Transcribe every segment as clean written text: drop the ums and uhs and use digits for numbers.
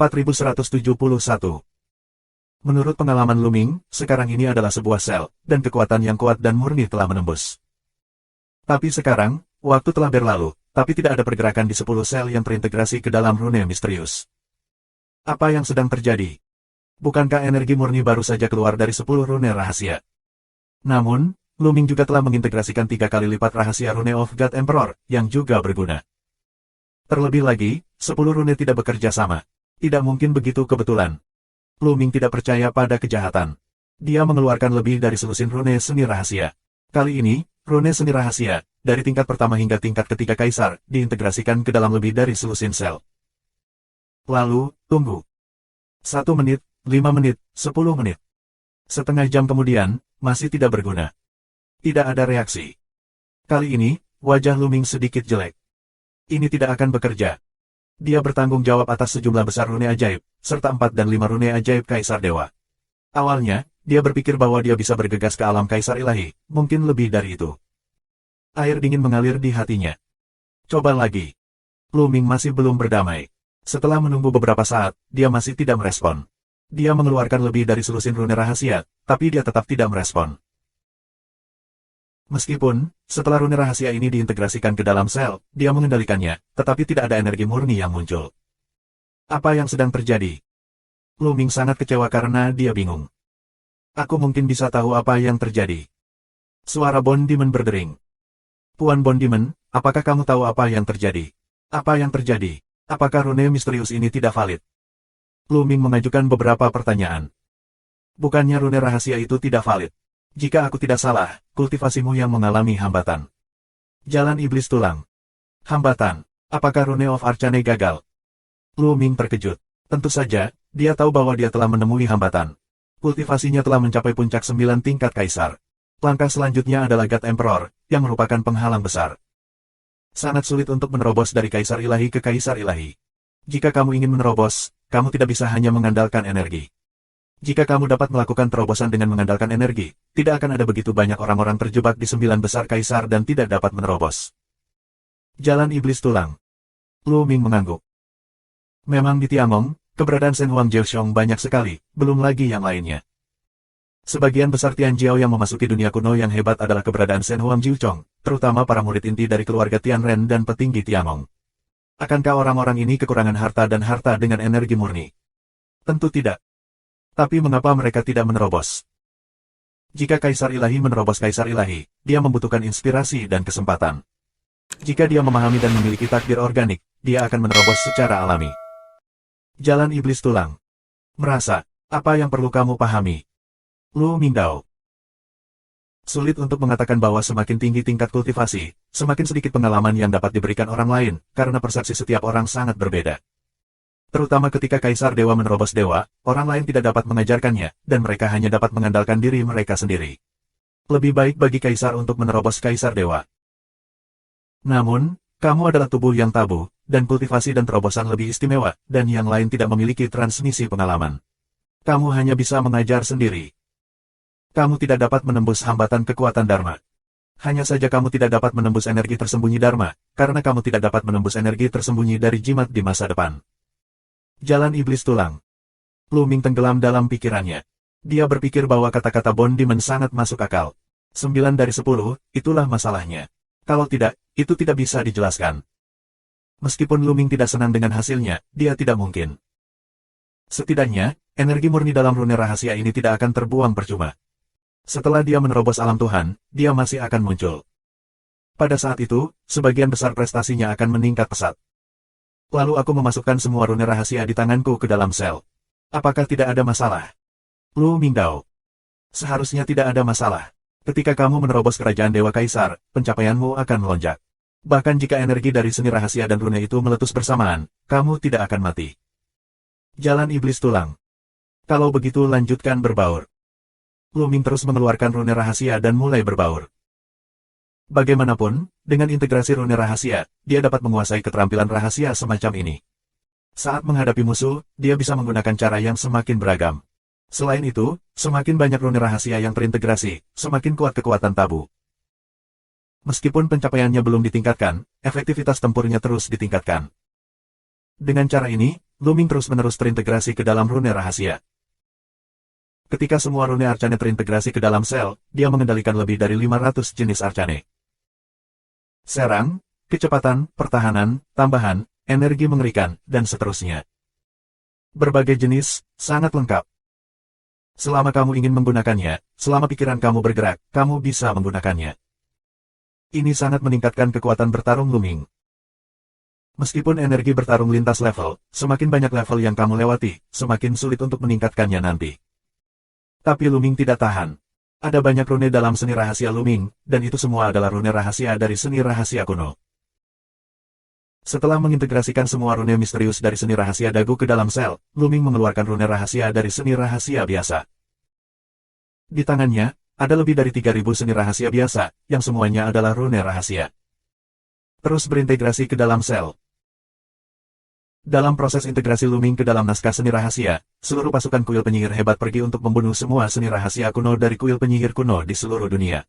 4171. Menurut pengalaman Luming, sekarang ini adalah sebuah sel, dan kekuatan yang kuat dan murni telah menembus. Tapi sekarang, waktu telah berlalu, tapi tidak ada pergerakan di 10 sel yang terintegrasi ke dalam rune misterius. Apa yang sedang terjadi? Bukankah energi murni baru saja keluar dari 10 rune rahasia? Namun, Luming juga telah mengintegrasikan 3 kali lipat rahasia rune of God Emperor, yang juga berguna. Terlebih lagi, 10 rune tidak bekerja sama. Tidak mungkin begitu kebetulan. Luming tidak percaya pada kejahatan. Dia mengeluarkan lebih dari selusin rune seni rahasia. Kali ini, rune seni rahasia, dari tingkat pertama hingga tingkat ketiga kaisar, diintegrasikan ke dalam lebih dari selusin sel. Lalu, tunggu. 1 menit, 5 menit, 10 menit. Setengah jam kemudian, masih tidak berguna. Tidak ada reaksi. Kali ini, wajah Luming sedikit jelek. Ini tidak akan bekerja. Dia bertanggung jawab atas sejumlah besar rune ajaib, serta 4 dan 5 rune ajaib Kaisar Dewa. Awalnya, dia berpikir bahwa dia bisa bergegas ke alam Kaisar Ilahi, mungkin lebih dari itu. Air dingin mengalir di hatinya. Coba lagi. Luming masih belum berdamai. Setelah menunggu beberapa saat, dia masih tidak merespon. Dia mengeluarkan lebih dari selusin rune rahasia, tapi dia tetap tidak merespon. Meskipun, setelah rune rahasia ini diintegrasikan ke dalam sel, dia mengendalikannya, tetapi tidak ada energi murni yang muncul. Apa yang sedang terjadi? Luming sangat kecewa karena dia bingung. Aku mungkin bisa tahu apa yang terjadi. Suara Bond-Demon berdering. Puan Bond-Demon, apakah kamu tahu apa yang terjadi? Apa yang terjadi? Apakah rune misterius ini tidak valid? Luming mengajukan beberapa pertanyaan. Bukannya rune rahasia itu tidak valid? Jika aku tidak salah, kultivasimu yang mengalami hambatan. Jalan iblis tulang. Hambatan. Apakah rune of Arcane gagal? Luming terkejut. Tentu saja, dia tahu bahwa dia telah menemui hambatan. Kultivasinya telah mencapai puncak 9 tingkat kaisar. Langkah selanjutnya adalah God Emperor, yang merupakan penghalang besar. Sangat sulit untuk menerobos dari Kaisar Ilahi ke Kaisar Ilahi. Jika kamu ingin menerobos, kamu tidak bisa hanya mengandalkan energi. Jika kamu dapat melakukan terobosan dengan mengandalkan energi, tidak akan ada begitu banyak orang-orang terjebak di 9 besar kaisar dan tidak dapat menerobos. Jalan iblis tulang. Luming mengangguk. Memang di Tiangong, keberadaan Shen Huang Jiaoxiong banyak sekali, belum lagi yang lainnya. Sebagian besar Tianjiao yang memasuki dunia kuno yang hebat adalah keberadaan Shen Huang Jiuchong, terutama para murid inti dari keluarga Tianren dan petinggi Tiangong. Akankah orang-orang ini kekurangan harta dan harta dengan energi murni? Tentu tidak. Tapi mengapa mereka tidak menerobos? Jika Kaisar Ilahi menerobos Kaisar Ilahi, dia membutuhkan inspirasi dan kesempatan. Jika dia memahami dan memiliki takdir organik, dia akan menerobos secara alami. Jalan iblis tulang. Merasa, apa yang perlu kamu pahami? Lu Mingdao. Sulit untuk mengatakan bahwa semakin tinggi tingkat kultivasi, semakin sedikit pengalaman yang dapat diberikan orang lain, karena persepsi setiap orang sangat berbeda. Terutama ketika Kaisar Dewa menerobos dewa, orang lain tidak dapat mengajarkannya, dan mereka hanya dapat mengandalkan diri mereka sendiri. Lebih baik bagi Kaisar untuk menerobos Kaisar Dewa. Namun, kamu adalah tubuh yang tabu, dan kultivasi dan terobosan lebih istimewa, dan yang lain tidak memiliki transmisi pengalaman. Kamu hanya bisa mengajar sendiri. Kamu tidak dapat menembus hambatan kekuatan Dharma. Hanya saja kamu tidak dapat menembus energi tersembunyi Dharma, karena kamu tidak dapat menembus energi tersembunyi dari jimat di masa depan. Jalan iblis tulang. Luming tenggelam dalam pikirannya. Dia berpikir bahwa kata-kata Bond-Demon sangat masuk akal. 9 dari 10, itulah masalahnya. Kalau tidak, itu tidak bisa dijelaskan. Meskipun Luming tidak senang dengan hasilnya, dia tidak mungkin. Setidaknya, energi murni dalam rune rahasia ini tidak akan terbuang percuma. Setelah dia menerobos alam Tuhan, dia masih akan muncul. Pada saat itu, sebagian besar prestasinya akan meningkat pesat. Lalu aku memasukkan semua rune rahasia di tanganku ke dalam sel. Apakah tidak ada masalah? Lu Mingdao. Seharusnya tidak ada masalah. Ketika kamu menerobos kerajaan Dewa Kaisar, pencapaianmu akan melonjak. Bahkan jika energi dari seni rahasia dan rune itu meletus bersamaan, kamu tidak akan mati. Jalan iblis tulang. Kalau begitu lanjutkan berbaur. Luming terus mengeluarkan rune rahasia dan mulai berbaur. Bagaimanapun, dengan integrasi rune rahasia, dia dapat menguasai keterampilan rahasia semacam ini. Saat menghadapi musuh, dia bisa menggunakan cara yang semakin beragam. Selain itu, semakin banyak rune rahasia yang terintegrasi, semakin kuat kekuatan tabu. Meskipun pencapaiannya belum ditingkatkan, efektivitas tempurnya terus ditingkatkan. Dengan cara ini, Luming terus-menerus terintegrasi ke dalam rune rahasia. Ketika semua rune arcane terintegrasi ke dalam sel, dia mengendalikan lebih dari 500 jenis arcane. Serang, kecepatan, pertahanan, tambahan, energi mengerikan, dan seterusnya. Berbagai jenis, sangat lengkap. Selama kamu ingin menggunakannya, selama pikiran kamu bergerak, kamu bisa menggunakannya. Ini sangat meningkatkan kekuatan bertarung Luming. Meskipun energi bertarung lintas level, semakin banyak level yang kamu lewati, semakin sulit untuk meningkatkannya nanti. Tapi Luming tidak tahan. Ada banyak rune dalam seni rahasia Luming, dan itu semua adalah rune rahasia dari seni rahasia kuno. Setelah mengintegrasikan semua rune misterius dari seni rahasia dagu ke dalam sel, Luming mengeluarkan rune rahasia dari seni rahasia biasa. Di tangannya, ada lebih dari 3000 seni rahasia biasa, yang semuanya adalah rune rahasia. Terus berintegrasi ke dalam sel. Dalam proses integrasi Luming ke dalam naskah seni rahasia, seluruh pasukan kuil penyihir hebat pergi untuk membunuh semua seni rahasia kuno dari kuil penyihir kuno di seluruh dunia.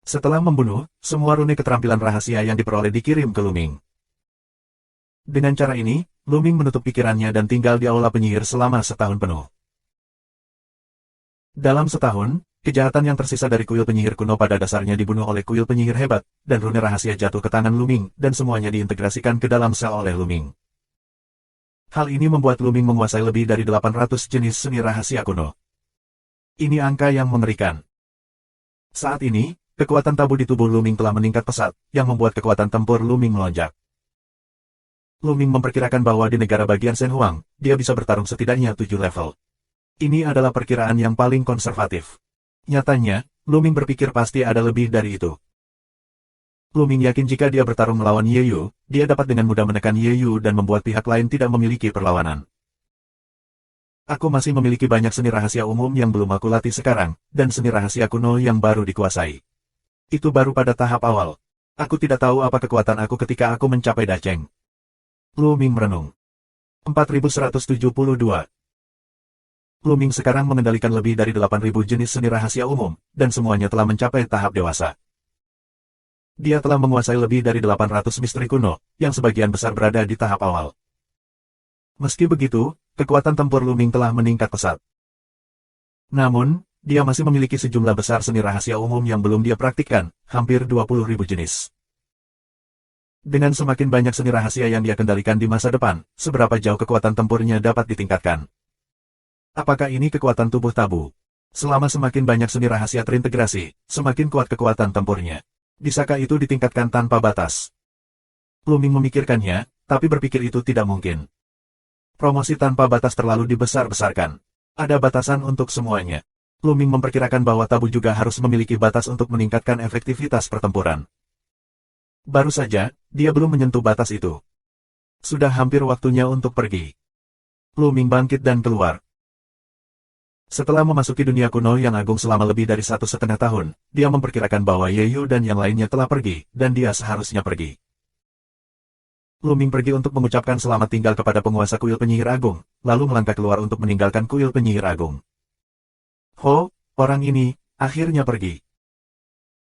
Setelah membunuh, semua rune keterampilan rahasia yang diperoleh dikirim ke Luming. Dengan cara ini, Luming menutup pikirannya dan tinggal di aula penyihir selama setahun penuh. Dalam setahun, kejahatan yang tersisa dari kuil penyihir kuno pada dasarnya dibunuh oleh kuil penyihir hebat, dan rune rahasia jatuh ke tangan Luming, dan semuanya diintegrasikan ke dalam sel oleh Luming. Hal ini membuat Luming menguasai lebih dari 800 jenis seni rahasia kuno. Ini angka yang mengerikan. Saat ini, kekuatan tabu di tubuh Luming telah meningkat pesat, yang membuat kekuatan tempur Luming melonjak. Luming memperkirakan bahwa di negara bagian Shenhuang, dia bisa bertarung setidaknya 7 level. Ini adalah perkiraan yang paling konservatif. Nyatanya, Luming berpikir pasti ada lebih dari itu. Luming yakin jika dia bertarung melawan Ye Yu, dia dapat dengan mudah menekan Ye Yu dan membuat pihak lain tidak memiliki perlawanan. Aku masih memiliki banyak seni rahasia umum yang belum aku latih sekarang, dan seni rahasia kuno yang baru dikuasai. Itu baru pada tahap awal. Aku tidak tahu apa kekuatan aku ketika aku mencapai Dacheng. Luming merenung. 4172. Luming sekarang mengendalikan lebih dari 8000 jenis seni rahasia umum, dan semuanya telah mencapai tahap dewasa. Dia telah menguasai lebih dari 800 misteri kuno, yang sebagian besar berada di tahap awal. Meski begitu, kekuatan tempur Luming telah meningkat pesat. Namun, dia masih memiliki sejumlah besar seni rahasia umum yang belum dia praktikkan, hampir 20.000 jenis. Dengan semakin banyak seni rahasia yang dia kendalikan di masa depan, seberapa jauh kekuatan tempurnya dapat ditingkatkan? Apakah ini kekuatan tubuh tabu? Selama semakin banyak seni rahasia terintegrasi, semakin kuat kekuatan tempurnya. Bisakah itu ditingkatkan tanpa batas? Luming memikirkannya, tapi berpikir itu tidak mungkin. Promosi tanpa batas terlalu dibesar-besarkan. Ada batasan untuk semuanya. Luming memperkirakan bahwa tabu juga harus memiliki batas untuk meningkatkan efektivitas pertempuran. Baru saja, dia belum menyentuh batas itu. Sudah hampir waktunya untuk pergi. Luming bangkit dan keluar. Setelah memasuki dunia kuno yang agung selama lebih dari 1,5 tahun, dia memperkirakan bahwa Ye Yu dan yang lainnya telah pergi, dan dia seharusnya pergi. Luming pergi untuk mengucapkan selamat tinggal kepada penguasa kuil penyihir agung, lalu melangkah keluar untuk meninggalkan kuil penyihir agung. Ho, orang ini, akhirnya pergi.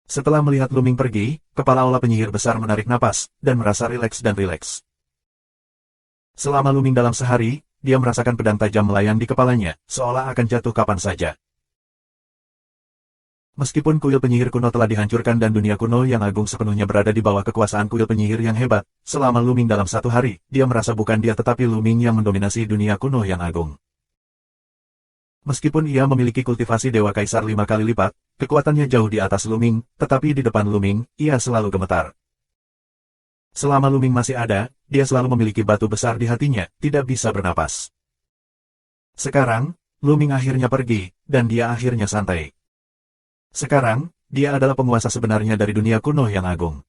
Setelah melihat Luming pergi, kepala aula penyihir besar menarik napas, dan merasa rileks dan rileks. Selama Luming dalam sehari, dia merasakan pedang tajam melayang di kepalanya, seolah akan jatuh kapan saja. Meskipun kuil penyihir kuno telah dihancurkan dan dunia kuno yang agung sepenuhnya berada di bawah kekuasaan kuil penyihir yang hebat, selama Luming dalam 1 hari, dia merasa bukan dia tetapi Luming yang mendominasi dunia kuno yang agung. Meskipun ia memiliki kultivasi Dewa Kaisar 5 kali lipat, kekuatannya jauh di atas Luming, tetapi di depan Luming, ia selalu gemetar. Selama Luming masih ada, dia selalu memiliki batu besar di hatinya, tidak bisa bernapas. Sekarang, Luming akhirnya pergi, dan dia akhirnya santai. Sekarang, dia adalah penguasa sebenarnya dari dunia kuno yang agung.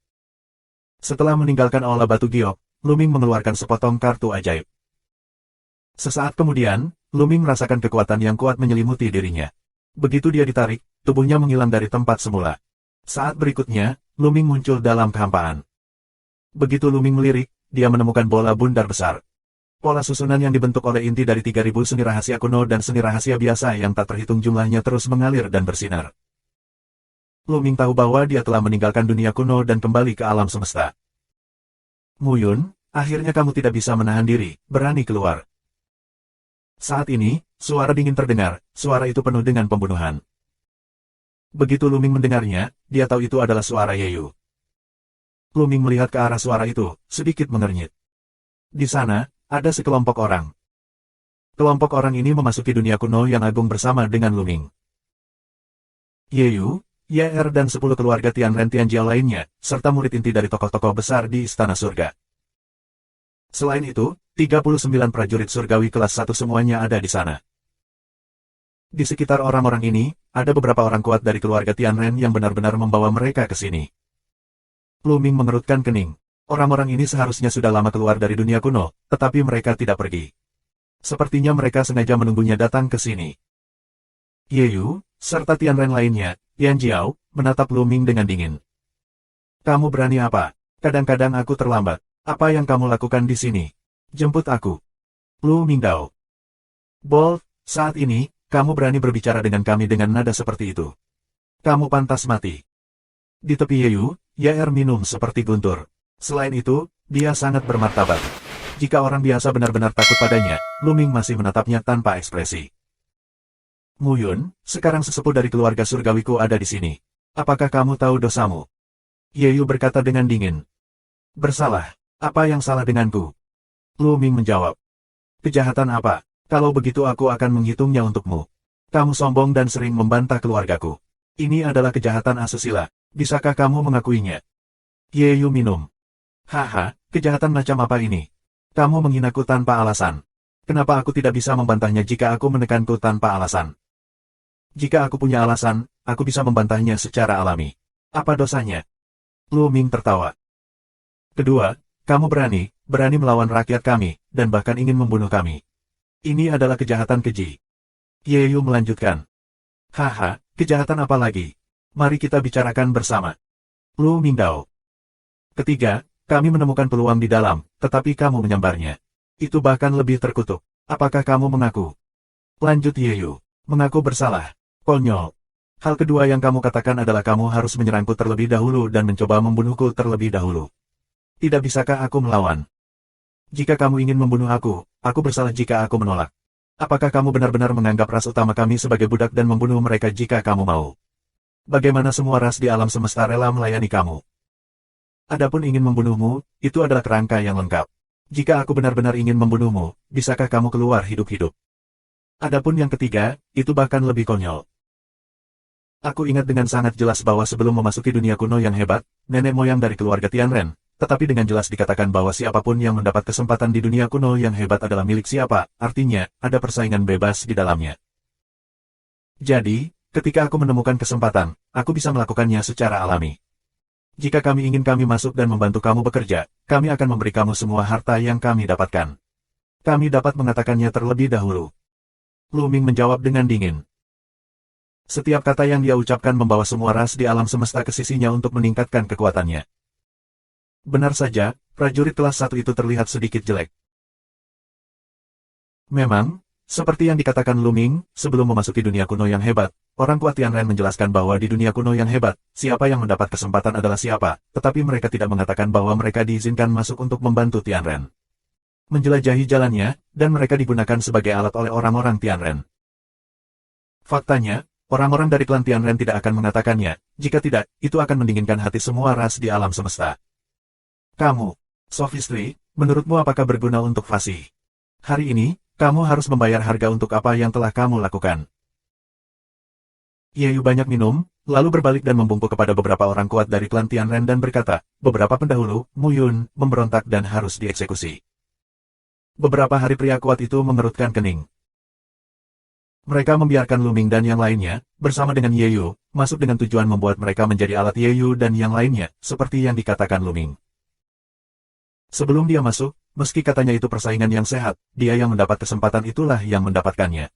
Setelah meninggalkan aula batu giok, Luming mengeluarkan sepotong kartu ajaib. Sesaat kemudian, Luming merasakan kekuatan yang kuat menyelimuti dirinya. Begitu dia ditarik, tubuhnya menghilang dari tempat semula. Saat berikutnya, Luming muncul dalam kehampaan. Begitu Luming melirik, dia menemukan bola bundar besar. Pola susunan yang dibentuk oleh inti dari 3000 seni rahasia kuno dan seni rahasia biasa yang tak terhitung jumlahnya terus mengalir dan bersinar. Luming tahu bahwa dia telah meninggalkan dunia kuno dan kembali ke alam semesta. Muyun, akhirnya kamu tidak bisa menahan diri, berani keluar. Saat ini, suara dingin terdengar, suara itu penuh dengan pembunuhan. Begitu Luming mendengarnya, dia tahu itu adalah suara Yeyu. Luming melihat ke arah suara itu, sedikit mengernyit. Di sana, ada sekelompok orang. Kelompok orang ini memasuki dunia kuno yang agung bersama dengan Luming. Yeyu, YR dan 10 keluarga Tianren Tianjiao lainnya, serta murid inti dari tokoh-tokoh besar di Istana Surga. Selain itu, 39 prajurit surgawi kelas 1 semuanya ada di sana. Di sekitar orang-orang ini, ada beberapa orang kuat dari keluarga Tianren yang benar-benar membawa mereka ke sini. Luming mengerutkan kening. Orang-orang ini seharusnya sudah lama keluar dari dunia kuno, tetapi mereka tidak pergi. Sepertinya mereka sengaja menunggunya datang ke sini. Yeyu, serta Tianren lainnya, Tianjiao, menatap Luming dengan dingin. Kamu berani apa? Kadang-kadang aku terlambat. Apa yang kamu lakukan di sini? Jemput aku. Lu Mingdao. Bolt, saat ini, kamu berani berbicara dengan kami dengan nada seperti itu. Kamu pantas mati. Di tepi Yeyu, YR minum seperti guntur. Selain itu, dia sangat bermartabat. Jika orang biasa benar-benar takut padanya, Luming masih menatapnya tanpa ekspresi. Muyun, sekarang sesepuh dari keluarga surgawiku ada di sini. Apakah kamu tahu dosamu? Yeyu berkata dengan dingin. Bersalah. Apa yang salah denganku? Luming menjawab. Kejahatan apa? Kalau begitu aku akan menghitungnya untukmu. Kamu sombong dan sering membantah keluargaku. Ini adalah kejahatan asusila. Bisakah kamu mengakuinya? Yeyu minum. Haha, kejahatan macam apa ini? Kamu menghinaku tanpa alasan. Kenapa aku tidak bisa membantahnya jika aku menekanku tanpa alasan? Jika aku punya alasan, aku bisa membantahnya secara alami. Apa dosanya? Luming tertawa. Kedua, kamu berani melawan rakyat kami, dan bahkan ingin membunuh kami. Ini adalah kejahatan keji. Yeyu melanjutkan. Haha, kejahatan apa lagi? Mari kita bicarakan bersama. Lu Mingdao. Ketiga, kami menemukan peluang di dalam, tetapi kamu menyambarnya. Itu bahkan lebih terkutuk. Apakah kamu mengaku? Lanjut Yeyu. Mengaku bersalah. Konyol. Hal kedua yang kamu katakan adalah kamu harus menyerangku terlebih dahulu dan mencoba membunuhku terlebih dahulu. Tidak bisakah aku melawan? Jika kamu ingin membunuh aku bersalah jika aku menolak. Apakah kamu benar-benar menganggap ras utama kami sebagai budak dan membunuh mereka jika kamu mau? Bagaimana semua ras di alam semesta rela melayani kamu? Adapun ingin membunuhmu, itu adalah kerangka yang lengkap. Jika aku benar-benar ingin membunuhmu, bisakah kamu keluar hidup-hidup? Adapun yang ketiga, itu bahkan lebih konyol. Aku ingat dengan sangat jelas bahwa sebelum memasuki dunia kuno yang hebat, nenek moyang dari keluarga Tianren, tetapi dengan jelas dikatakan bahwa siapapun yang mendapat kesempatan di dunia kuno yang hebat adalah milik siapa, artinya, ada persaingan bebas di dalamnya. Jadi, ketika aku menemukan kesempatan, aku bisa melakukannya secara alami. Jika kami ingin kami masuk dan membantu kamu bekerja, kami akan memberi kamu semua harta yang kami dapatkan. Kami dapat mengatakannya terlebih dahulu. Luming menjawab dengan dingin. Setiap kata yang dia ucapkan membawa semua ras di alam semesta ke sisinya untuk meningkatkan kekuatannya. Benar saja, prajurit kelas 1 itu terlihat sedikit jelek. Memang, seperti yang dikatakan Luming, sebelum memasuki dunia kuno yang hebat, orang kuat Tianren menjelaskan bahwa di dunia kuno yang hebat, siapa yang mendapat kesempatan adalah siapa, tetapi mereka tidak mengatakan bahwa mereka diizinkan masuk untuk membantu Tianren. Menjelajahi jalannya, dan mereka digunakan sebagai alat oleh orang-orang Tianren. Faktanya, orang-orang dari klan Tianren tidak akan mengatakannya, jika tidak, itu akan mendinginkan hati semua ras di alam semesta. Kamu, Sophistry, menurutmu apakah berguna untuk Fasih? Hari ini, kamu harus membayar harga untuk apa yang telah kamu lakukan. Yeyu banyak minum, lalu berbalik dan membungkuk kepada beberapa orang kuat dari klan Tianren dan berkata, beberapa pendahulu, Muyun, memberontak dan harus dieksekusi. Beberapa hari pria kuat itu mengerutkan kening. Mereka membiarkan Luming dan yang lainnya, bersama dengan Yeyu, masuk dengan tujuan membuat mereka menjadi alat Yeyu dan yang lainnya, seperti yang dikatakan Luming. Sebelum dia masuk, meski katanya itu persaingan yang sehat, dia yang mendapat kesempatan itulah yang mendapatkannya.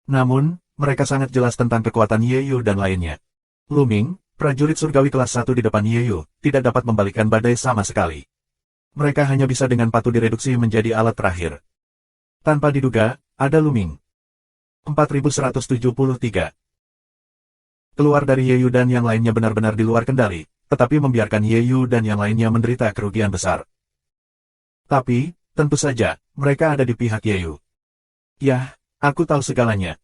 Namun, mereka sangat jelas tentang kekuatan Yeyu dan lainnya. Luming, prajurit surgawi kelas 1 di depan Yeyu, tidak dapat membalikkan badai sama sekali. Mereka hanya bisa dengan patuh direduksi menjadi alat terakhir. Tanpa diduga, ada Luming. 4173. Keluar dari Yeyu dan yang lainnya benar-benar di luar kendali, tetapi membiarkan Yeyu dan yang lainnya menderita kerugian besar. Tapi, tentu saja, mereka ada di pihak Yeyu. Yah, aku tahu segalanya.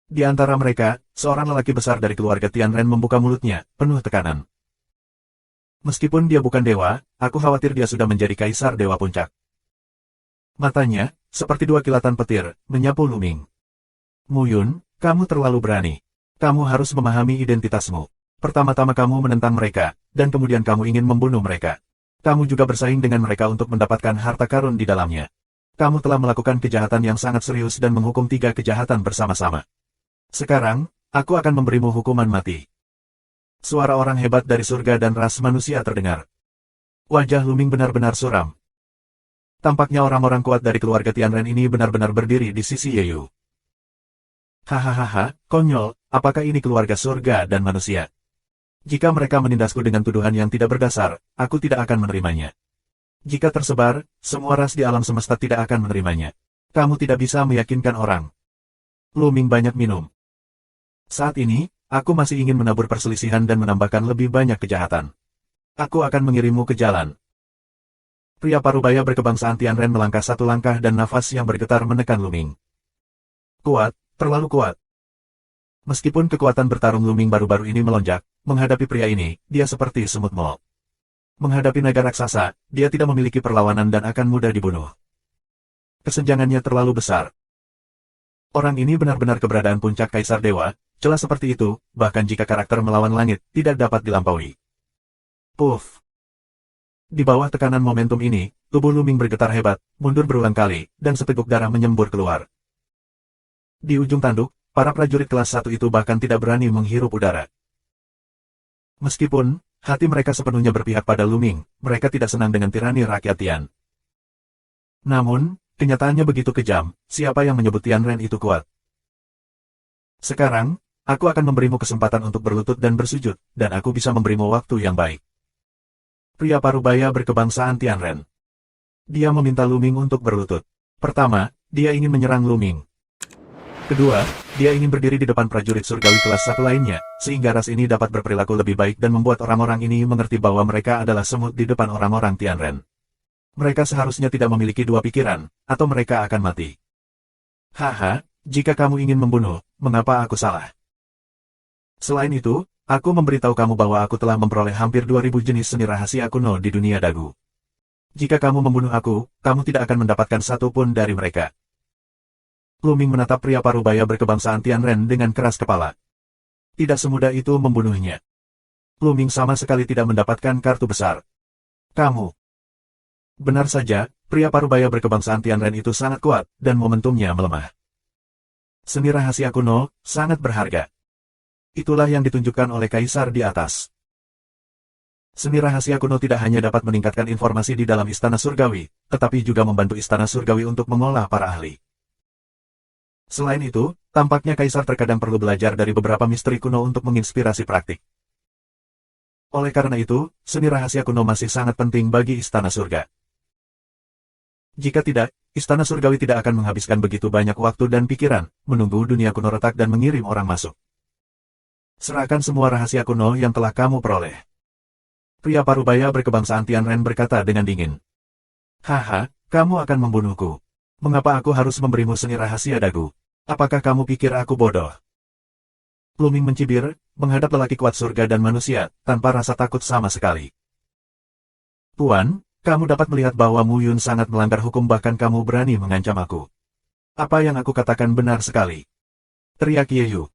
Di antara mereka, seorang lelaki besar dari keluarga Tianren membuka mulutnya, penuh tekanan. Meskipun dia bukan dewa, aku khawatir dia sudah menjadi kaisar dewa puncak. Matanya, seperti dua kilatan petir, menyapu Lu Ming. Muyun, kamu terlalu berani. Kamu harus memahami identitasmu. Pertama-tama kamu menentang mereka, dan kemudian kamu ingin membunuh mereka. Kamu juga bersaing dengan mereka untuk mendapatkan harta karun di dalamnya. Kamu telah melakukan kejahatan yang sangat serius dan menghukum 3 kejahatan bersama-sama. Sekarang, aku akan memberimu hukuman mati. Suara orang hebat dari surga dan ras manusia terdengar. Wajah Lu Ming benar-benar suram. Tampaknya orang-orang kuat dari keluarga Tianren ini benar-benar berdiri di sisi Ye Yu. Hahaha, konyol, apakah ini keluarga surga dan manusia? Jika mereka menindasku dengan tuduhan yang tidak berdasar, aku tidak akan menerimanya. Jika tersebar, semua ras di alam semesta tidak akan menerimanya. Kamu tidak bisa meyakinkan orang. Lu Ming banyak minum. Saat ini, aku masih ingin menabur perselisihan dan menambahkan lebih banyak kejahatan. Aku akan mengirimmu ke jalan. Pria parubaya berkebangsaan Tianren melangkah 1 langkah dan nafas yang bergetar menekan Lu Ming. Kuat, terlalu kuat. Meskipun kekuatan bertarung Lu Ming baru-baru ini melonjak, menghadapi pria ini, dia seperti semut mol. Menghadapi naga raksasa, dia tidak memiliki perlawanan dan akan mudah dibunuh. Kesenjangannya terlalu besar. Orang ini benar-benar keberadaan puncak kaisar dewa, celah seperti itu, bahkan jika karakter melawan langit, tidak dapat dilampaui. Puff. Di bawah tekanan momentum ini, tubuh Lu Ming bergetar hebat, mundur berulang kali, dan seteguk darah menyembur keluar. Di ujung tanduk, para prajurit kelas 1 itu bahkan tidak berani menghirup udara. Meskipun, hati mereka sepenuhnya berpihak pada Lu Ming, mereka tidak senang dengan tirani rakyat Tian. Namun, kenyataannya begitu kejam, siapa yang menyebut Tianren itu kuat? Sekarang, aku akan memberimu kesempatan untuk berlutut dan bersujud, dan aku bisa memberimu waktu yang baik. Pria parubaya berkebangsaan Tianren. Dia meminta Lu Ming untuk berlutut. Pertama, dia ingin menyerang Lu Ming. Kedua, dia ingin berdiri di depan prajurit surgawi kelas 1 lainnya, sehingga ras ini dapat berperilaku lebih baik dan membuat orang-orang ini mengerti bahwa mereka adalah semut di depan orang-orang Tianren. Mereka seharusnya tidak memiliki dua pikiran, atau mereka akan mati. Haha, jika kamu ingin membunuh, mengapa aku salah? Selain itu, aku memberitahu kamu bahwa aku telah memperoleh hampir 2000 jenis seni rahasia kuno di dunia dagu. Jika kamu membunuh aku, kamu tidak akan mendapatkan satu pun dari mereka. Lu Ming menatap pria parubaya berkebangsaan Tianren dengan keras kepala. Tidak semudah itu membunuhnya. Lu Ming sama sekali tidak mendapatkan kartu besar. Kamu. Benar saja, pria parubaya berkebangsaan Tianren itu sangat kuat, dan momentumnya melemah. Seni rahasia kuno, sangat berharga. Itulah yang ditunjukkan oleh kaisar di atas. Seni rahasia kuno tidak hanya dapat meningkatkan informasi di dalam istana surgawi, tetapi juga membantu istana surgawi untuk mengolah para ahli. Selain itu, tampaknya kaisar terkadang perlu belajar dari beberapa misteri kuno untuk menginspirasi praktik. Oleh karena itu, seni rahasia kuno masih sangat penting bagi istana surga. Jika tidak, istana surgawi tidak akan menghabiskan begitu banyak waktu dan pikiran, menunggu dunia kuno retak dan mengirim orang masuk. Serahkan semua rahasia kuno yang telah kamu peroleh. Pria parubaya berkebangsaan Tianren berkata dengan dingin. Haha, kamu akan membunuhku. Mengapa aku harus memberimu seni rahasia dagu? Apakah kamu pikir aku bodoh? Lu Ming mencibir, menghadap lelaki kuat surga dan manusia, tanpa rasa takut sama sekali. Tuan, kamu dapat melihat bahwa Mu Yun sangat melanggar hukum bahkan kamu berani mengancam aku. Apa yang aku katakan benar sekali. Teriak Ye Yu.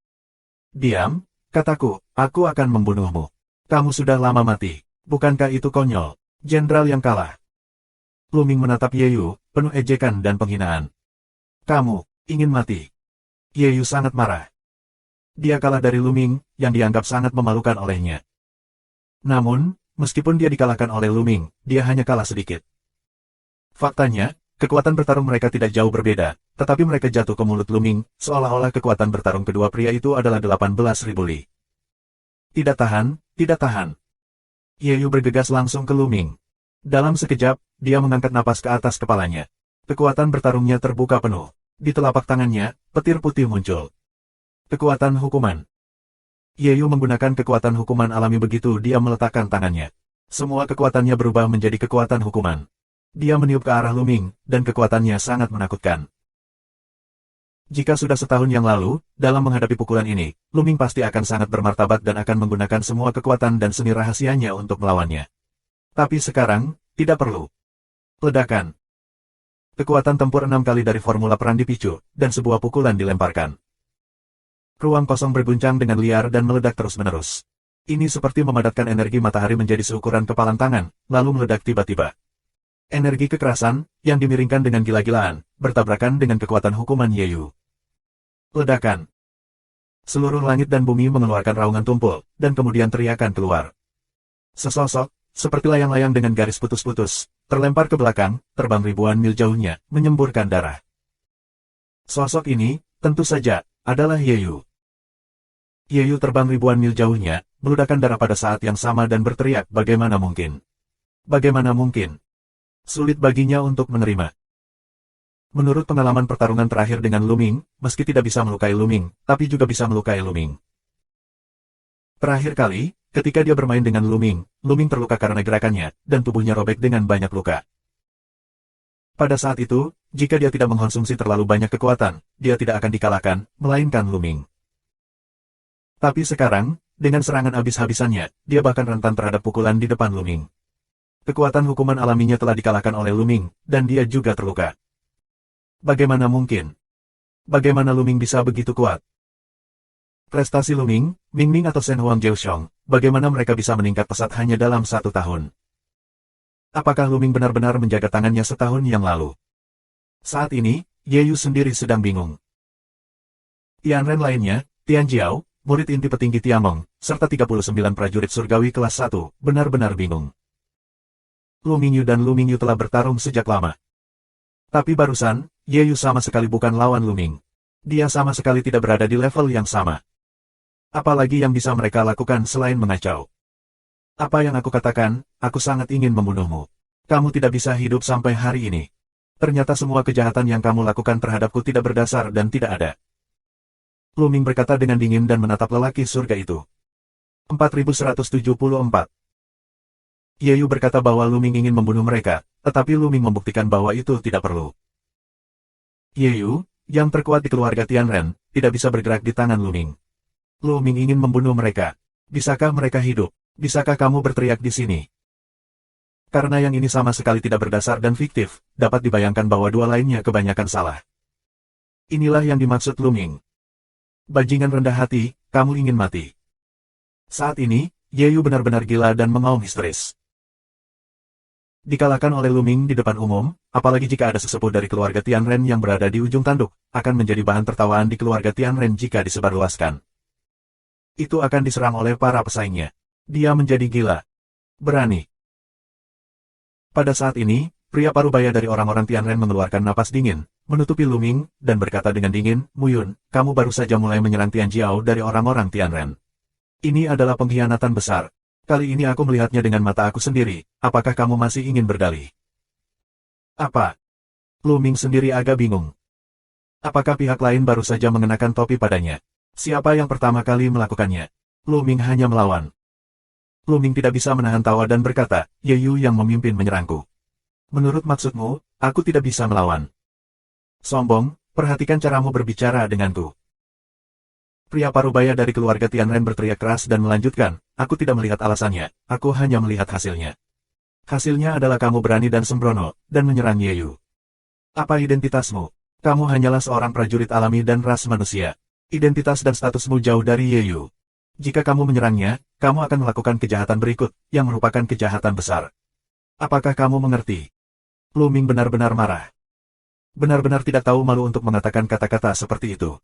Diam, kataku, aku akan membunuhmu. Kamu sudah lama mati, bukankah itu konyol? Jenderal yang kalah. Lu Ming menatap Ye Yu, penuh ejekan dan penghinaan. Kamu ingin mati. Ye Yu sangat marah. Dia kalah dari Lu Ming, yang dianggap sangat memalukan olehnya. Namun, meskipun dia dikalahkan oleh Lu Ming, dia hanya kalah sedikit. Faktanya, kekuatan bertarung mereka tidak jauh berbeda, tetapi mereka jatuh ke mulut Lu Ming, seolah-olah kekuatan bertarung kedua pria itu adalah 18.000 li. Tidak tahan, tidak tahan. Ye Yu bergegas langsung ke Lu Ming. Dalam sekejap, dia mengangkat napas ke atas kepalanya. Kekuatan bertarungnya terbuka penuh. Di telapak tangannya, petir putih muncul. Kekuatan hukuman. Ye Yu menggunakan kekuatan hukuman alami begitu dia meletakkan tangannya. Semua kekuatannya berubah menjadi kekuatan hukuman. Dia meniup ke arah Lu Ming, dan kekuatannya sangat menakutkan. Jika sudah setahun yang lalu, dalam menghadapi pukulan ini, Luming pasti akan sangat bermartabat dan akan menggunakan semua kekuatan dan seni rahasianya untuk melawannya. Tapi sekarang, tidak perlu. Ledakan. Kekuatan tempur 6 kali dari formula perang dipicu, dan sebuah pukulan dilemparkan. Ruang kosong berguncang dengan liar dan meledak terus-menerus. Ini seperti memadatkan energi matahari menjadi seukuran kepalan tangan, lalu meledak tiba-tiba. Energi kekerasan, yang dimiringkan dengan gila-gilaan, bertabrakan dengan kekuatan hukuman Yeyu. Ledakan. Seluruh langit dan bumi mengeluarkan raungan tumpul, dan kemudian teriakan keluar. Sesosok, seperti layang-layang dengan garis putus-putus, terlempar ke belakang, terbang ribuan mil jauhnya, menyemburkan darah. Sosok ini, tentu saja, adalah Yeyu. Yeyu terbang ribuan mil jauhnya, meludahkan darah pada saat yang sama dan berteriak, bagaimana mungkin? Bagaimana mungkin? Sulit baginya untuk menerima. Menurut pengalaman pertarungan terakhir dengan Luming, meski tidak bisa melukai Luming, tapi juga bisa melukai Luming. Terakhir kali, ketika dia bermain dengan Luming, Luming terluka karena gerakannya, dan tubuhnya robek dengan banyak luka. Pada saat itu, jika dia tidak mengkonsumsi terlalu banyak kekuatan, dia tidak akan dikalahkan, melainkan Luming. Tapi sekarang, dengan serangan habis-habisannya, dia bahkan rentan terhadap pukulan di depan Luming. Kekuatan hukuman alaminya telah dikalahkan oleh Luming, dan dia juga terluka. Bagaimana mungkin? Bagaimana Luming bisa begitu kuat? Prestasi Luming, Mingming atau Shen Huang Jiuxiong, bagaimana mereka bisa meningkat pesat hanya dalam 1 tahun? Apakah Luming benar-benar menjaga tangannya setahun yang lalu? Saat ini, Yeyu sendiri sedang bingung. Tianren lainnya, Tian Jiao, murid inti petinggi Tiamong, serta 39 prajurit surgawi kelas 1, benar-benar bingung. Lu Mingyu dan Lu Mingyu telah bertarung sejak lama. Tapi barusan, Yeyu sama sekali bukan lawan Luming. Dia sama sekali tidak berada di level yang sama. Apalagi yang bisa mereka lakukan selain mengacau. Apa yang aku katakan, aku sangat ingin membunuhmu. Kamu tidak bisa hidup sampai hari ini. Ternyata semua kejahatan yang kamu lakukan terhadapku tidak berdasar dan tidak ada. Luming berkata dengan dingin dan menatap lelaki surga itu. 4174. Yeyu berkata bahwa Luming ingin membunuh mereka, tetapi Luming membuktikan bahwa itu tidak perlu. Yeyu, yang terkuat di keluarga Tianren, tidak bisa bergerak di tangan Luming. Luming ingin membunuh mereka. Bisakah mereka hidup? Bisakah kamu berteriak di sini? Karena yang ini sama sekali tidak berdasar dan fiktif, dapat dibayangkan bahwa dua lainnya kebanyakan salah. Inilah yang dimaksud Luming. Bajingan rendah hati, kamu ingin mati. Saat ini, Yeyu benar-benar gila dan mengaum histeris. Dikalahkan oleh Luming di depan umum, apalagi jika ada sesepuh dari keluarga Tianren yang berada di ujung tanduk, akan menjadi bahan tertawaan di keluarga Tianren jika disebarluaskan. Itu akan diserang oleh para pesaingnya. Dia menjadi gila. Berani. Pada saat ini, pria parubaya dari orang-orang Tianren mengeluarkan napas dingin, menutupi Luming, dan berkata dengan dingin, Muyun, kamu baru saja mulai menyerang Tian Jiao dari orang-orang Tianren. Ini adalah pengkhianatan besar. Kali ini aku melihatnya dengan mata aku sendiri, apakah kamu masih ingin berdalih? Apa? Luming sendiri agak bingung. Apakah pihak lain baru saja mengenakan topi padanya? Siapa yang pertama kali melakukannya? Luming hanya melawan. Luming tidak bisa menahan tawa dan berkata, Yeyu yang memimpin menyerangku. Menurut maksudmu, aku tidak bisa melawan. Sombong, perhatikan caramu berbicara denganku. Pria parubaya dari keluarga Tianren berteriak keras dan melanjutkan, aku tidak melihat alasannya, aku hanya melihat hasilnya. Hasilnya adalah kamu berani dan sembrono, dan menyerang Yeyu. Apa identitasmu? Kamu hanyalah seorang prajurit alami dan ras manusia. Identitas dan statusmu jauh dari Yeyu. Jika kamu menyerangnya, kamu akan melakukan kejahatan berikut, yang merupakan kejahatan besar. Apakah kamu mengerti? Luming benar-benar marah. Benar-benar tidak tahu malu untuk mengatakan kata-kata seperti itu.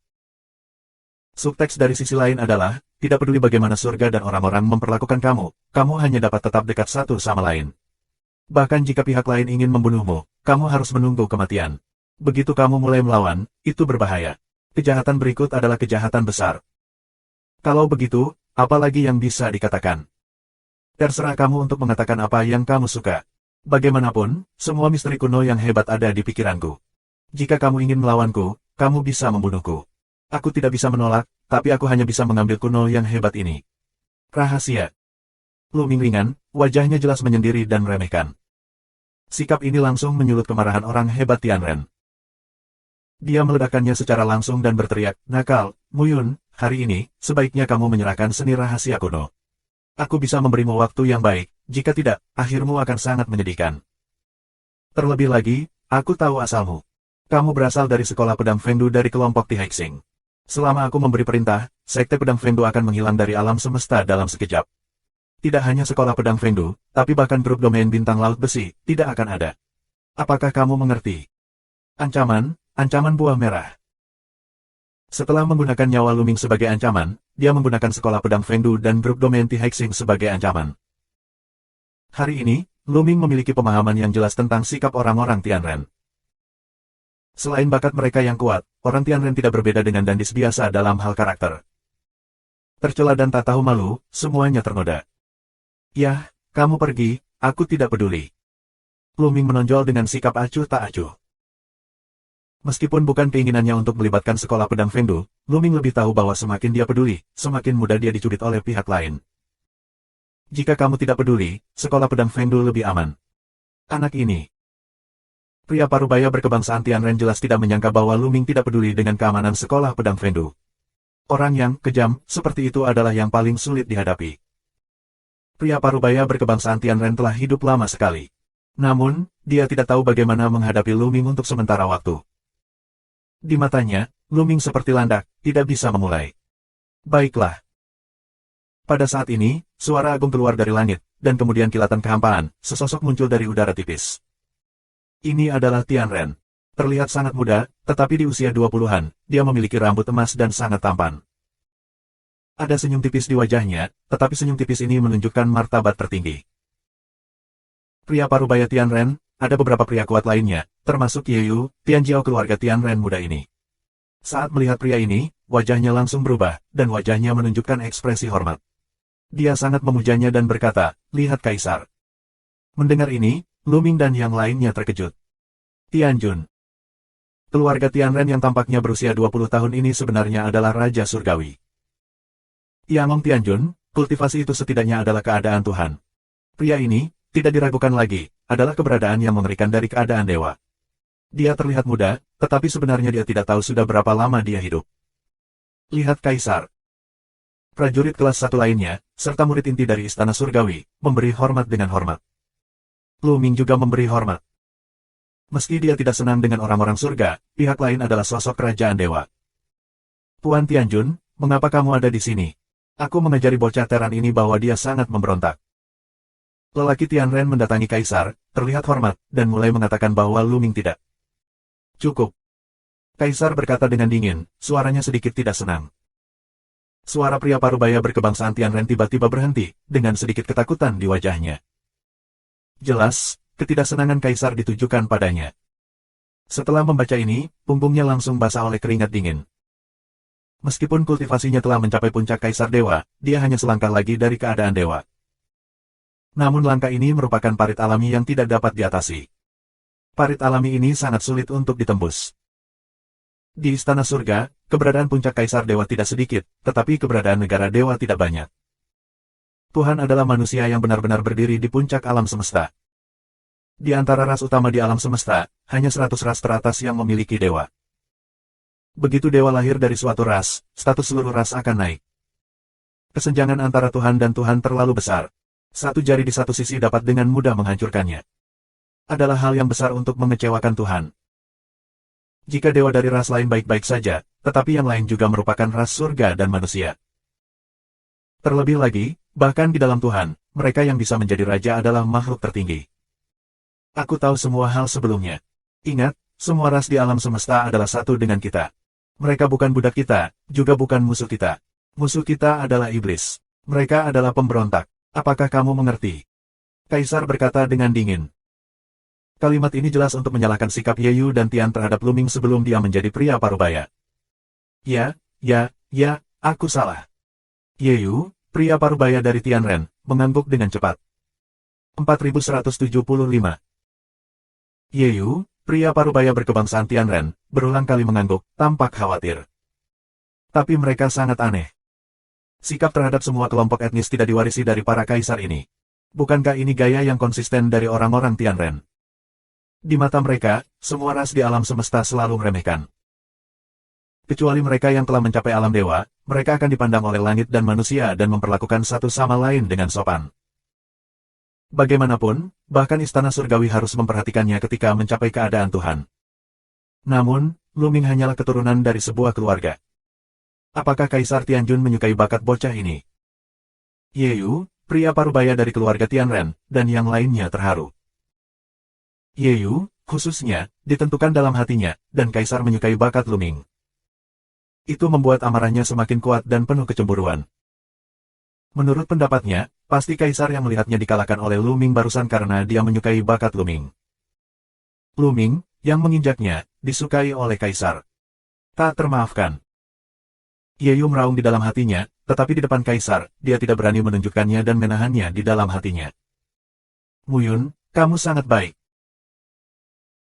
Subteks dari sisi lain adalah, tidak peduli bagaimana surga dan orang-orang memperlakukan kamu, kamu hanya dapat tetap dekat satu sama lain. Bahkan jika pihak lain ingin membunuhmu, kamu harus menunggu kematian. Begitu kamu mulai melawan, itu berbahaya. Kejahatan berikut adalah kejahatan besar. Kalau begitu, apa lagi yang bisa dikatakan? Terserah kamu untuk mengatakan apa yang kamu suka. Bagaimanapun, semua misteri kuno yang hebat ada di pikiranku. Jika kamu ingin melawanku, kamu bisa membunuhku. Aku tidak bisa menolak, tapi aku hanya bisa mengambil kuno yang hebat ini. Rahasia. Luming ringan, wajahnya jelas menyendiri dan meremehkan. Sikap ini langsung menyulut kemarahan orang hebat Tianren. Dia meledakkannya secara langsung dan berteriak, "Nakal, Muyun, hari ini, sebaiknya kamu menyerahkan seni rahasia kuno. Aku bisa memberimu waktu yang baik, jika tidak, akhirmu akan sangat menyedihkan. Terlebih lagi, aku tahu asalmu. Kamu berasal dari sekolah pedang Fengdu dari kelompok Tihexing. Selama aku memberi perintah, sekte pedang Fengdu akan menghilang dari alam semesta dalam sekejap. Tidak hanya sekolah pedang Fengdu, tapi bahkan grup domain bintang laut besi, tidak akan ada. Apakah kamu mengerti? Ancaman, ancaman buah merah." Setelah menggunakan nyawa Luming sebagai ancaman, dia menggunakan sekolah pedang Fengdu dan grup domain Tihexing sebagai ancaman. Hari ini, Luming memiliki pemahaman yang jelas tentang sikap orang-orang Tianren. Selain bakat mereka yang kuat, orang Tianren tidak berbeda dengan dandis biasa dalam hal karakter. Tercela dan tak tahu malu, semuanya ternoda. "Yah, kamu pergi, aku tidak peduli." Luming menonjol dengan sikap acuh tak acuh. Meskipun bukan keinginannya untuk melibatkan sekolah pedang Fengdu, Luming lebih tahu bahwa semakin dia peduli, semakin mudah dia dicubit oleh pihak lain. "Jika kamu tidak peduli, sekolah pedang Fengdu lebih aman." Anak ini. Pria parubaya berkebangsaan Tianren jelas tidak menyangka bahwa Luming tidak peduli dengan keamanan sekolah pedang Fengdu. Orang yang kejam seperti itu adalah yang paling sulit dihadapi. Pria parubaya berkebangsaan Tianren telah hidup lama sekali. Namun, dia tidak tahu bagaimana menghadapi Luming untuk sementara waktu. Di matanya, Luming seperti landak, tidak bisa memulai. Baiklah. Pada saat ini, suara agung keluar dari langit, dan kemudian kilatan kehampaan, sesosok muncul dari udara tipis. Ini adalah Tianren. Terlihat sangat muda, tetapi di usia 20-an, dia memiliki rambut emas dan sangat tampan. Ada senyum tipis di wajahnya, tetapi senyum tipis ini menunjukkan martabat tertinggi. Pria parubaya Tianren, ada beberapa pria kuat lainnya, termasuk Yeyu, Tianjiao keluarga Tianren muda ini. Saat melihat pria ini, wajahnya langsung berubah, dan wajahnya menunjukkan ekspresi hormat. Dia sangat memujanya dan berkata, "Lihat Kaisar." Mendengar ini, Luming dan yang lainnya terkejut. Tianjun. Keluarga Tianren yang tampaknya berusia 20 tahun ini sebenarnya adalah Raja Surgawi. Yangong Tianjun, kultivasi itu setidaknya adalah keadaan Tuhan. Pria ini, tidak diragukan lagi, adalah keberadaan yang mengerikan dari keadaan dewa. Dia terlihat muda, tetapi sebenarnya dia tidak tahu sudah berapa lama dia hidup. Lihat Kaisar. Prajurit kelas 1 lainnya, serta murid inti dari Istana Surgawi, memberi hormat dengan hormat. Luming juga memberi hormat. Meski dia tidak senang dengan orang-orang surga, pihak lain adalah sosok kerajaan dewa. "Tuan Tianjun, mengapa kamu ada di sini? Aku mengajari bocah teran ini bahwa dia sangat memberontak." Lelaki Tianren mendatangi Kaisar, terlihat hormat, dan mulai mengatakan bahwa Luming tidak. "Cukup." Kaisar berkata dengan dingin, suaranya sedikit tidak senang. Suara pria parubaya berkebangsaan Tianren tiba-tiba berhenti, dengan sedikit ketakutan di wajahnya. Jelas, ketidaksenangan Kaisar ditujukan padanya. Setelah membaca ini, punggungnya langsung basah oleh keringat dingin. Meskipun kultivasinya telah mencapai puncak Kaisar Dewa, dia hanya selangkah lagi dari keadaan dewa. Namun langkah ini merupakan parit alami yang tidak dapat diatasi. Parit alami ini sangat sulit untuk ditembus. Di Istana Surga, keberadaan puncak Kaisar Dewa tidak sedikit, tetapi keberadaan negara dewa tidak banyak. Tuhan adalah manusia yang benar-benar berdiri di puncak alam semesta. Di antara ras utama di alam semesta, hanya 100 ras teratas yang memiliki dewa. Begitu dewa lahir dari suatu ras, status seluruh ras akan naik. Kesenjangan antara Tuhan dan Tuhan terlalu besar. Satu jari di satu sisi dapat dengan mudah menghancurkannya. Adalah hal yang besar untuk mengecewakan Tuhan. Jika dewa dari ras lain baik-baik saja, tetapi yang lain juga merupakan ras surga dan manusia. Terlebih lagi, bahkan di dalam Tuhan, mereka yang bisa menjadi raja adalah makhluk tertinggi. Aku tahu semua hal sebelumnya. Ingat, semua ras di alam semesta adalah satu dengan kita. Mereka bukan budak kita, juga bukan musuh kita. Musuh kita adalah iblis. Mereka adalah pemberontak. Apakah kamu mengerti? Kaisar berkata dengan dingin. Kalimat ini jelas untuk menyalahkan sikap Yeyu dan Tian terhadap Luming sebelum dia menjadi pria parubaya. Ya, aku salah. Yeyu, pria parubaya dari Tianren, mengangguk dengan cepat. 4175. Yeyu, pria parubaya berkebangsaan Tianren, berulang kali mengangguk, tampak khawatir. Tapi mereka sangat aneh. Sikap terhadap semua kelompok etnis tidak diwarisi dari para kaisar ini. Bukankah ini gaya yang konsisten dari orang-orang Tianren? Di mata mereka, semua ras di alam semesta selalu meremehkan. Kecuali mereka yang telah mencapai alam dewa, mereka akan dipandang oleh langit dan manusia dan memperlakukan satu sama lain dengan sopan. Bagaimanapun, bahkan istana surgawi harus memperhatikannya ketika mencapai keadaan Tuhan. Namun, Luming hanyalah keturunan dari sebuah keluarga. Apakah Kaisar Tianjun menyukai bakat bocah ini? Yeyu, pria parubaya dari keluarga Tianren, dan yang lainnya terharu. Yeyu, khususnya, ditentukan dalam hatinya, dan Kaisar menyukai bakat Luming. Itu membuat amarahnya semakin kuat dan penuh kecemburuan. Menurut pendapatnya, pasti Kaisar yang melihatnya dikalahkan oleh Luming barusan karena dia menyukai bakat Luming. Luming, yang menginjaknya, disukai oleh Kaisar. Tak termaafkan. Yeyu meraung di dalam hatinya, tetapi di depan Kaisar, dia tidak berani menunjukkannya dan menahannya di dalam hatinya. Muyun, kamu sangat baik.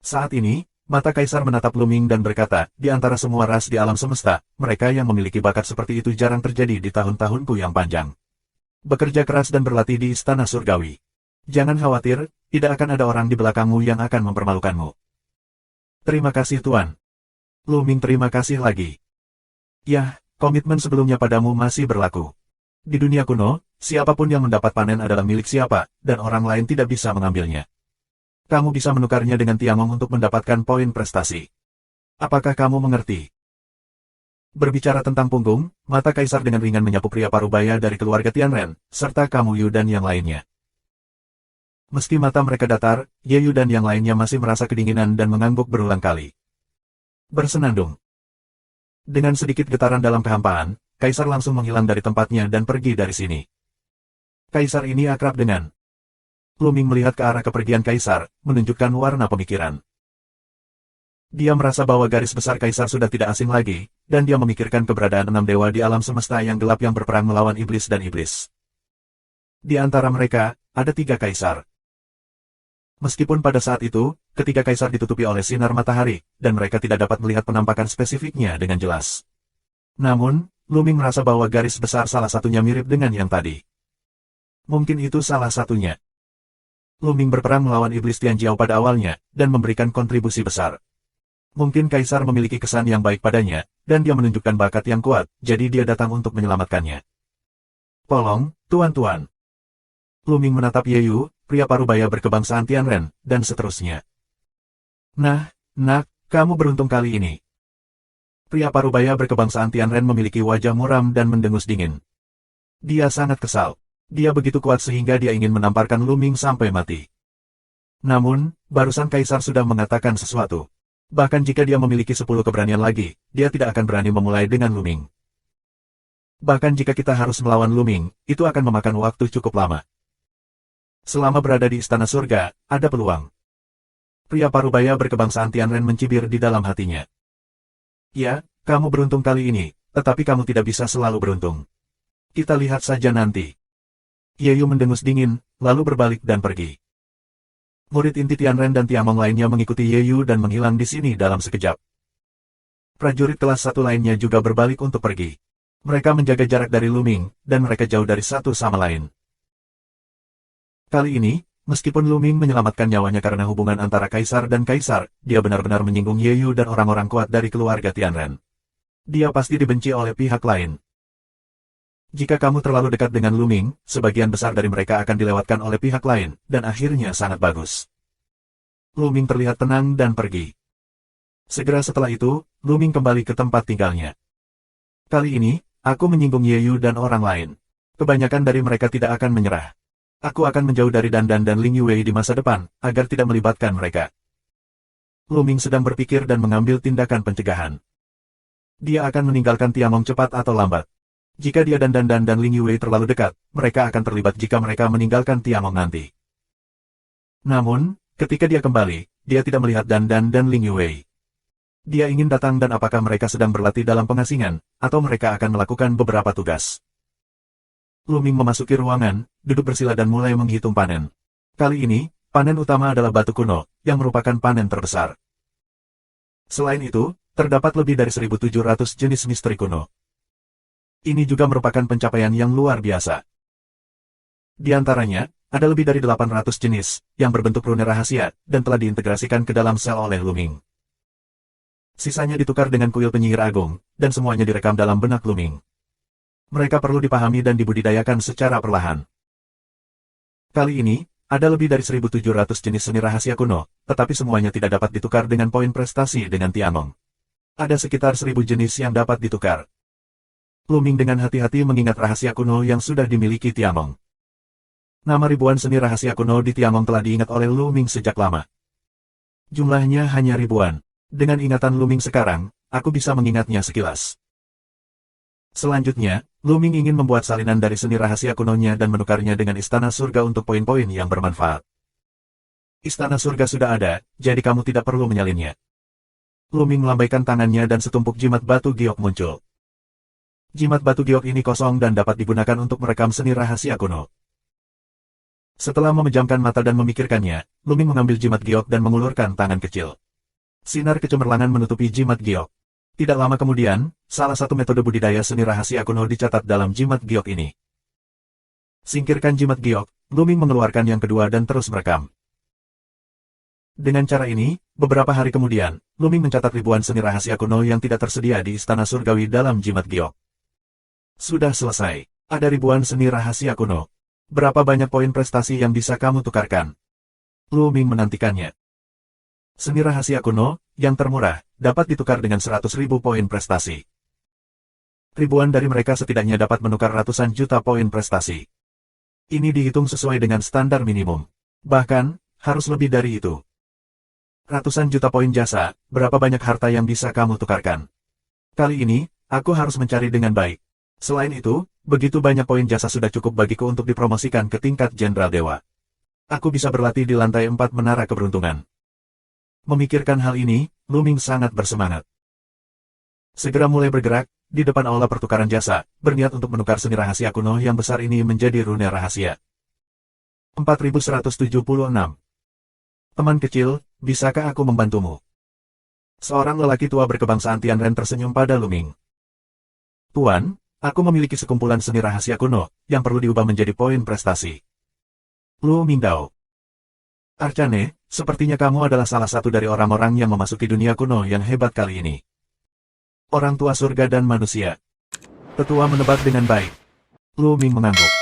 Saat ini, mata Kaisar menatap Luming dan berkata, di antara semua ras di alam semesta, mereka yang memiliki bakat seperti itu jarang terjadi di tahun-tahunku yang panjang. Bekerja keras dan berlatih di istana surgawi. Jangan khawatir, tidak akan ada orang di belakangmu yang akan mempermalukanmu. Terima kasih Tuan. Luming terima kasih lagi. Yah, komitmen sebelumnya padamu masih berlaku. Di dunia kuno, siapapun yang mendapat panen adalah milik siapa, dan orang lain tidak bisa mengambilnya. Kamu bisa menukarnya dengan Tiangong untuk mendapatkan poin prestasi. Apakah kamu mengerti? Berbicara tentang punggung, mata Kaisar dengan ringan menyapu pria parubaya dari keluarga Tianren, serta Kamu Yu dan yang lainnya. Meski mata mereka datar, Ye Yu dan yang lainnya masih merasa kedinginan dan mengangguk berulang kali. Bersenandung. Dengan sedikit getaran dalam kehampaan, Kaisar langsung menghilang dari tempatnya dan pergi dari sini. Kaisar ini akrab dengan. Luming melihat ke arah kepergian Kaisar, menunjukkan warna pemikiran. Dia merasa bahwa garis besar Kaisar sudah tidak asing lagi, dan dia memikirkan keberadaan 6 dewa di alam semesta yang gelap yang berperang melawan iblis dan iblis. Di antara mereka, ada 3 Kaisar. Meskipun pada saat itu, ketiga Kaisar ditutupi oleh sinar matahari, dan mereka tidak dapat melihat penampakan spesifiknya dengan jelas. Namun, Luming merasa bahwa garis besar salah satunya mirip dengan yang tadi. Mungkin itu salah satunya. Luming berperang melawan iblis Tianjiao pada awalnya, dan memberikan kontribusi besar. Mungkin Kaisar memiliki kesan yang baik padanya, dan dia menunjukkan bakat yang kuat, jadi dia datang untuk menyelamatkannya. Tolong, tuan-tuan. Luming menatap Ye Yu, pria parubaya berkebangsaan Tianren, dan seterusnya. Nah, nak, kamu beruntung kali ini. Pria parubaya berkebangsaan Tianren memiliki wajah muram dan mendengus dingin. Dia sangat kesal. Dia begitu kuat sehingga dia ingin menamparkan Luming sampai mati. Namun, barusan Kaisar sudah mengatakan sesuatu. Bahkan jika dia memiliki 10 keberanian lagi, dia tidak akan berani memulai dengan Luming. Bahkan jika kita harus melawan Luming, itu akan memakan waktu cukup lama. Selama berada di istana surga, ada peluang. Pria parubaya berkebangsaan Tianren mencibir di dalam hatinya. Ya, kamu beruntung kali ini, tetapi kamu tidak bisa selalu beruntung. Kita lihat saja nanti. Ye Yu mendengus dingin, lalu berbalik dan pergi. Murid inti Tianren dan Tiamong lainnya mengikuti Ye Yu dan menghilang di sini dalam sekejap. Prajurit kelas 1 lainnya juga berbalik untuk pergi. Mereka menjaga jarak dari Luming, dan mereka jauh dari satu sama lain. Kali ini, meskipun Luming menyelamatkan nyawanya karena hubungan antara Kaisar dan Kaisar, dia benar-benar menyinggung Ye Yu dan orang-orang kuat dari keluarga Tianren. Dia pasti dibenci oleh pihak lain. Jika kamu terlalu dekat dengan Luming, sebagian besar dari mereka akan dilewatkan oleh pihak lain, dan akhirnya sangat bagus. Luming terlihat tenang dan pergi. Segera setelah itu, Luming kembali ke tempat tinggalnya. Kali ini, aku menyinggung Ye Yu dan orang lain. Kebanyakan dari mereka tidak akan menyerah. Aku akan menjauh dari Dandan dan Ling Yue di masa depan, agar tidak melibatkan mereka. Luming sedang berpikir dan mengambil tindakan pencegahan. Dia akan meninggalkan Tiangong cepat atau lambat. Jika dia dan Dandan dan Ling Yue terlalu dekat, mereka akan terlibat jika mereka meninggalkan Tiangong nanti. Namun, ketika dia kembali, dia tidak melihat Dandan dan Ling Yue. Dia ingin datang dan apakah mereka sedang berlatih dalam pengasingan, atau mereka akan melakukan beberapa tugas. Luming memasuki ruangan, duduk bersila dan mulai menghitung panen. Kali ini, panen utama adalah batu kuno, yang merupakan panen terbesar. Selain itu, terdapat lebih dari 1.700 jenis misteri kuno. Ini juga merupakan pencapaian yang luar biasa. Di antaranya, ada lebih dari 800 jenis, yang berbentuk rune rahasia, dan telah diintegrasikan ke dalam sel oleh Luming. Sisanya ditukar dengan kuil penyihir agung, dan semuanya direkam dalam benak Luming. Mereka perlu dipahami dan dibudidayakan secara perlahan. Kali ini, ada lebih dari 1.700 jenis seni rahasia kuno, tetapi semuanya tidak dapat ditukar dengan poin prestasi dengan Tiangong. Ada sekitar 1.000 jenis yang dapat ditukar. Luming dengan hati-hati mengingat rahasia kuno yang sudah dimiliki Tiangong. Nama ribuan seni rahasia kuno di Tiangong telah diingat oleh Luming sejak lama. Jumlahnya hanya ribuan. Dengan ingatan Luming sekarang, aku bisa mengingatnya sekilas. Selanjutnya, Luming ingin membuat salinan dari seni rahasia kunonya dan menukarnya dengan Istana Surga untuk poin-poin yang bermanfaat. Istana Surga sudah ada, jadi kamu tidak perlu menyalinnya. Luming melambaikan tangannya dan setumpuk jimat batu giok muncul. Jimat batu giok ini kosong dan dapat digunakan untuk merekam seni rahasia kuno. Setelah memejamkan mata dan memikirkannya, Luming mengambil jimat giok dan mengulurkan tangan kecil. Sinar kecemerlangan menutupi jimat giok. Tidak lama kemudian, salah satu metode budidaya seni rahasia kuno dicatat dalam jimat giok ini. Singkirkan jimat giok, Luming mengeluarkan yang kedua dan terus merekam. Dengan cara ini, beberapa hari kemudian, Luming mencatat ribuan seni rahasia kuno yang tidak tersedia di Istana Surgawi dalam jimat giok. Sudah selesai. Ada ribuan seni rahasia kuno. Berapa banyak poin prestasi yang bisa kamu tukarkan? Luming menantikannya. Seni rahasia kuno, yang termurah, dapat ditukar dengan 100.000 poin prestasi. Ribuan dari mereka setidaknya dapat menukar ratusan juta poin prestasi. Ini dihitung sesuai dengan standar minimum. Bahkan, harus lebih dari itu. Ratusan juta poin jasa, berapa banyak harta yang bisa kamu tukarkan? Kali ini, aku harus mencari dengan baik. Selain itu, begitu banyak poin jasa sudah cukup bagiku untuk dipromosikan ke tingkat Jenderal Dewa. Aku bisa berlatih di lantai 4 menara keberuntungan. Memikirkan hal ini, Luming sangat bersemangat. Segera mulai bergerak, di depan aula pertukaran jasa, berniat untuk menukar seni rahasia kuno yang besar ini menjadi rune rahasia. 4176. Teman kecil, bisakah aku membantumu? Seorang lelaki tua berkebangsaan Tianren tersenyum pada Luming. Tuan, aku memiliki sekumpulan seni rahasia kuno, yang perlu diubah menjadi poin prestasi. Luming Dao. Arcane, sepertinya kamu adalah salah satu dari orang-orang yang memasuki dunia kuno yang hebat kali ini. Orang tua surga dan manusia. Tetua menebak dengan baik. Luming mengangguk.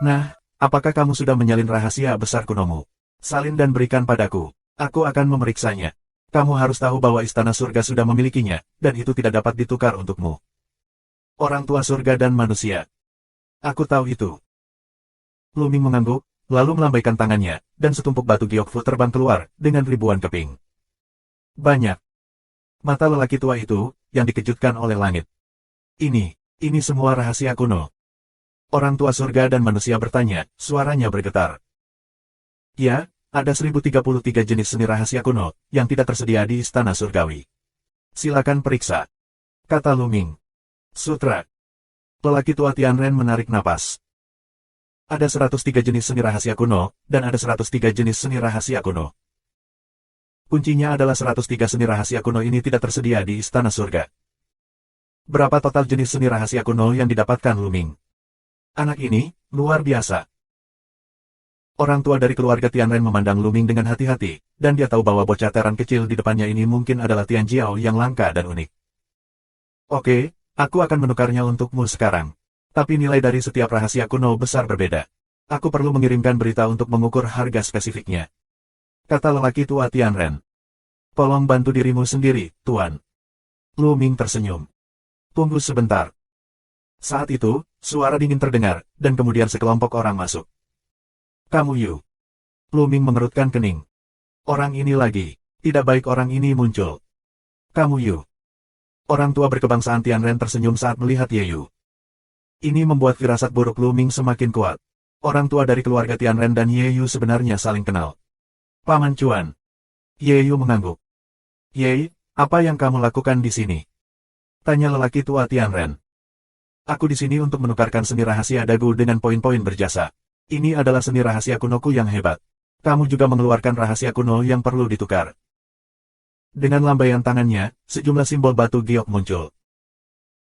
Nah, apakah kamu sudah menyalin rahasia besar kunomu? Salin dan berikan padaku. Aku akan memeriksanya. Kamu harus tahu bahwa Istana Surga sudah memilikinya, dan itu tidak dapat ditukar untukmu. Orang tua surga dan manusia. Aku tahu itu. Luming mengangguk, lalu melambaikan tangannya, dan setumpuk batu Gyokfu terbang keluar, dengan ribuan keping. Banyak. Mata lelaki tua itu, yang dikejutkan oleh langit. Ini semua rahasia kuno. Orang tua surga dan manusia bertanya, suaranya bergetar. Ya, ada 1033 jenis seni rahasia kuno, yang tidak tersedia di Istana Surgawi. Silakan periksa. Kata Luming. Sutra. Lelaki tua Tianren menarik napas. Ada 103 jenis seni rahasia kuno, dan ada 103 jenis seni rahasia kuno. Kuncinya adalah 103 seni rahasia kuno ini tidak tersedia di Istana Surga. Berapa total jenis seni rahasia kuno yang didapatkan Luming? Anak ini, luar biasa. Orang tua dari keluarga Tianren memandang Luming dengan hati-hati, dan dia tahu bahwa bocah teran kecil di depannya ini mungkin adalah Tian Jiao yang langka dan unik. Oke, aku akan menukarnya untukmu sekarang. Tapi nilai dari setiap rahasia kuno besar berbeda. Aku perlu mengirimkan berita untuk mengukur harga spesifiknya. Kata lelaki tua Tianren. Tolong bantu dirimu sendiri, Tuan. Luming tersenyum. Tunggu sebentar. Saat itu, suara dingin terdengar, dan kemudian sekelompok orang masuk. Kamu Yu. Luming mengerutkan kening. Orang ini lagi. Tidak baik orang ini muncul. Kamu Yu. Orang tua berkebangsaan Tianren tersenyum saat melihat Ye Yu. Ini membuat firasat buruk Luming semakin kuat. Orang tua dari keluarga Tianren dan Ye Yu sebenarnya saling kenal. Paman Cuan. Ye Yu mengangguk. Ye, apa yang kamu lakukan di sini? Tanya lelaki tua Tianren. Aku di sini untuk menukarkan seni rahasia dagu dengan poin-poin berjasa. Ini adalah seni rahasia kunoku yang hebat. Kamu juga mengeluarkan rahasia kuno yang perlu ditukar. Dengan lambaian tangannya, sejumlah simbol batu giok muncul.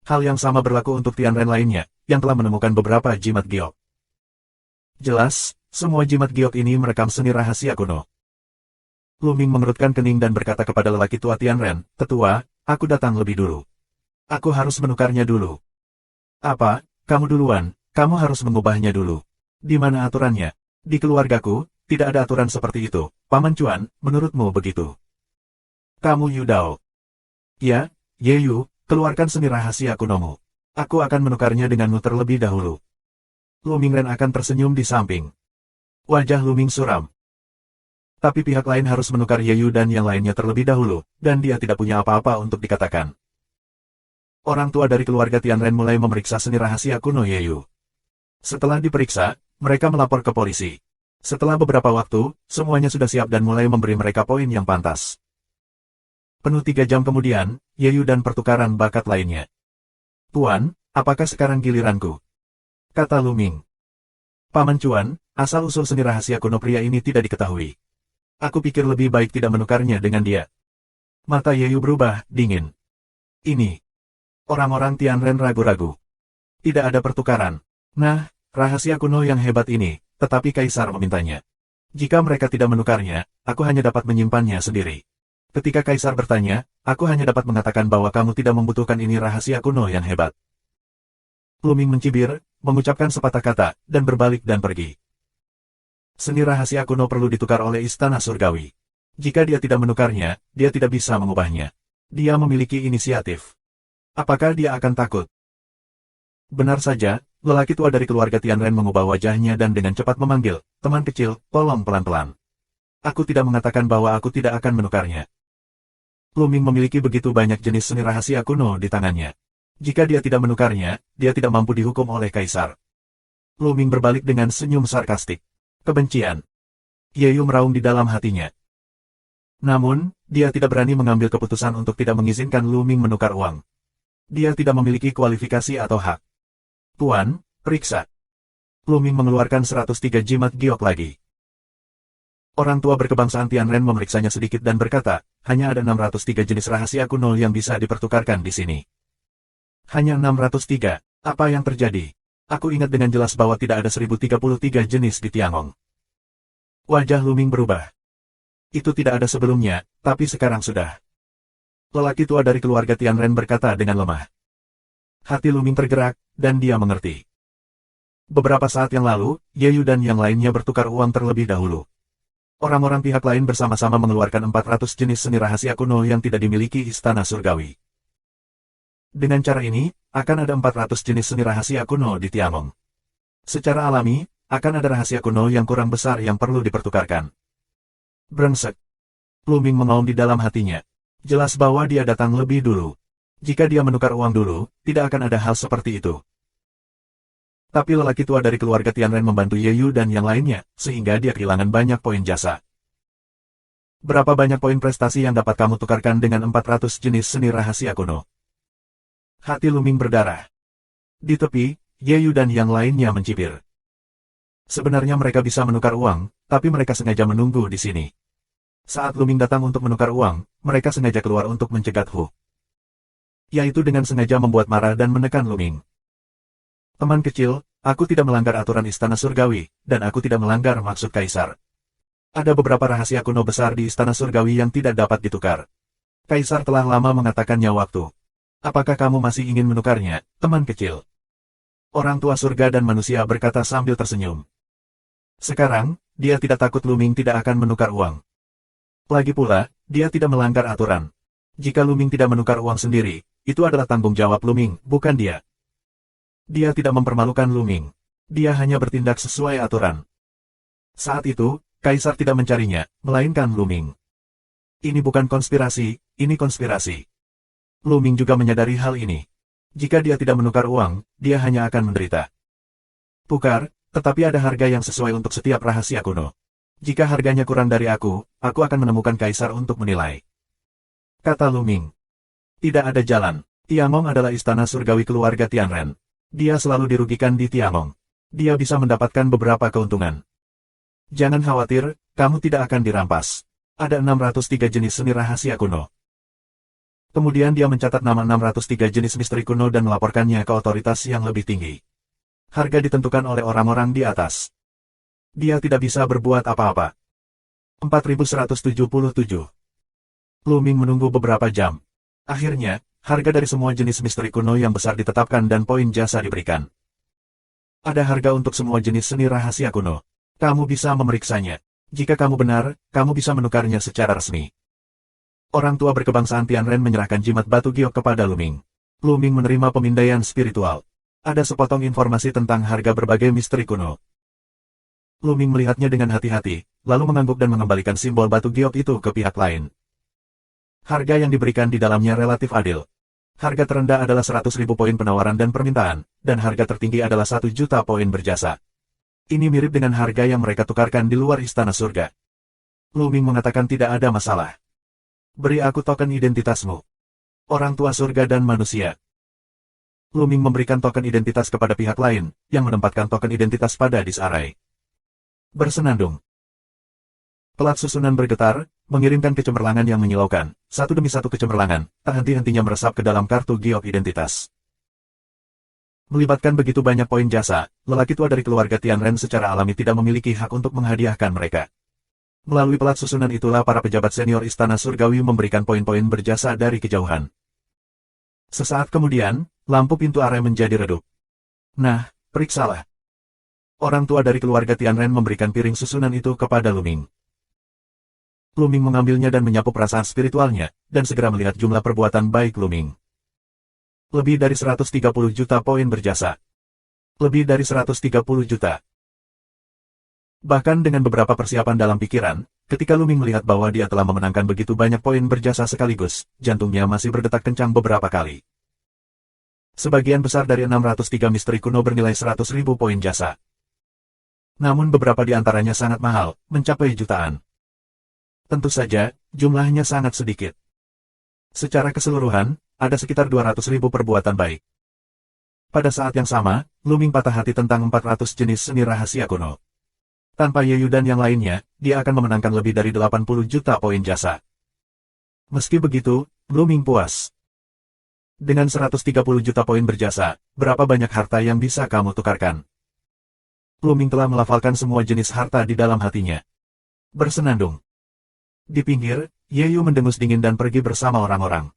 Hal yang sama berlaku untuk Tianren lainnya, yang telah menemukan beberapa jimat giok. Jelas, semua jimat giok ini merekam seni rahasia kuno. Lu Ming mengerutkan kening dan berkata kepada lelaki tua Tianren, "Tetua, aku datang lebih dulu. Aku harus menukarnya dulu." "Apa? Kamu duluan, kamu harus mengubahnya dulu. Di mana aturannya? Di keluargaku, tidak ada aturan seperti itu. Paman Chuan, menurutmu begitu?" "Kamu Yu Dao." "Ya, Ye Yu, keluarkan seni rahasia kunomu. Aku akan menukarnya denganmu terlebih dahulu." Lu Mingren akan tersenyum di samping. Wajah Lu Ming suram. Tapi pihak lain harus menukar Ye Yu dan yang lainnya terlebih dahulu, dan dia tidak punya apa-apa untuk dikatakan. Orang tua dari keluarga Tianren mulai memeriksa seni rahasia kuno Ye Yu. Setelah diperiksa, mereka melapor ke polisi. Setelah beberapa waktu, semuanya sudah siap dan mulai memberi mereka poin yang pantas. Penuh 3 jam kemudian, Ye Yu dan pertukaran bakat lainnya. "Tuan, apakah sekarang giliranku?" kata Lu Ming. "Paman Chuan, asal-usul seni rahasia kuno pria ini tidak diketahui. Aku pikir lebih baik tidak menukarnya dengan dia." Mata Ye Yu berubah, dingin. "Ini." Orang-orang Tianren ragu-ragu. Tidak ada pertukaran. Nah, rahasia kuno yang hebat ini, tetapi Kaisar memintanya. Jika mereka tidak menukarnya, aku hanya dapat menyimpannya sendiri. Ketika Kaisar bertanya, aku hanya dapat mengatakan bahwa kamu tidak membutuhkan ini rahasia kuno yang hebat. Lu Ming mencibir, mengucapkan sepatah kata, dan berbalik dan pergi. Seni rahasia kuno perlu ditukar oleh Istana Surgawi. Jika dia tidak menukarnya, dia tidak bisa mengubahnya. Dia memiliki inisiatif. Apakah dia akan takut? Benar saja, lelaki tua dari keluarga Tianren mengubah wajahnya dan dengan cepat memanggil, "Teman kecil, tolong pelan-pelan. Aku tidak mengatakan bahwa aku tidak akan menukarnya." Lu Ming memiliki begitu banyak jenis seni rahasia kuno di tangannya. Jika dia tidak menukarnya, dia tidak mampu dihukum oleh Kaisar. Lu Ming berbalik dengan senyum sarkastik. Kebencian. Ye Yu meraung di dalam hatinya. Namun, dia tidak berani mengambil keputusan untuk tidak mengizinkan Lu Ming menukar uang. Dia tidak memiliki kualifikasi atau hak. "Tuan, periksa." Lu Ming mengeluarkan 103 jimat giok lagi. Orang tua berkebangsaan Tianren memeriksanya sedikit dan berkata, "Hanya ada 603 jenis rahasia kuno yang bisa dipertukarkan di sini." "Hanya 603? Apa yang terjadi? Aku ingat dengan jelas bahwa tidak ada 1033 jenis di Tiangong." Wajah Lu Ming berubah. "Itu tidak ada sebelumnya, tapi sekarang sudah." Lelaki tua dari keluarga Tianren berkata dengan lemah. Hati Lu Ming tergerak, dan dia mengerti. Beberapa saat yang lalu, Ye Yu dan yang lainnya bertukar uang terlebih dahulu. Orang-orang pihak lain bersama-sama mengeluarkan 400 jenis seni rahasia kuno yang tidak dimiliki Istana Surgawi. Dengan cara ini, akan ada 400 jenis seni rahasia kuno di Tiangong. Secara alami, akan ada rahasia kuno yang kurang besar yang perlu dipertukarkan. Brengsek. Lu Ming mengaum di dalam hatinya. Jelas bahwa dia datang lebih dulu. Jika dia menukar uang dulu, tidak akan ada hal seperti itu. Tapi lelaki tua dari keluarga Tianren membantu Ye Yu dan yang lainnya, sehingga dia kehilangan banyak poin jasa. "Berapa banyak poin prestasi yang dapat kamu tukarkan dengan 400 jenis seni rahasia kuno?" Hati Lu Ming berdarah. Di tepi, Ye Yu dan yang lainnya mencibir. Sebenarnya mereka bisa menukar uang, tapi mereka sengaja menunggu di sini. Saat Lu Ming datang untuk menukar uang, mereka sengaja keluar untuk mencegat Hu. Yaitu dengan sengaja membuat marah dan menekan Lu Ming. "Teman kecil, aku tidak melanggar aturan Istana Surgawi, dan aku tidak melanggar maksud Kaisar. Ada beberapa rahasia kuno besar di Istana Surgawi yang tidak dapat ditukar. Kaisar telah lama mengatakannya waktu. Apakah kamu masih ingin menukarnya, teman kecil?" Orang tua surga dan manusia berkata sambil tersenyum. Sekarang, dia tidak takut Lu Ming tidak akan menukar uang. Lagi pula, dia tidak melanggar aturan. Jika Lu Ming tidak menukar uang sendiri, itu adalah tanggung jawab Lu Ming, bukan dia. Dia tidak mempermalukan Lu Ming. Dia hanya bertindak sesuai aturan. Saat itu, Kaisar tidak mencarinya, melainkan Lu Ming. Ini bukan konspirasi, ini konspirasi. Lu Ming juga menyadari hal ini. Jika dia tidak menukar uang, dia hanya akan menderita. Tukar, tetapi ada harga yang sesuai untuk setiap rahasia kuno. Jika harganya kurang dari aku akan menemukan Kaisar untuk menilai. Kata Lu Ming. Tidak ada jalan. Tiangong adalah istana surgawi keluarga Tianren. Dia selalu dirugikan di Tiangong. Dia bisa mendapatkan beberapa keuntungan. Jangan khawatir, kamu tidak akan dirampas. Ada 603 jenis seni rahasia kuno. Kemudian dia mencatat nama 603 jenis misteri kuno dan melaporkannya ke otoritas yang lebih tinggi. Harga ditentukan oleh orang-orang di atas. Dia tidak bisa berbuat apa-apa. 4177. Lu Ming menunggu beberapa jam. Akhirnya, harga dari semua jenis misteri kuno yang besar ditetapkan dan poin jasa diberikan. Ada harga untuk semua jenis seni rahasia kuno. Kamu bisa memeriksanya. Jika kamu benar, kamu bisa menukarnya secara resmi. Orang tua berkebangsaan Tianren menyerahkan jimat batu giok kepada Lu Ming. Lu Ming menerima pemindaian spiritual. Ada sepotong informasi tentang harga berbagai misteri kuno. Lu Ming melihatnya dengan hati-hati, lalu mengangguk dan mengembalikan simbol batu giok itu ke pihak lain. Harga yang diberikan di dalamnya relatif adil. Harga terendah adalah 100.000 poin penawaran dan permintaan, dan harga tertinggi adalah 1 juta poin berjasa. Ini mirip dengan harga yang mereka tukarkan di luar istana surga. Lu Ming mengatakan tidak ada masalah. Beri aku token identitasmu. Orang tua surga dan manusia. Lu Ming memberikan token identitas kepada pihak lain, yang menempatkan token identitas pada disarai. Bersenandung. Pelat susunan bergetar, mengirimkan kecemerlangan yang menyilaukan, satu demi satu kecemerlangan, tak henti-hentinya meresap ke dalam kartu giok identitas. Melibatkan begitu banyak poin jasa, lelaki tua dari keluarga Tianren secara alami tidak memiliki hak untuk menghadiahkan mereka. Melalui pelat susunan itulah para pejabat senior istana surgawi memberikan poin-poin berjasa dari kejauhan. Sesaat kemudian, lampu pintu area menjadi redup. Nah, periksalah. Orang tua dari keluarga Tianren memberikan piring susunan itu kepada Lu Ming. Lu Ming mengambilnya dan menyapu perasaan spiritualnya, dan segera melihat jumlah perbuatan baik Lu Ming. Lebih dari 130 juta poin berjasa. Lebih dari 130 juta. Bahkan dengan beberapa persiapan dalam pikiran, ketika Lu Ming melihat bahwa dia telah memenangkan begitu banyak poin berjasa sekaligus, jantungnya masih berdetak kencang beberapa kali. Sebagian besar dari 603 misteri kuno bernilai 100.000 poin jasa. Namun beberapa di antaranya sangat mahal, mencapai jutaan. Tentu saja, jumlahnya sangat sedikit. Secara keseluruhan, ada sekitar 200.000 perbuatan baik. Pada saat yang sama, Lu Ming patah hati tentang 400 jenis seni rahasia kuno. Tanpa Ye Yu dan yang lainnya, dia akan memenangkan lebih dari 80 juta poin jasa. Meski begitu, Lu Ming puas. Dengan 130 juta poin berjasa, berapa banyak harta yang bisa kamu tukarkan? Lu Ming telah melafalkan semua jenis harta di dalam hatinya. Bersenandung. Di pinggir, Ye Yu mendengus dingin dan pergi bersama orang-orang.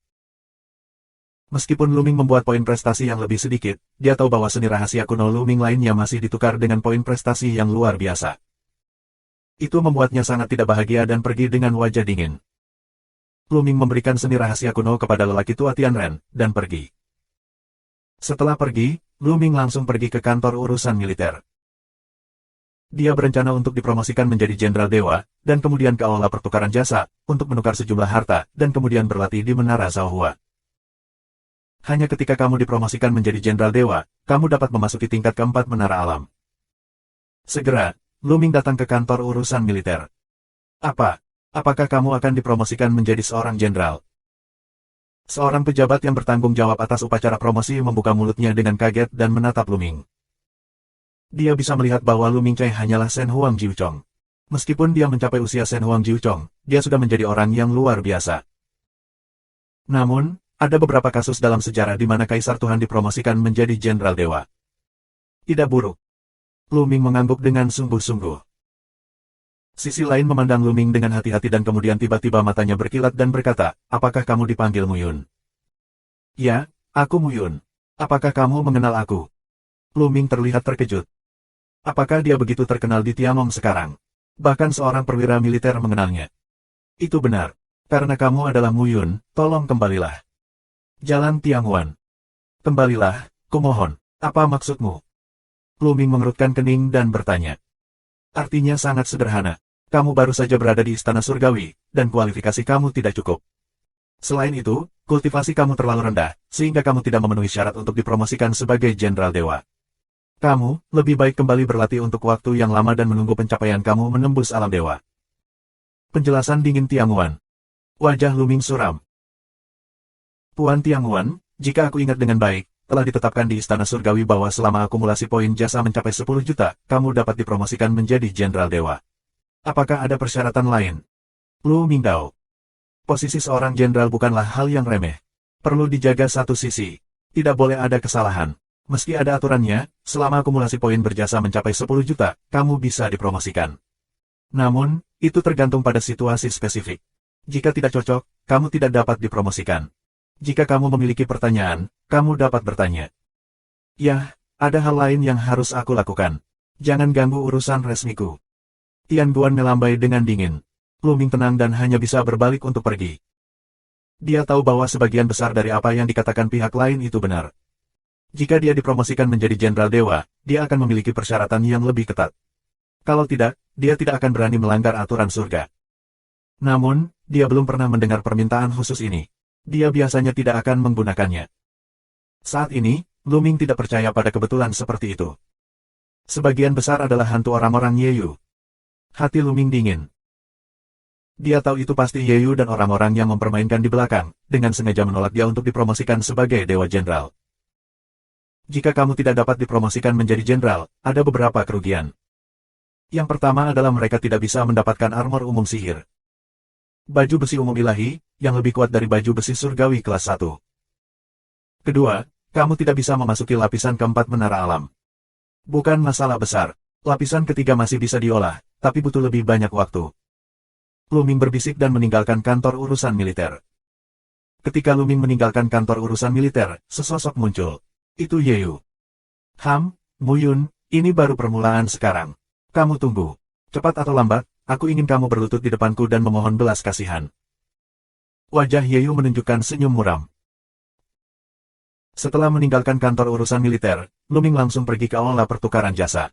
Meskipun Lu Ming membuat poin prestasi yang lebih sedikit, dia tahu bahwa seni rahasia kuno Lu Ming lainnya masih ditukar dengan poin prestasi yang luar biasa. Itu membuatnya sangat tidak bahagia dan pergi dengan wajah dingin. Lu Ming memberikan seni rahasia kuno kepada lelaki tua Tianren, dan pergi. Setelah pergi, Lu Ming langsung pergi ke kantor urusan militer. Dia berencana untuk dipromosikan menjadi Jenderal Dewa, dan kemudian ke aula pertukaran jasa, untuk menukar sejumlah harta, dan kemudian berlatih di Menara Zhaohua. Hanya ketika kamu dipromosikan menjadi Jenderal Dewa, kamu dapat memasuki tingkat keempat Menara Alam. Segera, Lu Ming datang ke kantor urusan militer. Apakah kamu akan dipromosikan menjadi seorang jenderal? Seorang pejabat yang bertanggung jawab atas upacara promosi membuka mulutnya dengan kaget dan menatap Lu Ming. Dia bisa melihat bahwa Lu Mingcai hanyalah Shen Huang Jiuchong. Meskipun dia mencapai usia Shen Huang Jiuchong, dia sudah menjadi orang yang luar biasa. Namun, ada beberapa kasus dalam sejarah di mana Kaisar Tuhan dipromosikan menjadi Jenderal Dewa. Tidak buruk. Lu Ming mengangguk dengan sungguh-sungguh. Sisi lain memandang Lu Ming dengan hati-hati dan kemudian tiba-tiba matanya berkilat dan berkata, apakah kamu dipanggil Muyun? Ya, aku Muyun. Apakah kamu mengenal aku? Lu Ming terlihat terkejut. Apakah dia begitu terkenal di Tiangong sekarang? Bahkan seorang perwira militer mengenalnya. Itu benar. Karena kamu adalah Muyun, tolong kembalilah. Jalan Tiangwan. Kembalilah, kumohon. Apa maksudmu? Lu Ming mengerutkan kening dan bertanya. Artinya sangat sederhana. Kamu baru saja berada di Istana Surgawi, dan kualifikasi kamu tidak cukup. Selain itu, kultivasi kamu terlalu rendah, sehingga kamu tidak memenuhi syarat untuk dipromosikan sebagai Jenderal Dewa. Kamu, lebih baik kembali berlatih untuk waktu yang lama dan menunggu pencapaian kamu menembus alam dewa. Penjelasan dingin Tiangwan. Wajah Lu Ming suram. Puan Tiangwan, jika aku ingat dengan baik, telah ditetapkan di Istana Surgawi bahwa selama akumulasi poin jasa mencapai 10 juta, kamu dapat dipromosikan menjadi Jenderal Dewa. Apakah ada persyaratan lain? Lu Mingdao. Posisi seorang jenderal bukanlah hal yang remeh. Perlu dijaga satu sisi. Tidak boleh ada kesalahan. Meski ada aturannya, selama akumulasi poin berjasa mencapai 10 juta, kamu bisa dipromosikan. Namun, itu tergantung pada situasi spesifik. Jika tidak cocok, kamu tidak dapat dipromosikan. Jika kamu memiliki pertanyaan, kamu dapat bertanya. Yah, ada hal lain yang harus aku lakukan. Jangan ganggu urusan resmiku. Tian Guan melambai dengan dingin. Lu Ming tenang dan hanya bisa berbalik untuk pergi. Dia tahu bahwa sebagian besar dari apa yang dikatakan pihak lain itu benar. Jika dia dipromosikan menjadi Jenderal Dewa, dia akan memiliki persyaratan yang lebih ketat. Kalau tidak, dia tidak akan berani melanggar aturan surga. Namun, dia belum pernah mendengar permintaan khusus ini. Dia biasanya tidak akan menggunakannya. Saat ini, Lu Ming tidak percaya pada kebetulan seperti itu. Sebagian besar adalah hantu orang-orang Yeyu. Hati Lu Ming dingin. Dia tahu itu pasti Yeyu dan orang-orang yang mempermainkan di belakang, dengan sengaja menolak dia untuk dipromosikan sebagai Dewa Jenderal. Jika kamu tidak dapat dipromosikan menjadi jenderal, ada beberapa kerugian. Yang pertama adalah mereka tidak bisa mendapatkan armor umum sihir. Baju besi umum ilahi, yang lebih kuat dari baju besi surgawi kelas 1. Kedua, kamu tidak bisa memasuki lapisan keempat menara alam. Bukan masalah besar, lapisan ketiga masih bisa diolah, tapi butuh lebih banyak waktu. Lu Ming berbisik dan meninggalkan kantor urusan militer. Ketika Lu Ming meninggalkan kantor urusan militer, sesosok muncul. Itu Yeyu. Mu Yun, ini baru permulaan sekarang. Kamu tunggu. Cepat atau lambat, aku ingin kamu berlutut di depanku dan memohon belas kasihan. Wajah Yeyu menunjukkan senyum muram. Setelah meninggalkan kantor urusan militer, Lu Ming langsung pergi ke aula pertukaran jasa.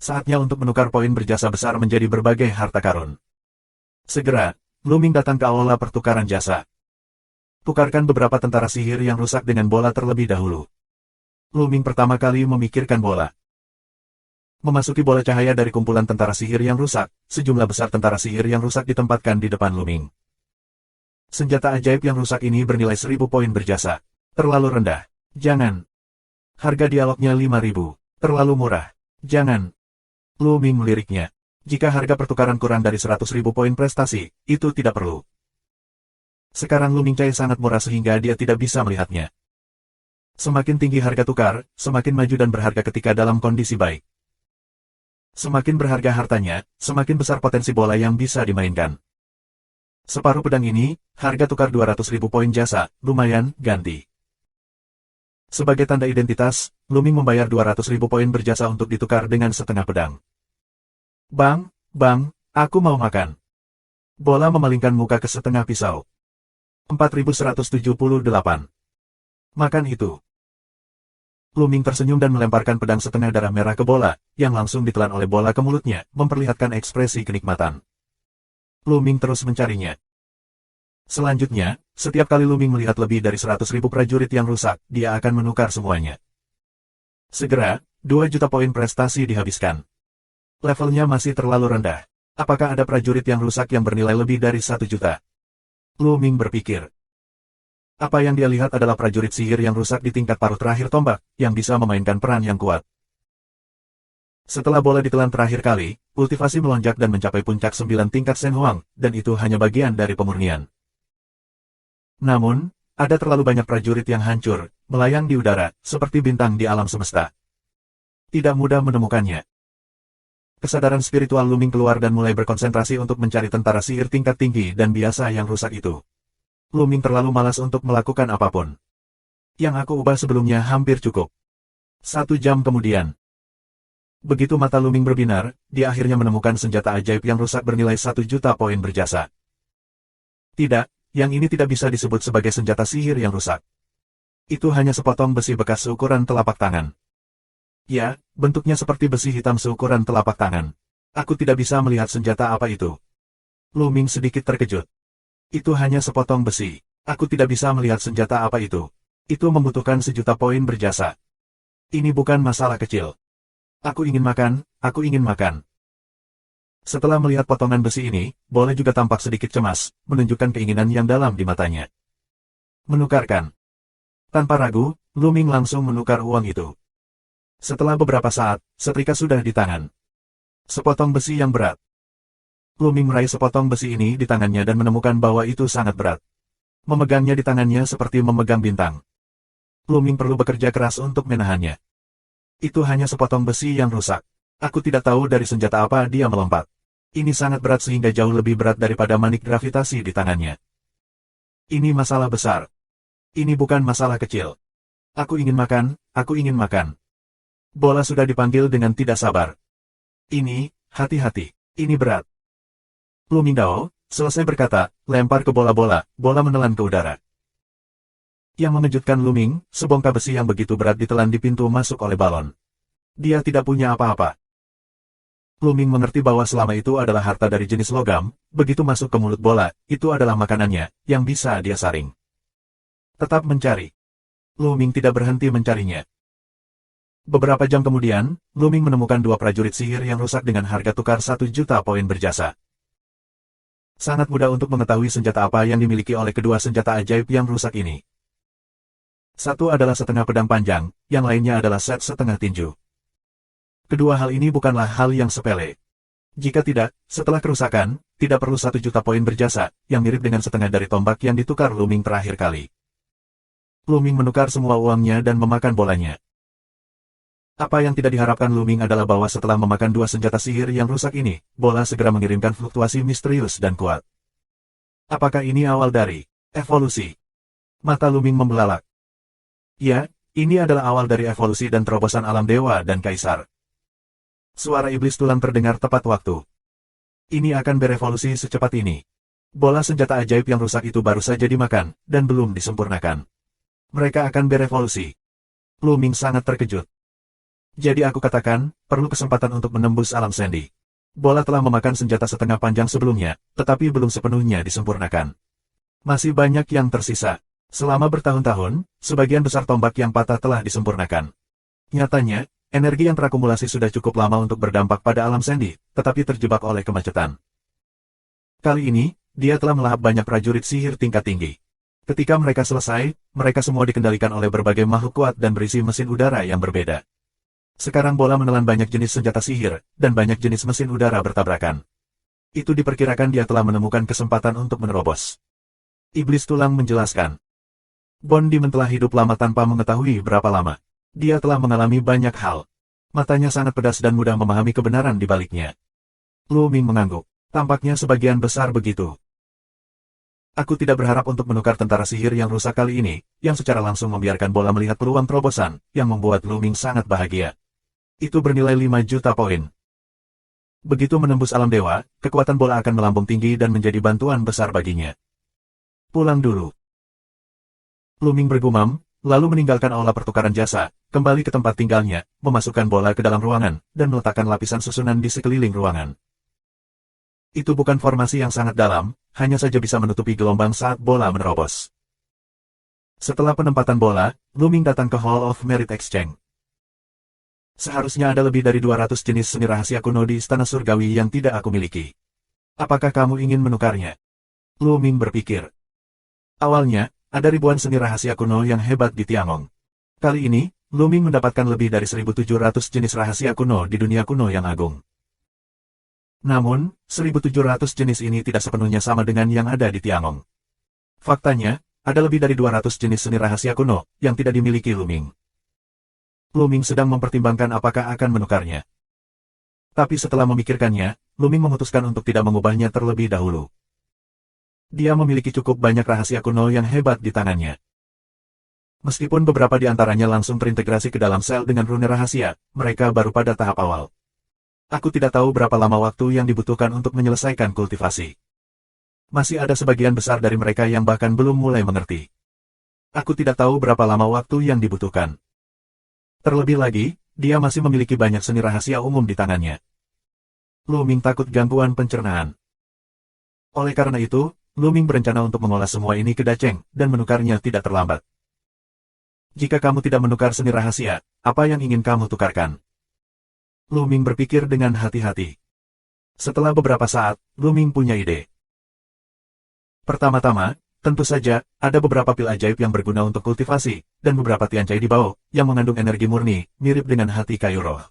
Saatnya untuk menukar poin berjasa besar menjadi berbagai harta karun. Segera, Lu Ming datang ke aula pertukaran jasa. Tukarkan beberapa tentara sihir yang rusak dengan bola terlebih dahulu. Lu Ming pertama kali memikirkan bola. Memasuki bola cahaya dari kumpulan tentara sihir yang rusak, sejumlah besar tentara sihir yang rusak ditempatkan di depan Lu Ming. Senjata ajaib yang rusak ini bernilai 1000 poin berjasa. Terlalu rendah. Jangan. Harga dialognya 5.000. Terlalu murah. Jangan. Lu Ming meliriknya. Jika harga pertukaran kurang dari 100.000 poin prestasi, itu tidak perlu. Sekarang Lu Ming Cai sangat murah sehingga dia tidak bisa melihatnya. Semakin tinggi harga tukar, semakin maju dan berharga ketika dalam kondisi baik. Semakin berharga hartanya, semakin besar potensi bola yang bisa dimainkan. Separuh pedang ini, harga tukar 200.000 poin jasa, lumayan, ganti. Sebagai tanda identitas, Lu Ming membayar 200.000 poin berjasa untuk ditukar dengan setengah pedang. Bang, aku mau makan. Bola memalingkan muka ke setengah pisau. 4178. Makan itu. Lu Ming tersenyum dan melemparkan pedang setengah darah merah ke bola, yang langsung ditelan oleh bola ke mulutnya, memperlihatkan ekspresi kenikmatan. Lu Ming terus mencarinya. Selanjutnya, setiap kali Lu Ming melihat lebih dari 100.000 prajurit yang rusak, dia akan menukar semuanya. Segera, 2 juta poin prestasi dihabiskan. Levelnya masih terlalu rendah. Apakah ada prajurit yang rusak yang bernilai lebih dari 1 juta? Lu Ming berpikir. Apa yang dia lihat adalah prajurit sihir yang rusak di tingkat paruh terakhir tombak, yang bisa memainkan peran yang kuat. Setelah bola ditelan terakhir kali, kultivasi melonjak dan mencapai puncak 9 tingkat Shen Huang, dan itu hanya bagian dari pemurnian. Namun, ada terlalu banyak prajurit yang hancur, melayang di udara, seperti bintang di alam semesta. Tidak mudah menemukannya. Kesadaran spiritual Lu Ming keluar dan mulai berkonsentrasi untuk mencari tentara sihir tingkat tinggi dan biasa yang rusak itu. Lu Ming terlalu malas untuk melakukan apapun. Yang aku ubah sebelumnya hampir cukup. 1 jam kemudian. Begitu mata Lu Ming berbinar, dia akhirnya menemukan senjata ajaib yang rusak bernilai 1 juta poin berjasa. Tidak, yang ini tidak bisa disebut sebagai senjata sihir yang rusak. Itu hanya sepotong besi bekas seukuran telapak tangan. Ya, bentuknya seperti besi hitam seukuran telapak tangan. Aku tidak bisa melihat senjata apa itu. Lu Ming sedikit terkejut. Itu hanya sepotong besi. Aku tidak bisa melihat senjata apa itu. Itu membutuhkan 1 juta poin berjasa. Ini bukan masalah kecil. Aku ingin makan, aku ingin makan. Setelah melihat potongan besi ini, bola juga tampak sedikit cemas, menunjukkan keinginan yang dalam di matanya. Menukarkan. Tanpa ragu, Lu Ming langsung menukar uang itu. Setelah beberapa saat, setrika sudah di tangan. Sepotong besi yang berat. Lu Ming meraih sepotong besi ini di tangannya dan menemukan bahwa itu sangat berat. Memegangnya di tangannya seperti memegang bintang. Lu Ming perlu bekerja keras untuk menahannya. Itu hanya sepotong besi yang rusak. Aku tidak tahu dari senjata apa dia melompat. Ini sangat berat sehingga jauh lebih berat daripada manik gravitasi di tangannya. Ini masalah besar. Ini bukan masalah kecil. Aku ingin makan, aku ingin makan. Bola sudah dipanggil dengan tidak sabar. Ini, hati-hati, ini berat. Lu Mingdao, selesai berkata, lempar ke bola-bola, bola menelan ke udara. Yang mengejutkan Lu Ming, sebongkah besi yang begitu berat ditelan di pintu masuk oleh balon. Dia tidak punya apa-apa. Lu Ming mengerti bahwa selama itu adalah harta dari jenis logam, begitu masuk ke mulut bola, itu adalah makanannya, yang bisa dia saring. Tetap mencari. Lu Ming tidak berhenti mencarinya. Beberapa jam kemudian, Lu Ming menemukan dua prajurit sihir yang rusak dengan harga tukar 1 juta poin berjasa. Sangat mudah untuk mengetahui senjata apa yang dimiliki oleh kedua senjata ajaib yang rusak ini. Satu adalah setengah pedang panjang, yang lainnya adalah set setengah tinju. Kedua hal ini bukanlah hal yang sepele. Jika tidak, setelah kerusakan, tidak perlu 1 juta poin berjasa, yang mirip dengan setengah dari tombak yang ditukar Lu Ming terakhir kali. Lu Ming menukar semua uangnya dan memakan bolanya. Apa yang tidak diharapkan Lu Ming adalah bahwa setelah memakan dua senjata sihir yang rusak ini, bola segera mengirimkan fluktuasi misterius dan kuat. Apakah ini awal dari evolusi? Mata Lu Ming membelalak. Ya, ini adalah awal dari evolusi dan terobosan alam dewa dan kaisar. Suara iblis tulang terdengar tepat waktu. Ini akan berevolusi secepat ini. Bola senjata ajaib yang rusak itu baru saja dimakan, dan belum disempurnakan. Mereka akan berevolusi. Lu Ming sangat terkejut. Jadi aku katakan, perlu kesempatan untuk menembus alam Sandy. Bola telah memakan senjata setengah panjang sebelumnya, tetapi belum sepenuhnya disempurnakan. Masih banyak yang tersisa. Selama bertahun-tahun, sebagian besar tombak yang patah telah disempurnakan. Nyatanya, energi yang terakumulasi sudah cukup lama untuk berdampak pada alam Sandy, tetapi terjebak oleh kemacetan. Kali ini, dia telah melahap banyak prajurit sihir tingkat tinggi. Ketika mereka selesai, mereka semua dikendalikan oleh berbagai makhluk kuat dan berisi mesin udara yang berbeda. Sekarang bola menelan banyak jenis senjata sihir, dan banyak jenis mesin udara bertabrakan. Itu diperkirakan dia telah menemukan kesempatan untuk menerobos. Iblis tulang menjelaskan. Bondi telah hidup lama tanpa mengetahui berapa lama. Dia telah mengalami banyak hal. Matanya sangat pedas dan mudah memahami kebenaran di baliknya. Lu Ming mengangguk. Tampaknya sebagian besar begitu. Aku tidak berharap untuk menukar tentara sihir yang rusak kali ini, yang secara langsung membiarkan bola melihat peluang terobosan, yang membuat Lu Ming sangat bahagia. Itu bernilai 5 juta poin. Begitu menembus alam dewa, kekuatan bola akan melambung tinggi dan menjadi bantuan besar baginya. Pulang dulu. Lu Ming bergumam, lalu meninggalkan aula pertukaran jasa, kembali ke tempat tinggalnya, memasukkan bola ke dalam ruangan, dan meletakkan lapisan susunan di sekeliling ruangan. Itu bukan formasi yang sangat dalam, hanya saja bisa menutupi gelombang saat bola menerobos. Setelah penempatan bola, Lu Ming datang ke Hall of Merit Exchange. Seharusnya ada lebih dari 200 jenis seni rahasia kuno di Istana Surgawi yang tidak aku miliki. Apakah kamu ingin menukarnya? Lu Ming berpikir. Awalnya, ada ribuan seni rahasia kuno yang hebat di Tiangong. Kali ini, Lu Ming mendapatkan lebih dari 1.700 jenis rahasia kuno di dunia kuno yang agung. Namun, 1.700 jenis ini tidak sepenuhnya sama dengan yang ada di Tiangong. Faktanya, ada lebih dari 200 jenis seni rahasia kuno yang tidak dimiliki Lu Ming. Lu Ming sedang mempertimbangkan apakah akan menukarnya. Tapi setelah memikirkannya, Lu Ming memutuskan untuk tidak mengubahnya terlebih dahulu. Dia memiliki cukup banyak rahasia kuno yang hebat di tangannya. Meskipun beberapa di antaranya langsung terintegrasi ke dalam sel dengan rune rahasia, mereka baru pada tahap awal. Aku tidak tahu berapa lama waktu yang dibutuhkan untuk menyelesaikan kultivasi. Masih ada sebagian besar dari mereka yang bahkan belum mulai mengerti. Aku tidak tahu berapa lama waktu yang dibutuhkan. Terlebih lagi, dia masih memiliki banyak seni rahasia umum di tangannya. Lu Ming takut gangguan pencernaan. Oleh karena itu, Lu Ming berencana untuk mengolah semua ini ke Dacheng, dan menukarnya tidak terlambat. Jika kamu tidak menukar seni rahasia, apa yang ingin kamu tukarkan? Lu Ming berpikir dengan hati-hati. Setelah beberapa saat, Lu Ming punya ide. Pertama-tama, tentu saja, ada beberapa pil ajaib yang berguna untuk kultivasi, dan beberapa tiancai di bawah, yang mengandung energi murni, mirip dengan hati kayu roh.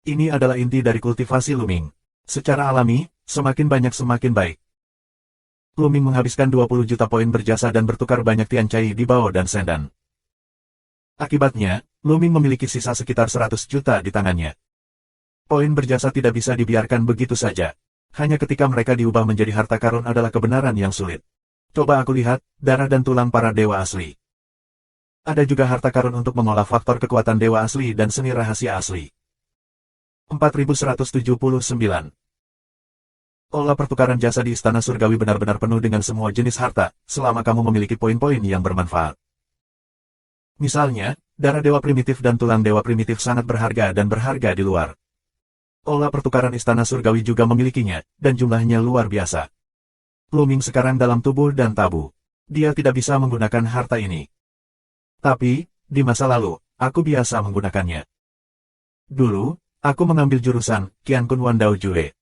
Ini adalah inti dari kultivasi Lu Ming. Secara alami, semakin banyak semakin baik. Lu Ming menghabiskan 20 juta poin berjasa dan bertukar banyak tiancai di bawah dan sendan. Akibatnya, Lu Ming memiliki sisa sekitar 100 juta di tangannya. Poin berjasa tidak bisa dibiarkan begitu saja. Hanya ketika mereka diubah menjadi harta karun adalah kebenaran yang sulit. Coba aku lihat, darah dan tulang para dewa asli. Ada juga harta karun untuk mengolah faktor kekuatan dewa asli dan seni rahasia asli. 4179. Olah pertukaran jasa di Istana Surgawi benar-benar penuh dengan semua jenis harta, selama kamu memiliki poin-poin yang bermanfaat. Misalnya, darah dewa primitif dan tulang dewa primitif sangat berharga dan berharga di luar. Olah pertukaran Istana Surgawi juga memilikinya, dan jumlahnya luar biasa. Luming sekarang dalam tubuh dan tabu. Dia tidak bisa menggunakan harta ini. Tapi, di masa lalu, aku biasa menggunakannya. Dulu, aku mengambil jurusan Qian Kun Wan Dao Jue.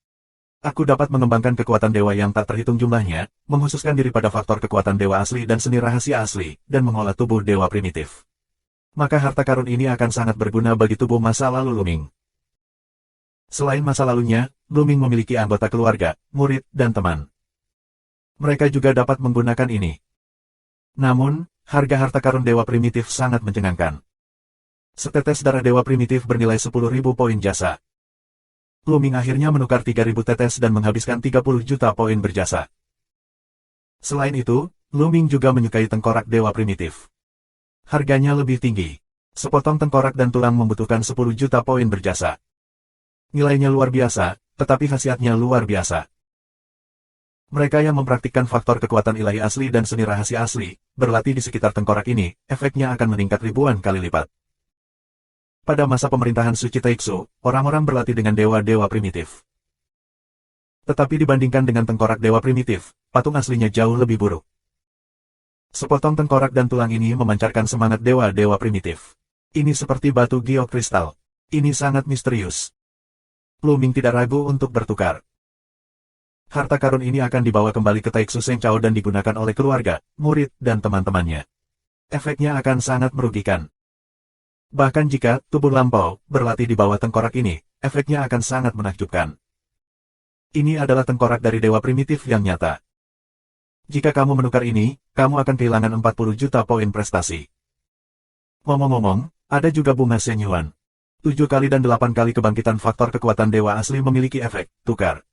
Aku dapat mengembangkan kekuatan dewa yang tak terhitung jumlahnya, menghususkan diri pada faktor kekuatan dewa asli dan seni rahasia asli, dan mengolah tubuh dewa primitif. Maka harta karun ini akan sangat berguna bagi tubuh masa lalu Luming. Selain masa lalunya, Luming memiliki anggota keluarga, murid, dan teman. Mereka juga dapat menggunakan ini. Namun, harga harta karun dewa primitif sangat mencengangkan. Setetes darah dewa primitif bernilai 10.000 poin jasa. Luming akhirnya menukar 3.000 tetes dan menghabiskan 30 juta poin berjasa. Selain itu, Luming juga menyukai tengkorak dewa primitif. Harganya lebih tinggi. Sepotong tengkorak dan tulang membutuhkan 10 juta poin berjasa. Nilainya luar biasa, tetapi khasiatnya luar biasa. Mereka yang mempraktikkan faktor kekuatan ilahi asli dan seni rahasia asli, berlatih di sekitar tengkorak ini, efeknya akan meningkat ribuan kali lipat. Pada masa pemerintahan Suci Taixu, orang-orang berlatih dengan dewa-dewa primitif. Tetapi dibandingkan dengan tengkorak dewa primitif, patung aslinya jauh lebih buruk. Sepotong tengkorak dan tulang ini memancarkan semangat dewa-dewa primitif. Ini seperti batu geokristal. Ini sangat misterius. Luming tidak ragu untuk bertukar. Harta karun ini akan dibawa kembali ke Taixu Sengchao dan digunakan oleh keluarga, murid, dan teman-temannya. Efeknya akan sangat merugikan. Bahkan jika tubuh lampau berlatih di bawah tengkorak ini, efeknya akan sangat menakjubkan. Ini adalah tengkorak dari dewa primitif yang nyata. Jika kamu menukar ini, kamu akan kehilangan 40 juta poin prestasi. Ngomong-ngomong, ada juga bunga Shenyuan. 7 kali dan 8 kali kebangkitan faktor kekuatan dewa asli memiliki efek tukar.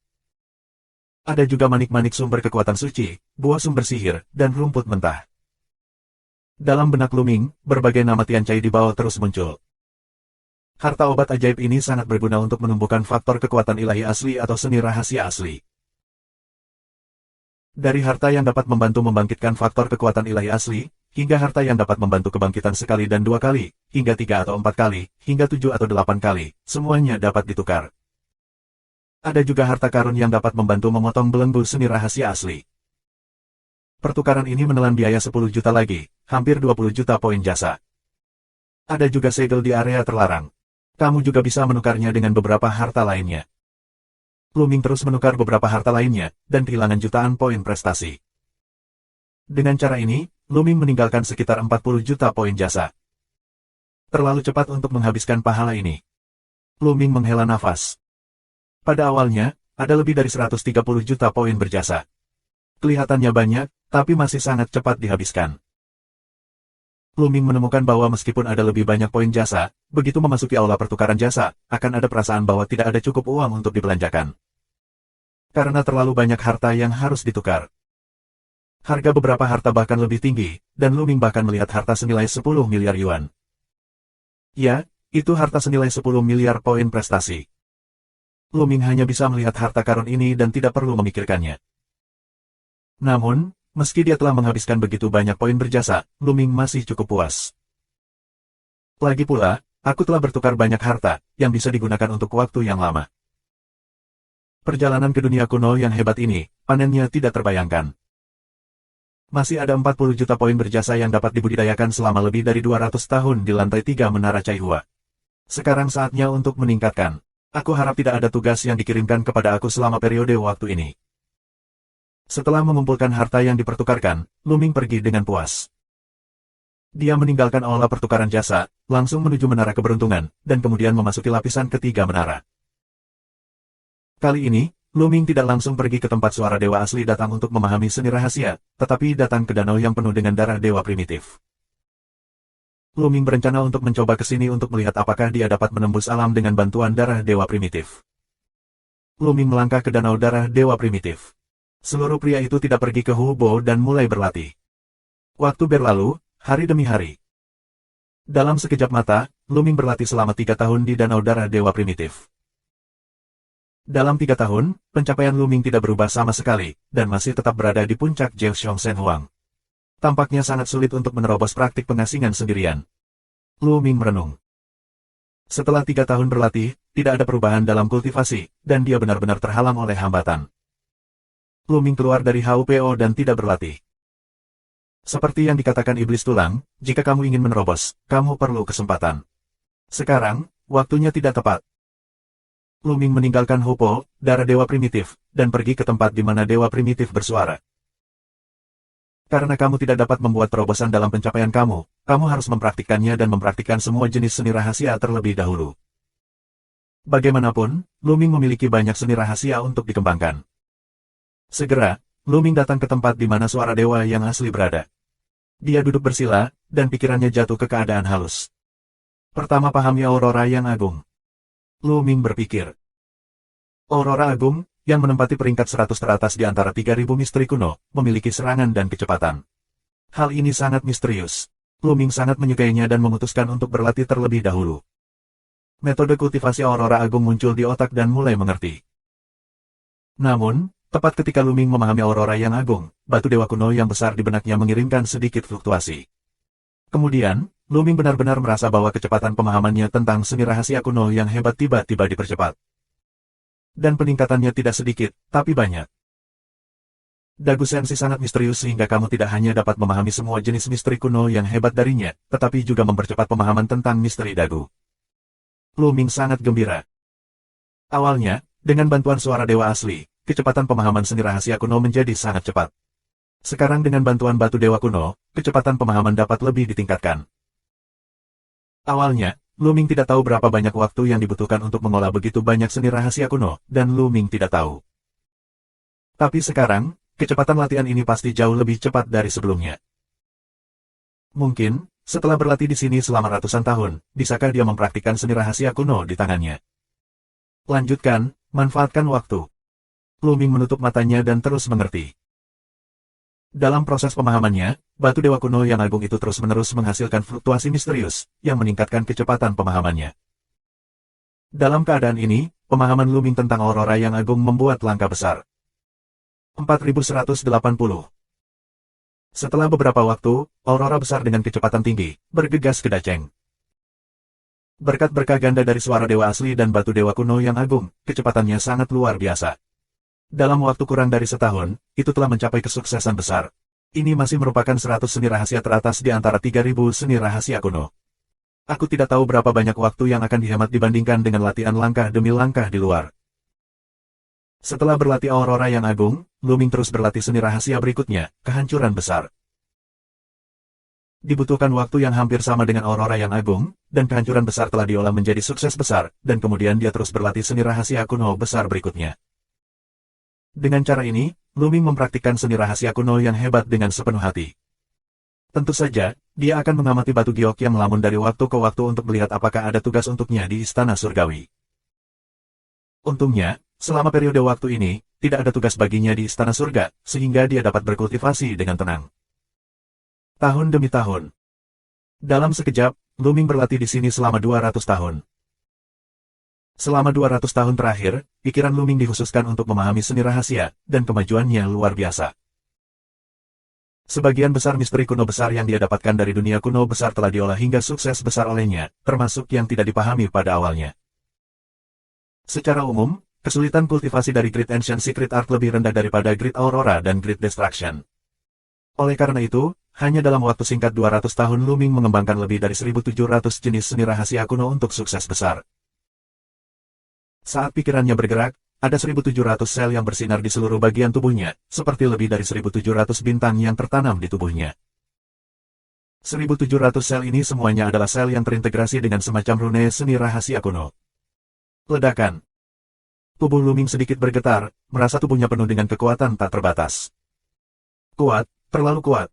Ada juga manik-manik sumber kekuatan suci, buah sumber sihir, dan rumput mentah. Dalam benak Luming, berbagai nama Tiancai di bawah terus muncul. Harta obat ajaib ini sangat berguna untuk menumbuhkan faktor kekuatan ilahi asli atau seni rahasia asli. Dari harta yang dapat membantu membangkitkan faktor kekuatan ilahi asli, hingga harta yang dapat membantu kebangkitan sekali dan 2 kali, hingga 3 atau 4 kali, hingga 7 atau 8 kali, semuanya dapat ditukar. Ada juga harta karun yang dapat membantu memotong belenggu seni rahasia asli. Pertukaran ini menelan biaya 10 juta lagi, hampir 20 juta poin jasa. Ada juga segel di area terlarang. Kamu juga bisa menukarnya dengan beberapa harta lainnya. Luming terus menukar beberapa harta lainnya, dan kehilangan jutaan poin prestasi. Dengan cara ini, Luming meninggalkan sekitar 40 juta poin jasa. Terlalu cepat untuk menghabiskan pahala ini. Luming menghela nafas. Pada awalnya, ada lebih dari 130 juta poin berjasa. Kelihatannya banyak, tapi masih sangat cepat dihabiskan. Luming menemukan bahwa meskipun ada lebih banyak poin jasa, begitu memasuki aula pertukaran jasa, akan ada perasaan bahwa tidak ada cukup uang untuk dibelanjakan. Karena terlalu banyak harta yang harus ditukar. Harga beberapa harta bahkan lebih tinggi, dan Luming bahkan melihat harta senilai 10 miliar yuan. Ya, itu harta senilai 10 miliar poin prestasi. Luming hanya bisa melihat harta karun ini dan tidak perlu memikirkannya. Namun, meski dia telah menghabiskan begitu banyak poin berjasa, Luming masih cukup puas. Lagi pula, aku telah bertukar banyak harta, yang bisa digunakan untuk waktu yang lama. Perjalanan ke dunia kuno yang hebat ini, panennya tidak terbayangkan. Masih ada 40 juta poin berjasa yang dapat dibudidayakan selama lebih dari 200 tahun di lantai 3 Menara Caihua. Sekarang saatnya untuk meningkatkan. Aku harap tidak ada tugas yang dikirimkan kepada aku selama periode waktu ini. Setelah mengumpulkan harta yang dipertukarkan, Luming pergi dengan puas. Dia meninggalkan aula pertukaran jasa, langsung menuju menara keberuntungan, dan kemudian memasuki lapisan ketiga menara. Kali ini, Luming tidak langsung pergi ke tempat suara dewa asli datang untuk memahami seni rahasia, tetapi datang ke danau yang penuh dengan darah dewa primitif. Luming berencana untuk mencoba ke sini untuk melihat apakah dia dapat menembus alam dengan bantuan darah dewa primitif. Luming melangkah ke danau darah dewa primitif. Seluruh pria itu tidak pergi ke Hubo dan mulai berlatih. Waktu berlalu, hari demi hari. Dalam sekejap mata, Luming berlatih selama 3 tahun di danau darah dewa primitif. Dalam 3 tahun, pencapaian Luming tidak berubah sama sekali, dan masih tetap berada di puncak Jiaoxiong Shen Huang. Tampaknya sangat sulit untuk menerobos praktik pengasingan sendirian. Luming merenung. Setelah 3 tahun berlatih, tidak ada perubahan dalam kultivasi, dan dia benar-benar terhalang oleh hambatan. Luming keluar dari HUPO dan tidak berlatih. Seperti yang dikatakan iblis tulang, jika kamu ingin menerobos, kamu perlu kesempatan. Sekarang, waktunya tidak tepat. Luming meninggalkan Hupo, darah dewa primitif, dan pergi ke tempat di mana dewa primitif bersuara. Karena kamu tidak dapat membuat terobosan dalam pencapaian kamu, kamu harus mempraktikkannya dan mempraktikkan semua jenis seni rahasia terlebih dahulu. Bagaimanapun, Luming memiliki banyak seni rahasia untuk dikembangkan. Segera, Luming datang ke tempat di mana suara dewa yang asli berada. Dia duduk bersila, dan pikirannya jatuh ke keadaan halus. Pertama, pahami Aurora yang agung. Luming berpikir. Aurora agung, yang menempati peringkat 100 teratas di antara 3.000 misteri kuno, memiliki serangan dan kecepatan. Hal ini sangat misterius. Luming sangat menyukainya dan memutuskan untuk berlatih terlebih dahulu. Metode kultivasi Aurora agung muncul di otak dan mulai mengerti. Namun, tepat ketika Luming memahami Aurora yang agung, batu dewa kuno yang besar di benaknya mengirimkan sedikit fluktuasi. Kemudian, Luming benar-benar merasa bahwa kecepatan pemahamannya tentang seni rahasia kuno yang hebat tiba-tiba dipercepat. Dan peningkatannya tidak sedikit, tapi banyak. Dagu Sensi sangat misterius sehingga kamu tidak hanya dapat memahami semua jenis misteri kuno yang hebat darinya, tetapi juga mempercepat pemahaman tentang misteri dagu. Luming sangat gembira. Awalnya, dengan bantuan suara dewa asli, kecepatan pemahaman seni rahasia kuno menjadi sangat cepat. Sekarang dengan bantuan batu dewa kuno, kecepatan pemahaman dapat lebih ditingkatkan. Awalnya, Luming tidak tahu berapa banyak waktu yang dibutuhkan untuk mengolah begitu banyak seni rahasia kuno, dan Luming tidak tahu. Tapi sekarang, kecepatan latihan ini pasti jauh lebih cepat dari sebelumnya. Mungkin, setelah berlatih di sini selama ratusan tahun, bisakah dia mempraktikkan seni rahasia kuno di tangannya? Lanjutkan, manfaatkan waktu. Luming menutup matanya dan terus mengerti. Dalam proses pemahamannya, batu dewa kuno yang agung itu terus-menerus menghasilkan fluktuasi misterius, yang meningkatkan kecepatan pemahamannya. Dalam keadaan ini, pemahaman Luming tentang Aurora yang agung membuat langkah besar. 4180. Setelah beberapa waktu, Aurora besar dengan kecepatan tinggi, bergegas ke Dacheng. Berkat berkah ganda dari suara dewa asli dan batu dewa kuno yang agung, kecepatannya sangat luar biasa. Dalam waktu kurang dari setahun, itu telah mencapai kesuksesan besar. Ini masih merupakan 100 seni rahasia teratas di antara 3.000 seni rahasia kuno. Aku tidak tahu berapa banyak waktu yang akan dihemat dibandingkan dengan latihan langkah demi langkah di luar. Setelah berlatih Aurora yang agung, Luming terus berlatih seni rahasia berikutnya, kehancuran besar. Dibutuhkan waktu yang hampir sama dengan Aurora yang agung, dan kehancuran besar telah diolah menjadi sukses besar, dan kemudian dia terus berlatih seni rahasia kuno besar berikutnya. Dengan cara ini, Luming mempraktikkan seni rahasia kuno yang hebat dengan sepenuh hati. Tentu saja, dia akan mengamati batu giok yang melamun dari waktu ke waktu untuk melihat apakah ada tugas untuknya di Istana Surgawi. Untungnya, selama periode waktu ini, tidak ada tugas baginya di Istana Surga, sehingga dia dapat berkultivasi dengan tenang. Tahun demi tahun. Dalam sekejap, Luming berlatih di sini selama 200 tahun. Selama 200 tahun terakhir, pikiran Luming dikhususkan untuk memahami seni rahasia, dan kemajuannya luar biasa. Sebagian besar misteri kuno besar yang dia dapatkan dari dunia kuno besar telah diolah hingga sukses besar olehnya, termasuk yang tidak dipahami pada awalnya. Secara umum, kesulitan kultivasi dari Great Ancient Secret Art lebih rendah daripada Great Aurora dan Great Destruction. Oleh karena itu, hanya dalam waktu singkat 200 tahun Luming mengembangkan lebih dari 1.700 jenis seni rahasia kuno untuk sukses besar. Saat pikirannya bergerak, ada 1.700 sel yang bersinar di seluruh bagian tubuhnya, seperti lebih dari 1.700 bintang yang tertanam di tubuhnya. 1.700 sel ini semuanya adalah sel yang terintegrasi dengan semacam rune seni rahasia kuno. Ledakan. Tubuh Luming sedikit bergetar, merasa tubuhnya penuh dengan kekuatan tak terbatas. Kuat, terlalu kuat.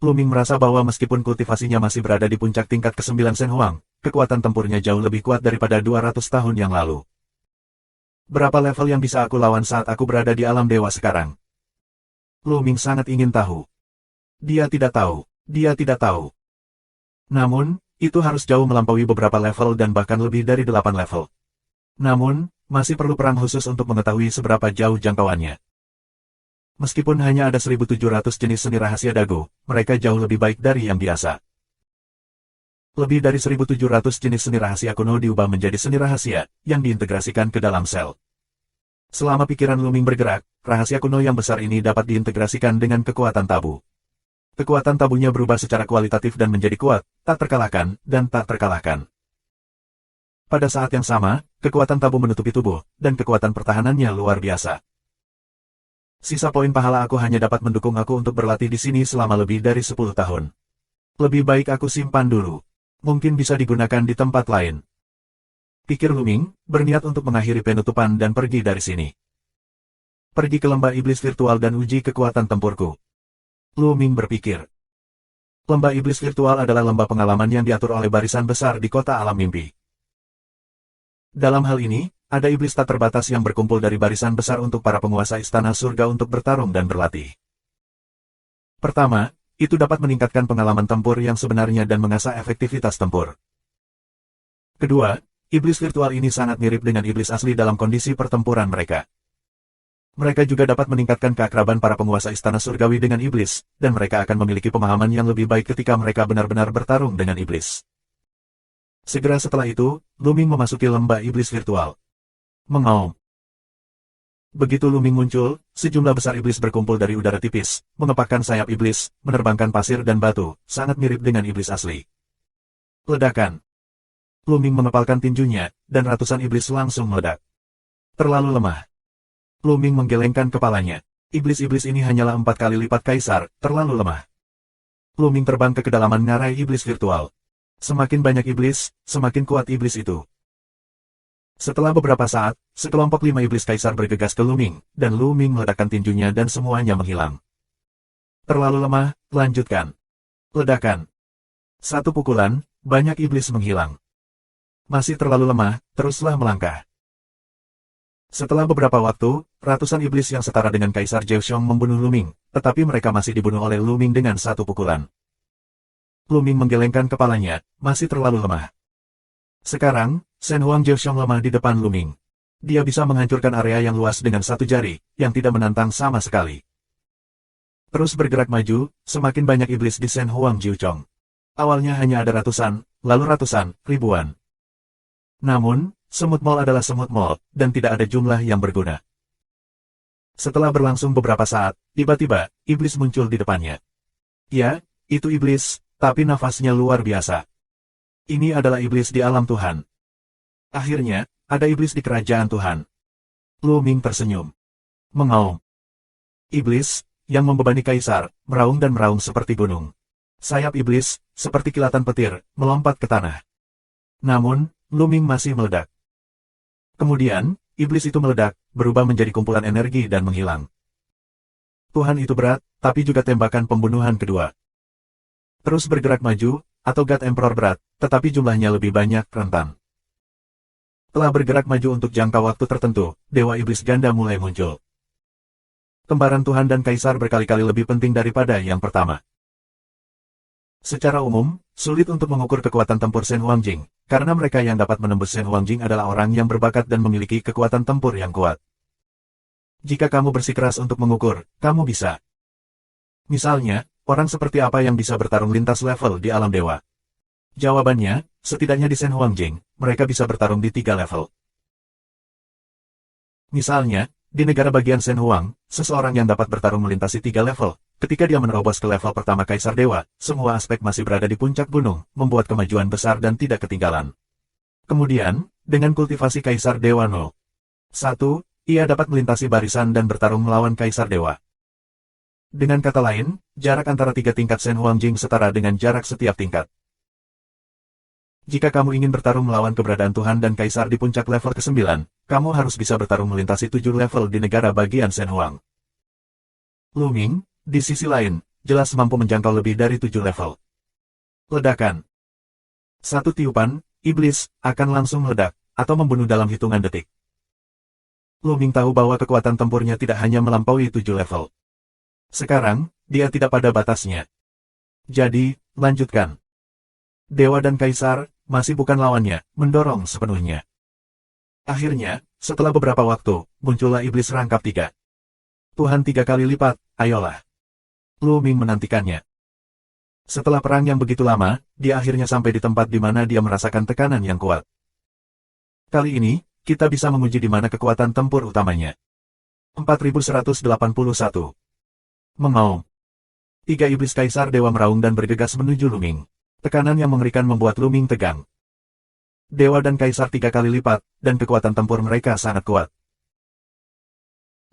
Luming merasa bahwa meskipun kultivasinya masih berada di puncak tingkat ke-9 Shen Huang, kekuatan tempurnya jauh lebih kuat daripada 200 tahun yang lalu. Berapa level yang bisa aku lawan saat aku berada di alam dewa sekarang? Lu Ming sangat ingin tahu. Dia tidak tahu. Dia tidak tahu. Namun, itu harus jauh melampaui beberapa level dan bahkan lebih dari 8 level. Namun, masih perlu perang khusus untuk mengetahui seberapa jauh jangkauannya. Meskipun hanya ada 1.700 jenis seni rahasia dago, mereka jauh lebih baik dari yang biasa. Lebih dari 1.700 jenis seni rahasia kuno diubah menjadi seni rahasia, yang diintegrasikan ke dalam sel. Selama pikiran Lu Ming bergerak, rahasia kuno yang besar ini dapat diintegrasikan dengan kekuatan tabu. Kekuatan tabunya berubah secara kualitatif dan menjadi kuat, tak terkalahkan, dan tak terkalahkan. Pada saat yang sama, kekuatan tabu menutupi tubuh, dan kekuatan pertahanannya luar biasa. Sisa poin pahala aku hanya dapat mendukung aku untuk berlatih di sini selama lebih dari 10 tahun. Lebih baik aku simpan dulu. Mungkin bisa digunakan di tempat lain. Pikir Lu Ming, berniat untuk mengakhiri penutupan dan pergi dari sini. Pergi ke lembah iblis virtual dan uji kekuatan tempurku. Lu Ming berpikir. Lembah iblis virtual adalah lembah pengalaman yang diatur oleh barisan besar di kota alam mimpi. Dalam hal ini, ada iblis tak terbatas yang berkumpul dari barisan besar untuk para penguasa istana surga untuk bertarung dan berlatih. Pertama, itu dapat meningkatkan pengalaman tempur yang sebenarnya dan mengasah efektivitas tempur. Kedua, iblis virtual ini sangat mirip dengan iblis asli dalam kondisi pertempuran mereka. Mereka juga dapat meningkatkan keakraban para penguasa istana surgawi dengan iblis, dan mereka akan memiliki pemahaman yang lebih baik ketika mereka benar-benar bertarung dengan iblis. Segera setelah itu, Lu Ming memasuki lembah iblis virtual. Mengaum. Begitu Lu Ming muncul, sejumlah besar iblis berkumpul dari udara tipis, mengepakkan sayap iblis, menerbangkan pasir dan batu, sangat mirip dengan iblis asli. Ledakan. Lu Ming mengepalkan tinjunya, dan ratusan iblis langsung meledak. Terlalu lemah. Lu Ming menggelengkan kepalanya. Iblis-iblis ini hanyalah 4 kali lipat kaisar, terlalu lemah. Lu Ming terbang ke kedalaman ngarai iblis virtual. Semakin banyak iblis, semakin kuat iblis itu. Setelah beberapa saat, sekelompok 5 iblis kaisar bergegas ke Lu Ming, dan Lu Ming meledakkan tinjunya dan semuanya menghilang. Terlalu lemah, lanjutkan. Ledakan. Satu pukulan, banyak iblis menghilang. Masih terlalu lemah, teruslah melangkah. Setelah beberapa waktu, ratusan iblis yang setara dengan Kaisar Zheshong membunuh Lu Ming, tetapi mereka masih dibunuh oleh Lu Ming dengan satu pukulan. Lu Ming menggelengkan kepalanya, masih terlalu lemah. Sekarang, Shen Huang Zheshong lemah di depan Lu Ming. Dia bisa menghancurkan area yang luas dengan satu jari, yang tidak menantang sama sekali. Terus bergerak maju, semakin banyak iblis di Shen Huang Zheshong. Awalnya hanya ada ratusan, lalu ratusan, ribuan. Namun, semut mall adalah semut mall, dan tidak ada jumlah yang berguna. Setelah berlangsung beberapa saat, tiba-tiba, iblis muncul di depannya. Ya, itu iblis, tapi nafasnya luar biasa. Ini adalah iblis di alam Tuhan. Akhirnya, ada iblis di kerajaan Tuhan. Lu Ming tersenyum. Mengaum. Iblis, yang membebani kaisar, meraung dan meraung seperti gunung. Sayap iblis, seperti kilatan petir, melompat ke tanah. Namun, Lu Ming masih meledak. Kemudian, iblis itu meledak, berubah menjadi kumpulan energi dan menghilang. Tuhan itu berat, tapi juga tembakan pembunuhan kedua. Terus bergerak maju, atau God Emperor berat, tetapi jumlahnya lebih banyak, rentan. Telah bergerak maju untuk jangka waktu tertentu, Dewa Iblis Ganda mulai muncul. Kembaran Tuhan dan Kaisar berkali-kali lebih penting daripada yang pertama. Secara umum, sulit untuk mengukur kekuatan tempur Shen Huangjing, karena mereka yang dapat menembus Shen Huangjing adalah orang yang berbakat dan memiliki kekuatan tempur yang kuat. Jika kamu bersikeras untuk mengukur, kamu bisa. Misalnya, orang seperti apa yang bisa bertarung lintas level di alam dewa? Jawabannya, setidaknya di Shen Huangjing, mereka bisa bertarung di 3 level. Misalnya, di negara bagian Shen Huang, seseorang yang dapat bertarung melintasi 3 level. Ketika dia menerobos ke level pertama Kaisar Dewa, semua aspek masih berada di puncak gunung, membuat kemajuan besar dan tidak ketinggalan. Kemudian, dengan kultivasi Kaisar Dewa 0.1, ia dapat melintasi barisan dan bertarung melawan Kaisar Dewa. Dengan kata lain, jarak antara 3 tingkat Shen Huangjing setara dengan jarak setiap tingkat. Jika kamu ingin bertarung melawan keberadaan Tuhan dan Kaisar di puncak level ke-9, kamu harus bisa bertarung melintasi 7 level di negara bagian Shen Huang. Lu Ming, di sisi lain, jelas mampu menjangkau lebih dari 7 level. Ledakan. Satu tiupan, iblis, akan langsung meledak, atau membunuh dalam hitungan detik. Lu Ming tahu bahwa kekuatan tempurnya tidak hanya melampaui 7 level. Sekarang, dia tidak pada batasnya. Jadi, lanjutkan. Dewa dan Kaisar, masih bukan lawannya, mendorong sepenuhnya. Akhirnya, setelah beberapa waktu, muncullah iblis rangkap 3. Tuhan 3 kali lipat, ayolah. Lu Ming menantikannya. Setelah perang yang begitu lama, dia akhirnya sampai di tempat di mana dia merasakan tekanan yang kuat. Kali ini, kita bisa menguji di mana kekuatan tempur utamanya. 4181. Mengaum. 3 iblis Kaisar Dewa meraung dan bergegas menuju Lu Ming. Tekanan yang mengerikan membuat Lu Ming tegang. Dewa dan Kaisar 3 kali lipat, dan kekuatan tempur mereka sangat kuat.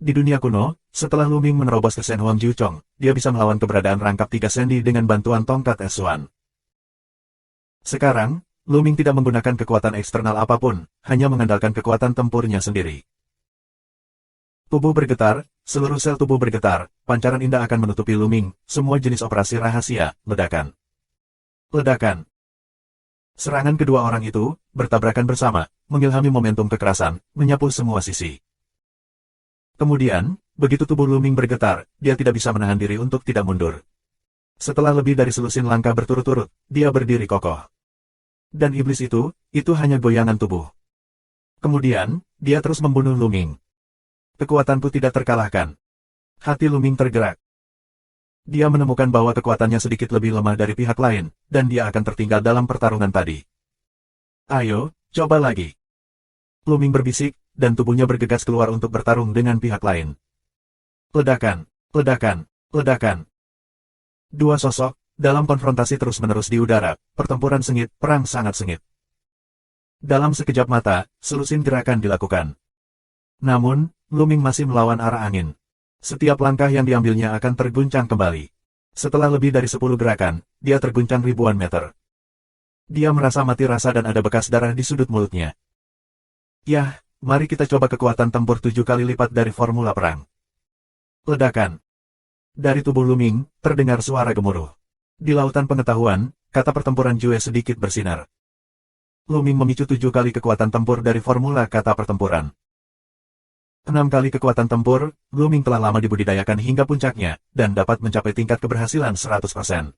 Di dunia kuno, setelah Lu Ming menerobos ke Shen Huang Jiuchong, dia bisa melawan keberadaan rangkap 3 Sandy dengan bantuan tongkat Esuan. Sekarang, Lu Ming tidak menggunakan kekuatan eksternal apapun, hanya mengandalkan kekuatan tempurnya sendiri. Tubuh bergetar, seluruh sel tubuh bergetar, pancaran indah akan menutupi Lu Ming, semua jenis operasi rahasia, ledakan. Ledakan. Serangan kedua orang itu, bertabrakan bersama, mengilhami momentum kekerasan, menyapu semua sisi. Kemudian, begitu tubuh Lu Ming bergetar, dia tidak bisa menahan diri untuk tidak mundur. Setelah lebih dari selusin langkah berturut-turut, dia berdiri kokoh. Dan iblis itu hanya goyangan tubuh. Kemudian, dia terus membunuh Lu Ming. Kekuatanku tidak terkalahkan. Hati Lu Ming tergerak. Dia menemukan bahwa kekuatannya sedikit lebih lemah dari pihak lain, dan dia akan tertinggal dalam pertarungan tadi. Ayo, coba lagi. Lu Ming berbisik, dan tubuhnya bergegas keluar untuk bertarung dengan pihak lain. Ledakan, ledakan, ledakan. Dua sosok, dalam konfrontasi terus-menerus di udara, pertempuran sengit, perang sangat sengit. Dalam sekejap mata, selusin gerakan dilakukan. Namun, Lu Ming masih melawan arah angin. Setiap langkah yang diambilnya akan terguncang kembali. Setelah lebih dari 10 gerakan, dia terguncang ribuan meter. Dia merasa mati rasa dan ada bekas darah di sudut mulutnya. Yah, mari kita coba kekuatan tempur 7 kali lipat dari formula perang. Ledakan. Dari tubuh Lu Ming, terdengar suara gemuruh. Di lautan pengetahuan, kata pertempuran Jue sedikit bersinar. Lu Ming memicu 7 kali kekuatan tempur dari formula kata pertempuran. 6 kali kekuatan tempur, Lu Ming telah lama dibudidayakan hingga puncaknya, dan dapat mencapai tingkat keberhasilan 100%.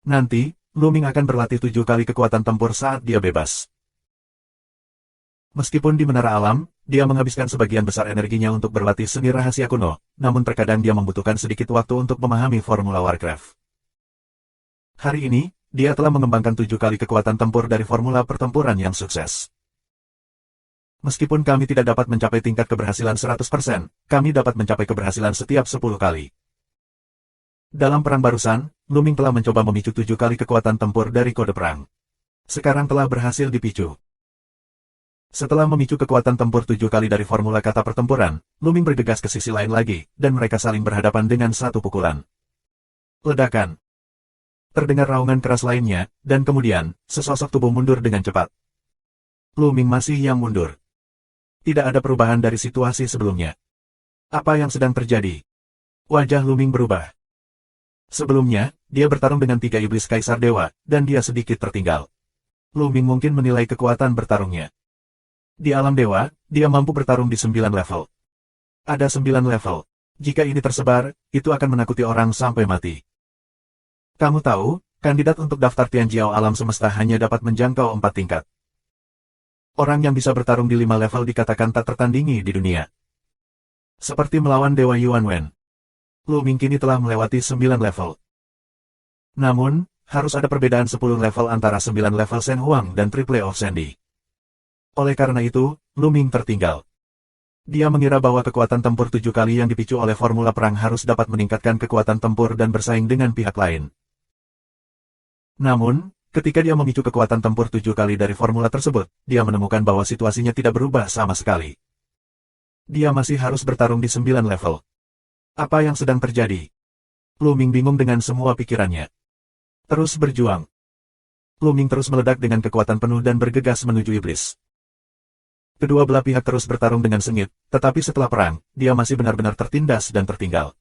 Nanti, Lu Ming akan berlatih 7 kali kekuatan tempur saat dia bebas. Meskipun di Menara Alam, dia menghabiskan sebagian besar energinya untuk berlatih seni rahasia kuno, namun terkadang dia membutuhkan sedikit waktu untuk memahami formula Warcraft. Hari ini, dia telah mengembangkan 7 kali kekuatan tempur dari formula pertempuran yang sukses. Meskipun kami tidak dapat mencapai tingkat keberhasilan 100%, kami dapat mencapai keberhasilan setiap 10 kali. Dalam perang barusan, Lu Ming telah mencoba memicu 7 kali kekuatan tempur dari kode perang. Sekarang telah berhasil dipicu. Setelah memicu kekuatan tempur 7 kali dari formula kata pertempuran, Lu Ming bergegas ke sisi lain lagi, dan mereka saling berhadapan dengan satu pukulan. Ledakan. Terdengar raungan keras lainnya, dan kemudian, sesosok tubuh mundur dengan cepat. Lu Ming masih yang mundur. Tidak ada perubahan dari situasi sebelumnya. Apa yang sedang terjadi? Wajah Lu Ming berubah. Sebelumnya, dia bertarung dengan 3 iblis Kaisar Dewa, dan dia sedikit tertinggal. Lu Ming mungkin menilai kekuatan bertarungnya. Di alam dewa, dia mampu bertarung di 9 level. Ada 9 level. Jika ini tersebar, itu akan menakuti orang sampai mati. Kamu tahu, kandidat untuk daftar Tianjiao alam semesta hanya dapat menjangkau 4 tingkat. Orang yang bisa bertarung di 5 level dikatakan tak tertandingi di dunia. Seperti melawan Dewa Yuan Wen. Lu Ming kini telah melewati 9 level. Namun, harus ada perbedaan 10 level antara 9 level Shen Huang dan Triple of Sandy. Oleh karena itu, Lu Ming tertinggal. Dia mengira bahwa kekuatan tempur 7 kali yang dipicu oleh formula perang harus dapat meningkatkan kekuatan tempur dan bersaing dengan pihak lain. Namun, ketika dia memicu kekuatan tempur 7 kali dari formula tersebut, dia menemukan bahwa situasinya tidak berubah sama sekali. Dia masih harus bertarung di 9 level. Apa yang sedang terjadi? Lu Ming bingung dengan semua pikirannya. Terus berjuang. Lu Ming terus meledak dengan kekuatan penuh dan bergegas menuju iblis. Kedua belah pihak terus bertarung dengan sengit, tetapi setelah perang, dia masih benar-benar tertindas dan tertinggal.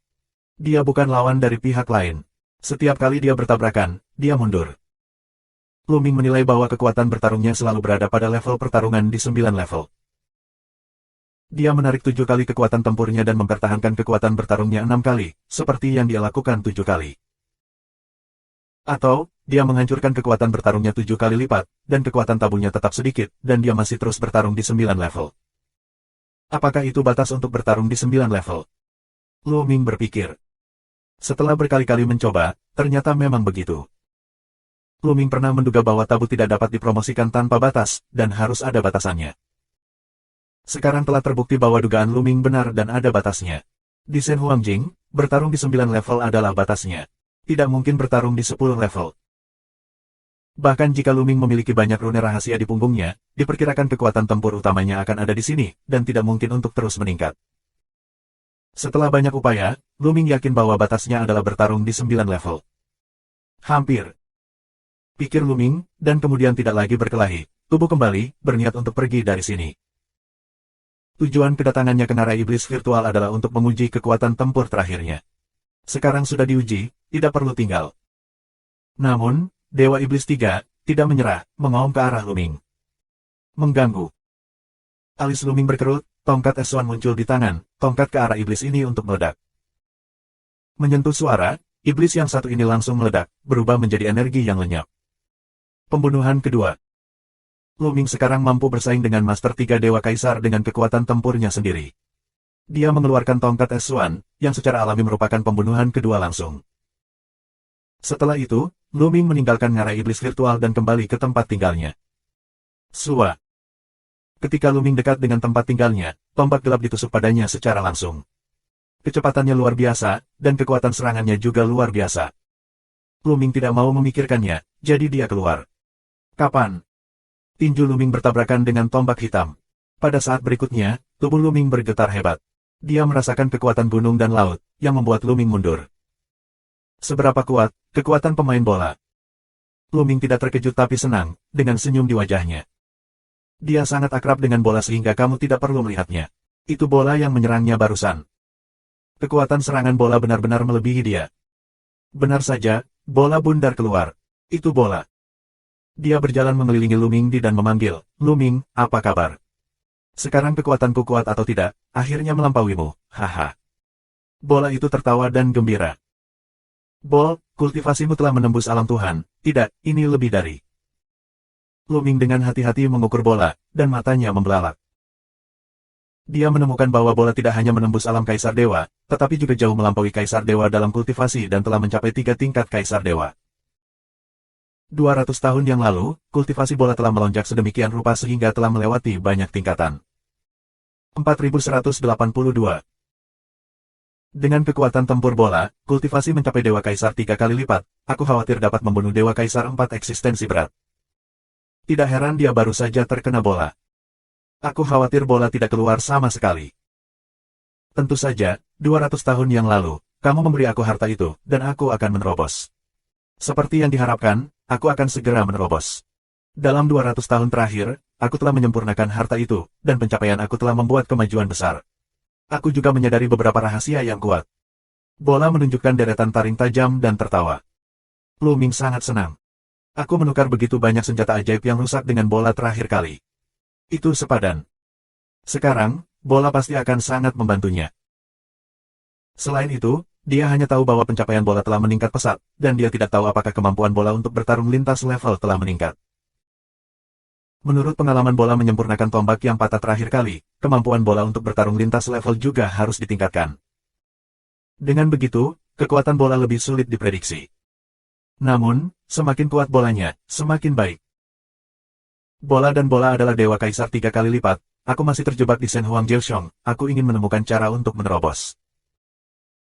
Dia bukan lawan dari pihak lain. Setiap kali dia bertabrakan, dia mundur. Lu Ming menilai bahwa kekuatan bertarungnya selalu berada pada level pertarungan di 9 level. Dia menarik 7 kali kekuatan tempurnya dan mempertahankan kekuatan bertarungnya 6 kali, seperti yang dia lakukan 7 kali. Atau, dia menghancurkan kekuatan bertarungnya 7 kali lipat, dan kekuatan tabungnya tetap sedikit, dan dia masih terus bertarung di 9 level. Apakah itu batas untuk bertarung di 9 level? Lu Ming berpikir. Setelah berkali-kali mencoba, ternyata memang begitu. Lu Ming pernah menduga bahwa tabu tidak dapat dipromosikan tanpa batas, dan harus ada batasannya. Sekarang telah terbukti bahwa dugaan Lu Ming benar dan ada batasnya. Di Shen Huangjing, bertarung di 9 level adalah batasnya. Tidak mungkin bertarung di 10 level. Bahkan jika Lu Ming memiliki banyak rune rahasia di punggungnya, diperkirakan kekuatan tempur utamanya akan ada di sini, dan tidak mungkin untuk terus meningkat. Setelah banyak upaya, Lu Ming yakin bahwa batasnya adalah bertarung di 9 level. Hampir. Pikir Lu Ming, dan kemudian tidak lagi berkelahi, tubuh kembali, berniat untuk pergi dari sini. Tujuan kedatangannya ke Narai Iblis Virtual adalah untuk menguji kekuatan tempur terakhirnya. Sekarang sudah diuji, tidak perlu tinggal. Namun, Dewa Iblis 3, tidak menyerah, mengaum ke arah Lu Ming. Mengganggu. Alis Lu Ming berkerut, tongkat S1 muncul di tangan, tongkat ke arah iblis ini untuk meledak. Menyentuh suara, iblis yang satu ini langsung meledak, berubah menjadi energi yang lenyap. Pembunuhan kedua. Lu Ming sekarang mampu bersaing dengan Master 3 Dewa Kaisar dengan kekuatan tempurnya sendiri. Dia mengeluarkan tongkat S1, yang secara alami merupakan pembunuhan kedua langsung. Setelah itu, Lu Ming meninggalkan Ngarai Iblis Virtual dan kembali ke tempat tinggalnya. Sua. Ketika Lu Ming dekat dengan tempat tinggalnya, tombak gelap ditusuk padanya secara langsung. Kecepatannya luar biasa, dan kekuatan serangannya juga luar biasa. Lu Ming tidak mau memikirkannya, jadi dia keluar. Kapan? Tinju Lu Ming bertabrakan dengan tombak hitam. Pada saat berikutnya, tubuh Lu Ming bergetar hebat. Dia merasakan kekuatan gunung dan laut, yang membuat Lu Ming mundur. Seberapa kuat, kekuatan pemain bola. Lu Ming tidak terkejut tapi senang, dengan senyum di wajahnya. Dia sangat akrab dengan bola sehingga kamu tidak perlu melihatnya. Itu bola yang menyerangnya barusan. Kekuatan serangan bola benar-benar melebihi dia. Benar saja, bola bundar keluar. Itu bola. Dia berjalan mengelilingi Lu Ming dan memanggil, Lu Ming, apa kabar? Sekarang kekuatanku kuat atau tidak, akhirnya melampauimu, haha. Bola itu tertawa dan gembira. Bol, kultivasimu telah menembus alam Tuhan, tidak, ini lebih dari. Lu Ming dengan hati-hati mengukur bola, dan matanya membelalak. Dia menemukan bahwa bola tidak hanya menembus alam Kaisar Dewa, tetapi juga jauh melampaui Kaisar Dewa dalam kultivasi dan telah mencapai 3 tingkat Kaisar Dewa. 200 tahun yang lalu, kultivasi bola telah melonjak sedemikian rupa sehingga telah melewati banyak tingkatan. 4182. Dengan kekuatan tempur bola, kultivasi mencapai Dewa Kaisar 3 kali lipat, aku khawatir dapat membunuh Dewa Kaisar 4 eksistensi berat. Tidak heran dia baru saja terkena bola. Aku khawatir bola tidak keluar sama sekali. Tentu saja, 200 tahun yang lalu, kamu memberi aku harta itu, dan aku akan menerobos. Seperti yang diharapkan, aku akan segera menerobos. Dalam 200 tahun terakhir, aku telah menyempurnakan harta itu, dan pencapaian aku telah membuat kemajuan besar. Aku juga menyadari beberapa rahasia yang kuat. Bola menunjukkan deretan taring tajam dan tertawa. Lu Ming sangat senang. Aku menukar begitu banyak senjata ajaib yang rusak dengan bola terakhir kali. Itu sepadan. Sekarang, bola pasti akan sangat membantunya. Selain itu, dia hanya tahu bahwa pencapaian bola telah meningkat pesat, dan dia tidak tahu apakah kemampuan bola untuk bertarung lintas level telah meningkat. Menurut pengalaman bola menyempurnakan tombak yang patah terakhir kali, kemampuan bola untuk bertarung lintas level juga harus ditingkatkan. Dengan begitu, kekuatan bola lebih sulit diprediksi. Namun, semakin kuat bolanya, semakin baik. Bola dan bola adalah Dewa Kaisar 3 kali lipat, aku masih terjebak di Shen Huangjiaoxiong, aku ingin menemukan cara untuk menerobos.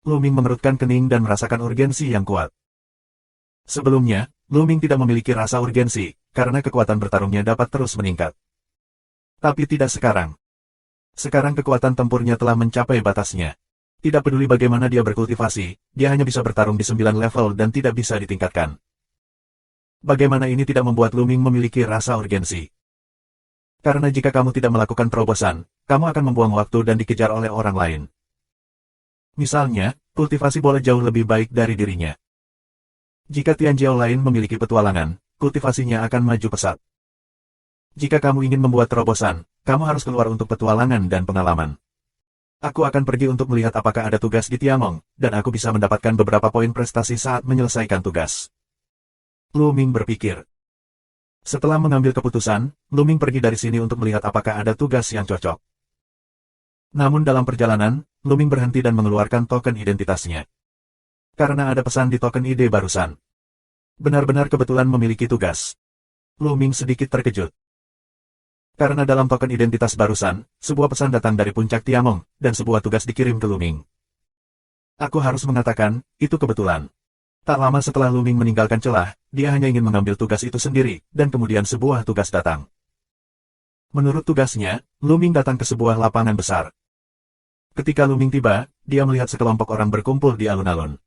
Lu Ming mengerutkan kening dan merasakan urgensi yang kuat. Sebelumnya, Lu Ming tidak memiliki rasa urgensi, karena kekuatan bertarungnya dapat terus meningkat. Tapi tidak sekarang. Sekarang kekuatan tempurnya telah mencapai batasnya. Tidak peduli bagaimana dia berkultivasi, dia hanya bisa bertarung di 9 level dan tidak bisa ditingkatkan. Bagaimana ini tidak membuat Lu Ming memiliki rasa urgensi? Karena jika kamu tidak melakukan terobosan, kamu akan membuang waktu dan dikejar oleh orang lain. Misalnya, kultivasi bola jauh lebih baik dari dirinya. Jika Tianjiao lain memiliki petualangan, kultivasinya akan maju pesat. Jika kamu ingin membuat terobosan, kamu harus keluar untuk petualangan dan pengalaman. Aku akan pergi untuk melihat apakah ada tugas di Tiangong, dan aku bisa mendapatkan beberapa poin prestasi saat menyelesaikan tugas. Lu Ming berpikir. Setelah mengambil keputusan, Lu Ming pergi dari sini untuk melihat apakah ada tugas yang cocok. Namun dalam perjalanan, Lu Ming berhenti dan mengeluarkan token identitasnya. Karena ada pesan di token ID barusan. Benar-benar kebetulan memiliki tugas. Lu Ming sedikit terkejut. Karena dalam token identitas barusan, sebuah pesan datang dari puncak Tiangong, dan sebuah tugas dikirim ke Lu Ming. Aku harus mengatakan, itu kebetulan. Tak lama setelah Lu Ming meninggalkan celah, dia hanya ingin mengambil tugas itu sendiri, dan kemudian sebuah tugas datang. Menurut tugasnya, Lu Ming datang ke sebuah lapangan besar. Ketika Lu Ming tiba, dia melihat sekelompok orang berkumpul di alun-alun.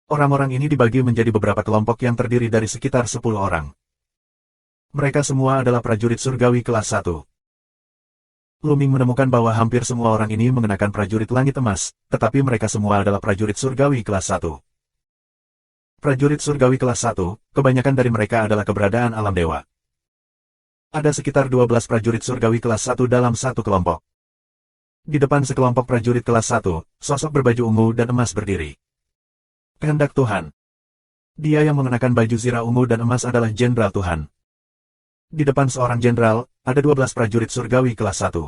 Orang-orang ini dibagi menjadi beberapa kelompok yang terdiri dari sekitar 10 orang. Mereka semua adalah prajurit surgawi kelas 1. Lu Ming menemukan bahwa hampir semua orang ini mengenakan prajurit langit emas, tetapi mereka semua adalah prajurit surgawi kelas 1. Prajurit surgawi kelas 1, kebanyakan dari mereka adalah keberadaan alam dewa. Ada sekitar 12 prajurit surgawi kelas 1 dalam satu kelompok. Di depan sekelompok prajurit kelas 1, sosok berbaju ungu dan emas berdiri. Kehendak Tuhan. Dia yang mengenakan baju zirah ungu dan emas adalah Jenderal Tuhan. Di depan seorang jenderal, ada 12 prajurit surgawi kelas 1.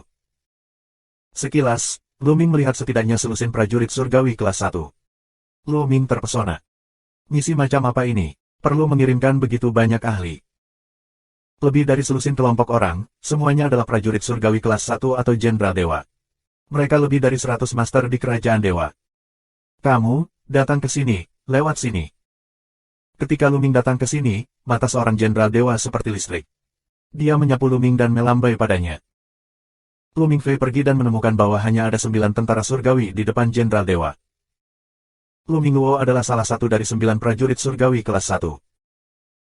Sekilas, Lu Ming melihat setidaknya selusin prajurit surgawi kelas 1. Lu Ming terpesona. Misi macam apa ini? Perlu mengirimkan begitu banyak ahli. Lebih dari selusin kelompok orang, semuanya adalah prajurit surgawi kelas 1 atau jenderal dewa. Mereka lebih dari 100 master di kerajaan dewa. Kamu, datang ke sini, lewat sini. Ketika Lu Ming datang ke sini, mata seorang jenderal dewa seperti listrik. Dia menyapu Lu Ming dan melambai padanya. Lu Ming Fei pergi dan menemukan bahwa hanya ada 9 tentara surgawi di depan jenderal dewa. Lu Ming Luo adalah salah satu dari 9 prajurit surgawi kelas 1.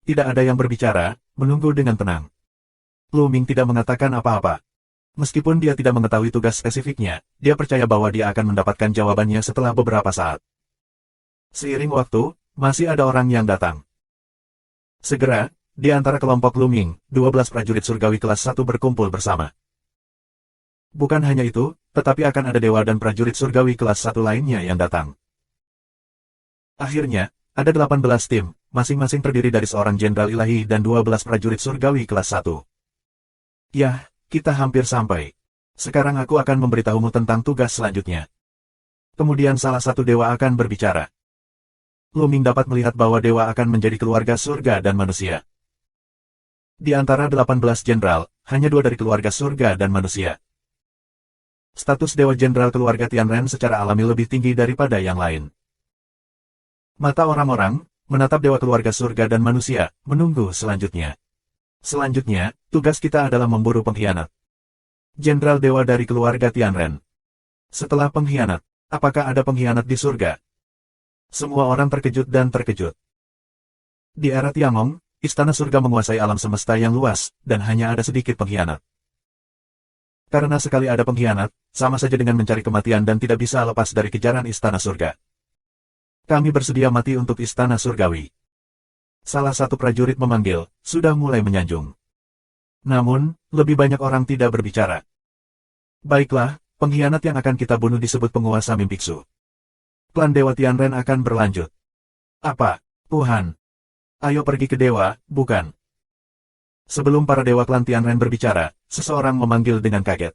Tidak ada yang berbicara, menunggu dengan tenang. Lu Ming tidak mengatakan apa-apa. Meskipun dia tidak mengetahui tugas spesifiknya, dia percaya bahwa dia akan mendapatkan jawabannya setelah beberapa saat. Seiring waktu, masih ada orang yang datang. Segera, di antara kelompok Lu Ming, 12 prajurit surgawi kelas 1 berkumpul bersama. Bukan hanya itu, tetapi akan ada dewa dan prajurit surgawi kelas 1 lainnya yang datang. Akhirnya, ada 18 tim, masing-masing terdiri dari seorang jenderal ilahi dan 12 prajurit surgawi kelas 1. Yah, kita hampir sampai. Sekarang aku akan memberitahumu tentang tugas selanjutnya. Kemudian salah satu dewa akan berbicara. Lu Ming dapat melihat bahwa dewa akan menjadi keluarga surga dan manusia. Di antara 18 jenderal, hanya 2 dari keluarga surga dan manusia. Status dewa jenderal keluarga Tianren secara alami lebih tinggi daripada yang lain. Mata orang-orang menatap dewa keluarga surga dan manusia, menunggu selanjutnya. Selanjutnya, tugas kita adalah memburu pengkhianat. Jenderal dewa dari keluarga Tianren. Setelah pengkhianat, apakah ada pengkhianat di surga? Semua orang terkejut dan terkejut. Di era Tiangong, Istana surga menguasai alam semesta yang luas, dan hanya ada sedikit pengkhianat. Karena sekali ada pengkhianat, sama saja dengan mencari kematian dan tidak bisa lepas dari kejaran istana surga. Kami bersedia mati untuk istana surgawi. Salah satu prajurit memanggil, sudah mulai menyanjung. Namun, lebih banyak orang tidak berbicara. Baiklah, pengkhianat yang akan kita bunuh disebut penguasa Mimpiksu. Klan Dewa Tianren akan berlanjut. Apa, Tuhan? Ayo pergi ke dewa, bukan? Sebelum para dewa klan Tianren berbicara, seseorang memanggil dengan kaget.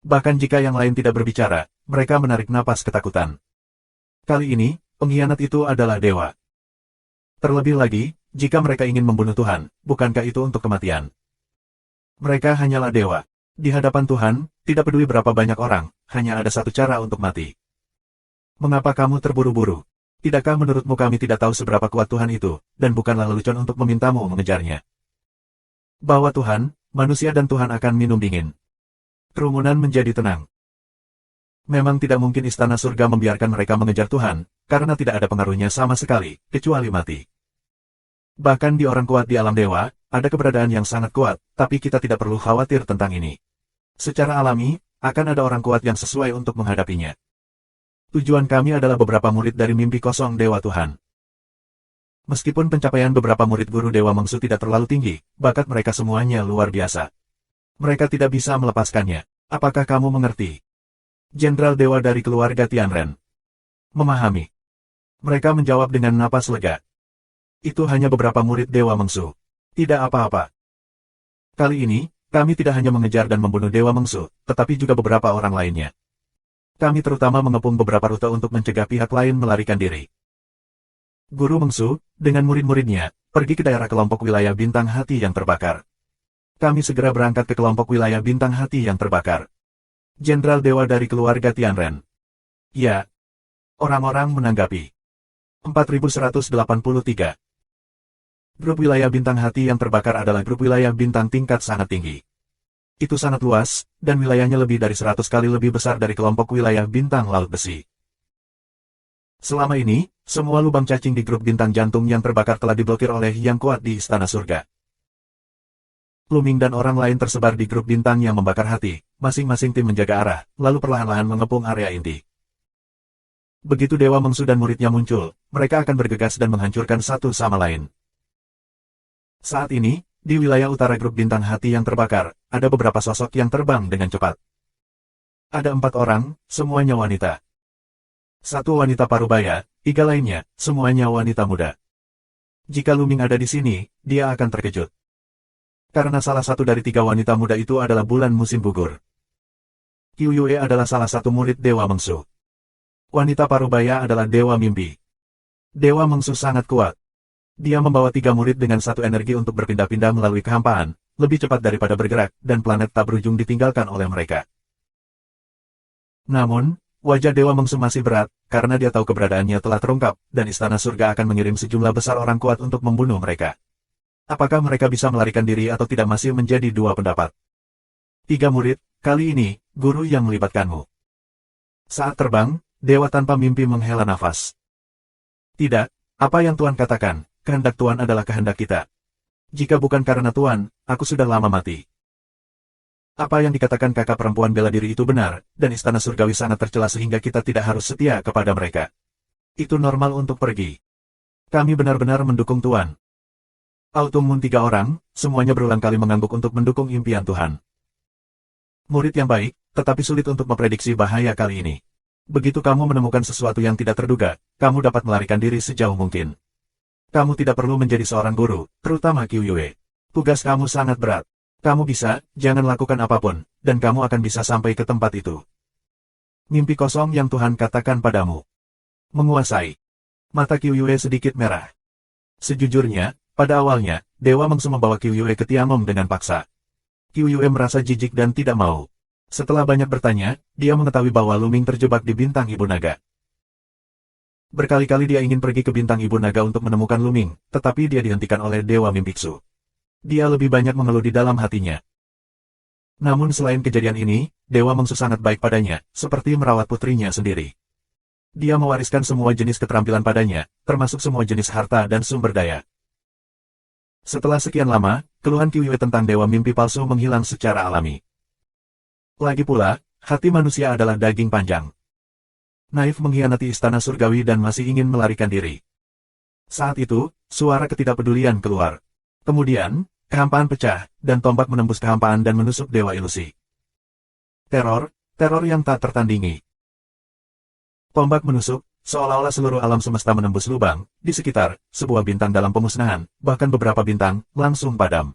Bahkan jika yang lain tidak berbicara, mereka menarik napas ketakutan. Kali ini, pengkhianat itu adalah dewa. Terlebih lagi, jika mereka ingin membunuh Tuhan, bukankah itu untuk kematian? Mereka hanyalah dewa. Di hadapan Tuhan, tidak peduli berapa banyak orang, hanya ada satu cara untuk mati. Mengapa kamu terburu-buru? Tidakkah menurutmu kami tidak tahu seberapa kuat Tuhan itu, dan bukanlah lelucon untuk memintamu mengejarnya? Bahwa Tuhan, manusia dan Tuhan akan minum dingin. Kerumunan menjadi tenang. Memang tidak mungkin istana surga membiarkan mereka mengejar Tuhan, karena tidak ada pengaruhnya sama sekali, kecuali mati. Bahkan di orang kuat di alam dewa, ada keberadaan yang sangat kuat, tapi kita tidak perlu khawatir tentang ini. Secara alami, akan ada orang kuat yang sesuai untuk menghadapinya. Tujuan kami adalah beberapa murid dari mimpi kosong Dewa Tuhan. Meskipun pencapaian beberapa murid guru Dewa Mengsu tidak terlalu tinggi, bakat mereka semuanya luar biasa. Mereka tidak bisa melepaskannya. Apakah kamu mengerti? Jenderal Dewa dari keluarga Tianren. Memahami. Mereka menjawab dengan napas lega. Itu hanya beberapa murid Dewa Mengsu. Tidak apa-apa. Kali ini, kami tidak hanya mengejar dan membunuh Dewa Mengsu, tetapi juga beberapa orang lainnya. Kami terutama mengepung beberapa rute untuk mencegah pihak lain melarikan diri. Guru Mengsu, dengan murid-muridnya, pergi ke daerah kelompok wilayah Bintang Hati yang terbakar. Kami segera berangkat ke kelompok wilayah Bintang Hati yang terbakar. Jenderal Dewa dari keluarga Tianren. Ya. Orang-orang menanggapi. 4183. Grup wilayah Bintang Hati yang terbakar adalah grup wilayah bintang tingkat sangat tinggi. Itu sangat luas, dan wilayahnya lebih dari 100 kali lebih besar dari kelompok wilayah Bintang Laut Besi. Selama ini, semua lubang cacing di grup bintang jantung yang terbakar telah diblokir oleh Yang Kuat di Istana Surga. Luming dan orang lain tersebar di grup bintang yang membakar hati, masing-masing tim menjaga arah, lalu perlahan-lahan mengepung area inti. Begitu Dewa Mengsu dan muridnya muncul, mereka akan bergegas dan menghancurkan satu sama lain. Saat ini, di wilayah utara grup bintang hati yang terbakar, ada beberapa sosok yang terbang dengan cepat. Ada 4 orang, semuanya wanita. 1 wanita parubaya, 3 lainnya, semuanya wanita muda. Jika Luming ada di sini, dia akan terkejut. Karena salah satu dari 3 wanita muda itu adalah bulan musim gugur. Qiu Yue adalah salah satu murid Dewa Mengsu. Wanita parubaya adalah Dewa Mimpi. Dewa Mengsu sangat kuat. Dia membawa 3 murid dengan 1 energi untuk berpindah-pindah melalui kehampaan, lebih cepat daripada bergerak, dan planet tak berujung ditinggalkan oleh mereka. Namun, wajah Dewa Mengsu masih berat, karena dia tahu keberadaannya telah terungkap, dan Istana Surga akan mengirim sejumlah besar orang kuat untuk membunuh mereka. Apakah mereka bisa melarikan diri atau tidak masih menjadi 2 pendapat. 3 murid, kali ini, guru yang melibatkanmu. Saat terbang, Dewa tanpa mimpi menghela nafas. Tidak, apa yang Tuan katakan? Kehendak Tuan adalah kehendak kita. Jika bukan karena Tuan, aku sudah lama mati. Apa yang dikatakan kakak perempuan bela diri itu benar, dan Istana Surgawi sangat tercela sehingga kita tidak harus setia kepada mereka. Itu normal untuk pergi. Kami benar-benar mendukung Tuan. Autumn Moon 3 orang, semuanya berulang kali mengangguk untuk mendukung impian Tuhan. Murid yang baik, tetapi sulit untuk memprediksi bahaya kali ini. Begitu kamu menemukan sesuatu yang tidak terduga, kamu dapat melarikan diri sejauh mungkin. Kamu tidak perlu menjadi seorang guru, terutama Qiu Yue. Tugas kamu sangat berat. Kamu bisa, jangan lakukan apapun, dan kamu akan bisa sampai ke tempat itu. Mimpi kosong yang Tuhan katakan padamu. Menguasai. Mata Qiu Yue sedikit merah. Sejujurnya, pada awalnya, Dewa Mengsu membawa Qiu Yue ke Tianmong dengan paksa. Qiu Yue merasa jijik dan tidak mau. Setelah banyak bertanya, dia mengetahui bahwa Luming terjebak di Bintang Ibu Naga. Berkali-kali dia ingin pergi ke Bintang Ibu Naga untuk menemukan Luming, tetapi dia dihentikan oleh Dewa Mimpiksu. Dia lebih banyak mengeluh di dalam hatinya. Namun selain kejadian ini, Dewa Mengsu sangat baik padanya, seperti merawat putrinya sendiri. Dia mewariskan semua jenis keterampilan padanya, termasuk semua jenis harta dan sumber daya. Setelah sekian lama, keluhan Qiu Yue tentang Dewa Mimpi Palsu menghilang secara alami. Lagi pula, hati manusia adalah daging panjang. Naif mengkhianati Istana Surgawi dan masih ingin melarikan diri. Saat itu, suara ketidakpedulian keluar. Kemudian, kehampaan pecah, dan tombak menembus kehampaan dan menusuk Dewa Ilusi. Teror yang tak tertandingi. Tombak menusuk, seolah-olah seluruh alam semesta menembus lubang, di sekitar, sebuah bintang dalam pemusnahan, bahkan beberapa bintang, langsung padam.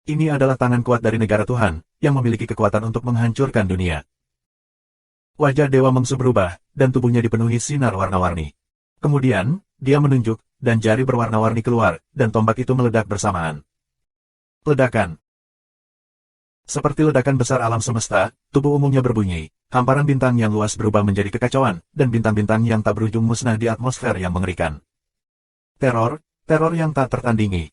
Ini adalah tangan kuat dari negara Tuhan, yang memiliki kekuatan untuk menghancurkan dunia. Wajah Dewa Mengsu berubah, dan tubuhnya dipenuhi sinar warna-warni. Kemudian, dia menunjuk, dan jari berwarna-warni keluar, dan tombak itu meledak bersamaan. Ledakan. Seperti ledakan besar alam semesta, tubuh umumnya berbunyi, hamparan bintang yang luas berubah menjadi kekacauan, dan bintang-bintang yang tak berujung musnah di atmosfer yang mengerikan. Teror yang tak tertandingi.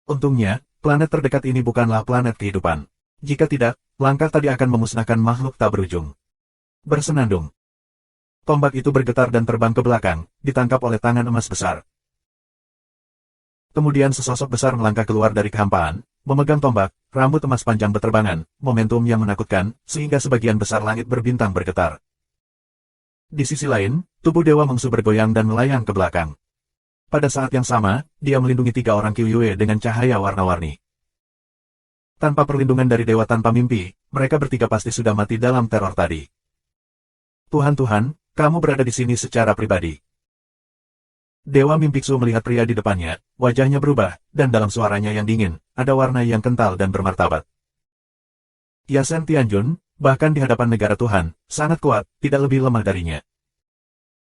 Untungnya, planet terdekat ini bukanlah planet kehidupan. Jika tidak, langkah tadi akan memusnahkan makhluk tak berujung. Bersenandung. Tombak itu bergetar dan terbang ke belakang, ditangkap oleh tangan emas besar. Kemudian sesosok besar melangkah keluar dari kehampaan, memegang tombak, rambut emas panjang beterbangan, momentum yang menakutkan, sehingga sebagian besar langit berbintang bergetar. Di sisi lain, tubuh Dewa Mengsu bergoyang dan melayang ke belakang. Pada saat yang sama, dia melindungi 3 orang Qiu Yue dengan cahaya warna-warni. Tanpa perlindungan dari dewa tanpa mimpi, mereka bertiga pasti sudah mati dalam teror tadi. Tuhan, kamu berada di sini secara pribadi. Dewa Mimpiksu melihat pria di depannya, wajahnya berubah, dan dalam suaranya yang dingin, ada warna yang kental dan bermartabat. Yasen Tianjun, bahkan di hadapan negara Tuhan, sangat kuat, tidak lebih lemah darinya.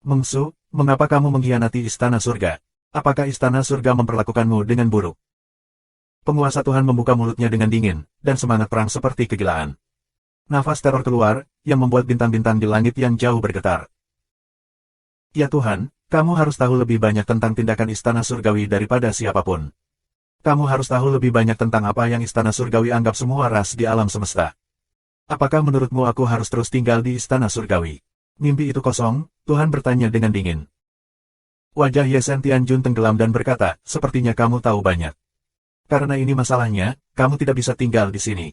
Mengsu, mengapa kamu mengkhianati istana surga? Apakah istana surga memperlakukanmu dengan buruk? Penguasa Tuhan membuka mulutnya dengan dingin, dan semangat perang seperti kegilaan. Nafas teror keluar, yang membuat bintang-bintang di langit yang jauh bergetar. Ya Tuhan, kamu harus tahu lebih banyak tentang tindakan istana surgawi daripada siapapun. Kamu harus tahu lebih banyak tentang apa yang istana surgawi anggap semua ras di alam semesta. Apakah menurutmu aku harus terus tinggal di istana surgawi? Mimpi itu kosong, Tuhan bertanya dengan dingin. Wajah Yesen Tianjun tenggelam dan berkata, sepertinya kamu tahu banyak. Karena ini masalahnya, kamu tidak bisa tinggal di sini.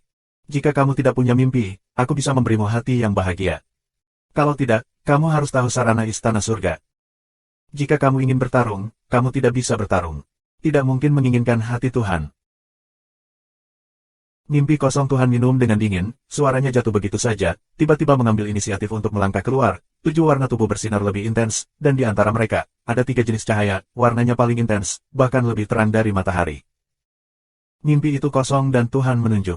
Jika kamu tidak punya mimpi, aku bisa memberimu hati yang bahagia. Kalau tidak, kamu harus tahu sarana istana surga. Jika kamu ingin bertarung, kamu tidak bisa bertarung. Tidak mungkin menginginkan hati Tuhan. Mimpi kosong Tuhan minum dengan dingin, suaranya jatuh begitu saja, tiba-tiba mengambil inisiatif untuk melangkah keluar, 7 warna tubuh bersinar lebih intens, dan di antara mereka, ada 3 jenis cahaya, warnanya paling intens, bahkan lebih terang dari matahari. Mimpi itu kosong dan Tuhan menunjuk.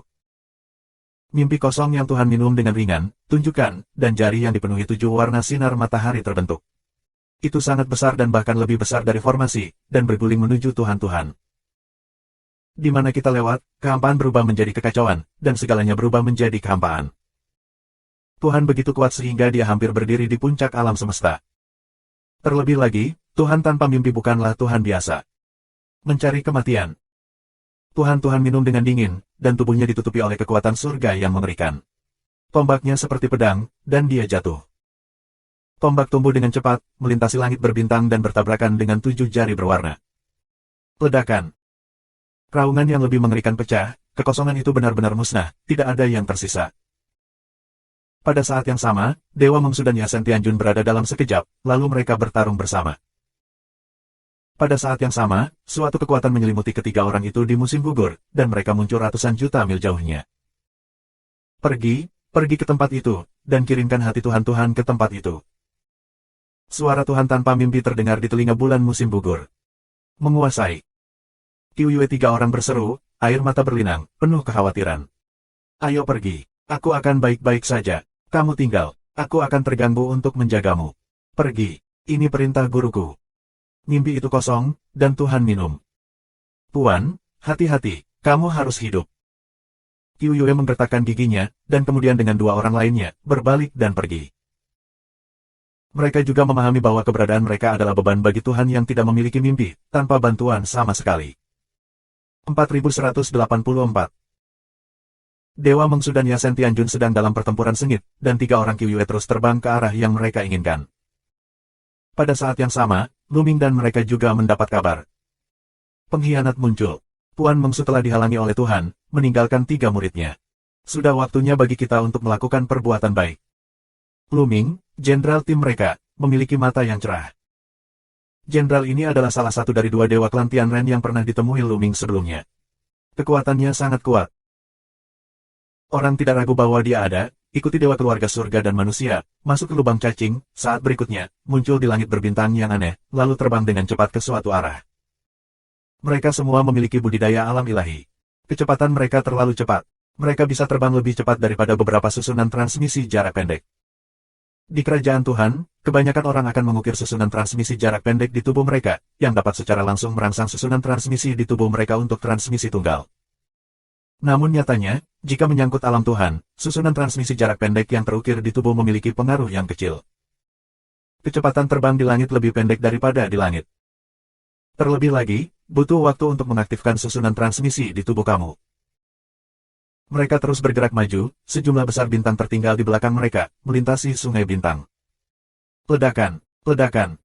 Mimpi kosong yang Tuhan minum dengan ringan, tunjukkan, dan jari yang dipenuhi 7 warna sinar matahari terbentuk. Itu sangat besar dan bahkan lebih besar dari formasi, dan berguling menuju Tuhan. Di mana kita lewat, kehampaan berubah menjadi kekacauan, dan segalanya berubah menjadi kehampaan. Tuhan begitu kuat sehingga dia hampir berdiri di puncak alam semesta. Terlebih lagi, Tuhan tanpa mimpi bukanlah Tuhan biasa. Mencari kematian. Tuhan minum dengan dingin, dan tubuhnya ditutupi oleh kekuatan surga yang mengerikan. Tombaknya seperti pedang, dan dia jatuh. Tombak tumbuh dengan cepat, melintasi langit berbintang dan bertabrakan dengan 7 jari berwarna. Ledakan. Raungan yang lebih mengerikan pecah, kekosongan itu benar-benar musnah, tidak ada yang tersisa. Pada saat yang sama, Dewa Mengsu dan Yasen Tianjun berada dalam sekejap, lalu mereka bertarung bersama. Pada saat yang sama, suatu kekuatan menyelimuti ketiga orang itu di musim gugur, dan mereka muncul ratusan juta mil jauhnya. Pergi ke tempat itu, dan kirimkan hati Tuhan ke tempat itu. Suara Tuhan tanpa mimpi terdengar di telinga bulan musim gugur. Menguasai. Qiuyue 3 orang berseru, air mata berlinang, penuh kekhawatiran. Ayo pergi, aku akan baik-baik saja. Kamu tinggal, aku akan terganggu untuk menjagamu. Pergi, ini perintah guruku. Mimpi itu kosong, dan Tuhan minum. Tuan, hati-hati, kamu harus hidup. Qiuyue menggertakkan giginya, dan kemudian dengan 2 orang lainnya, berbalik dan pergi. Mereka juga memahami bahwa keberadaan mereka adalah beban bagi Tuhan yang tidak memiliki mimpi, tanpa bantuan sama sekali. 4184. Dewa Mengsu dan Yasen Tianjun sedang dalam pertempuran sengit, dan 3 orang Qiuyue terus terbang ke arah yang mereka inginkan. Pada saat yang sama, Lu Ming dan mereka juga mendapat kabar. Pengkhianat muncul. Tuan Mengsu telah dihalangi oleh Tuhan, meninggalkan 3 muridnya. Sudah waktunya bagi kita untuk melakukan perbuatan baik. Lu Ming, jenderal tim mereka, memiliki mata yang cerah. Jenderal ini adalah salah satu dari 2 dewa klan Tianren yang pernah ditemui Lu Ming sebelumnya. Kekuatannya sangat kuat. Orang tidak ragu bahwa dia ada, ikuti dewa keluarga surga dan manusia, masuk ke lubang cacing, saat berikutnya, muncul di langit berbintang yang aneh, lalu terbang dengan cepat ke suatu arah. Mereka semua memiliki budidaya alam ilahi. Kecepatan mereka terlalu cepat. Mereka bisa terbang lebih cepat daripada beberapa susunan transmisi jarak pendek. Di kerajaan Tuhan, kebanyakan orang akan mengukir susunan transmisi jarak pendek di tubuh mereka, yang dapat secara langsung merangsang susunan transmisi di tubuh mereka untuk transmisi tunggal. Namun nyatanya, jika menyangkut alam Tuhan, susunan transmisi jarak pendek yang terukir di tubuh memiliki pengaruh yang kecil. Kecepatan terbang di langit lebih pendek daripada di langit. Terlebih lagi, butuh waktu untuk mengaktifkan susunan transmisi di tubuh kamu. Mereka terus bergerak maju, sejumlah besar bintang tertinggal di belakang mereka, melintasi sungai bintang. Ledakan, ledakan.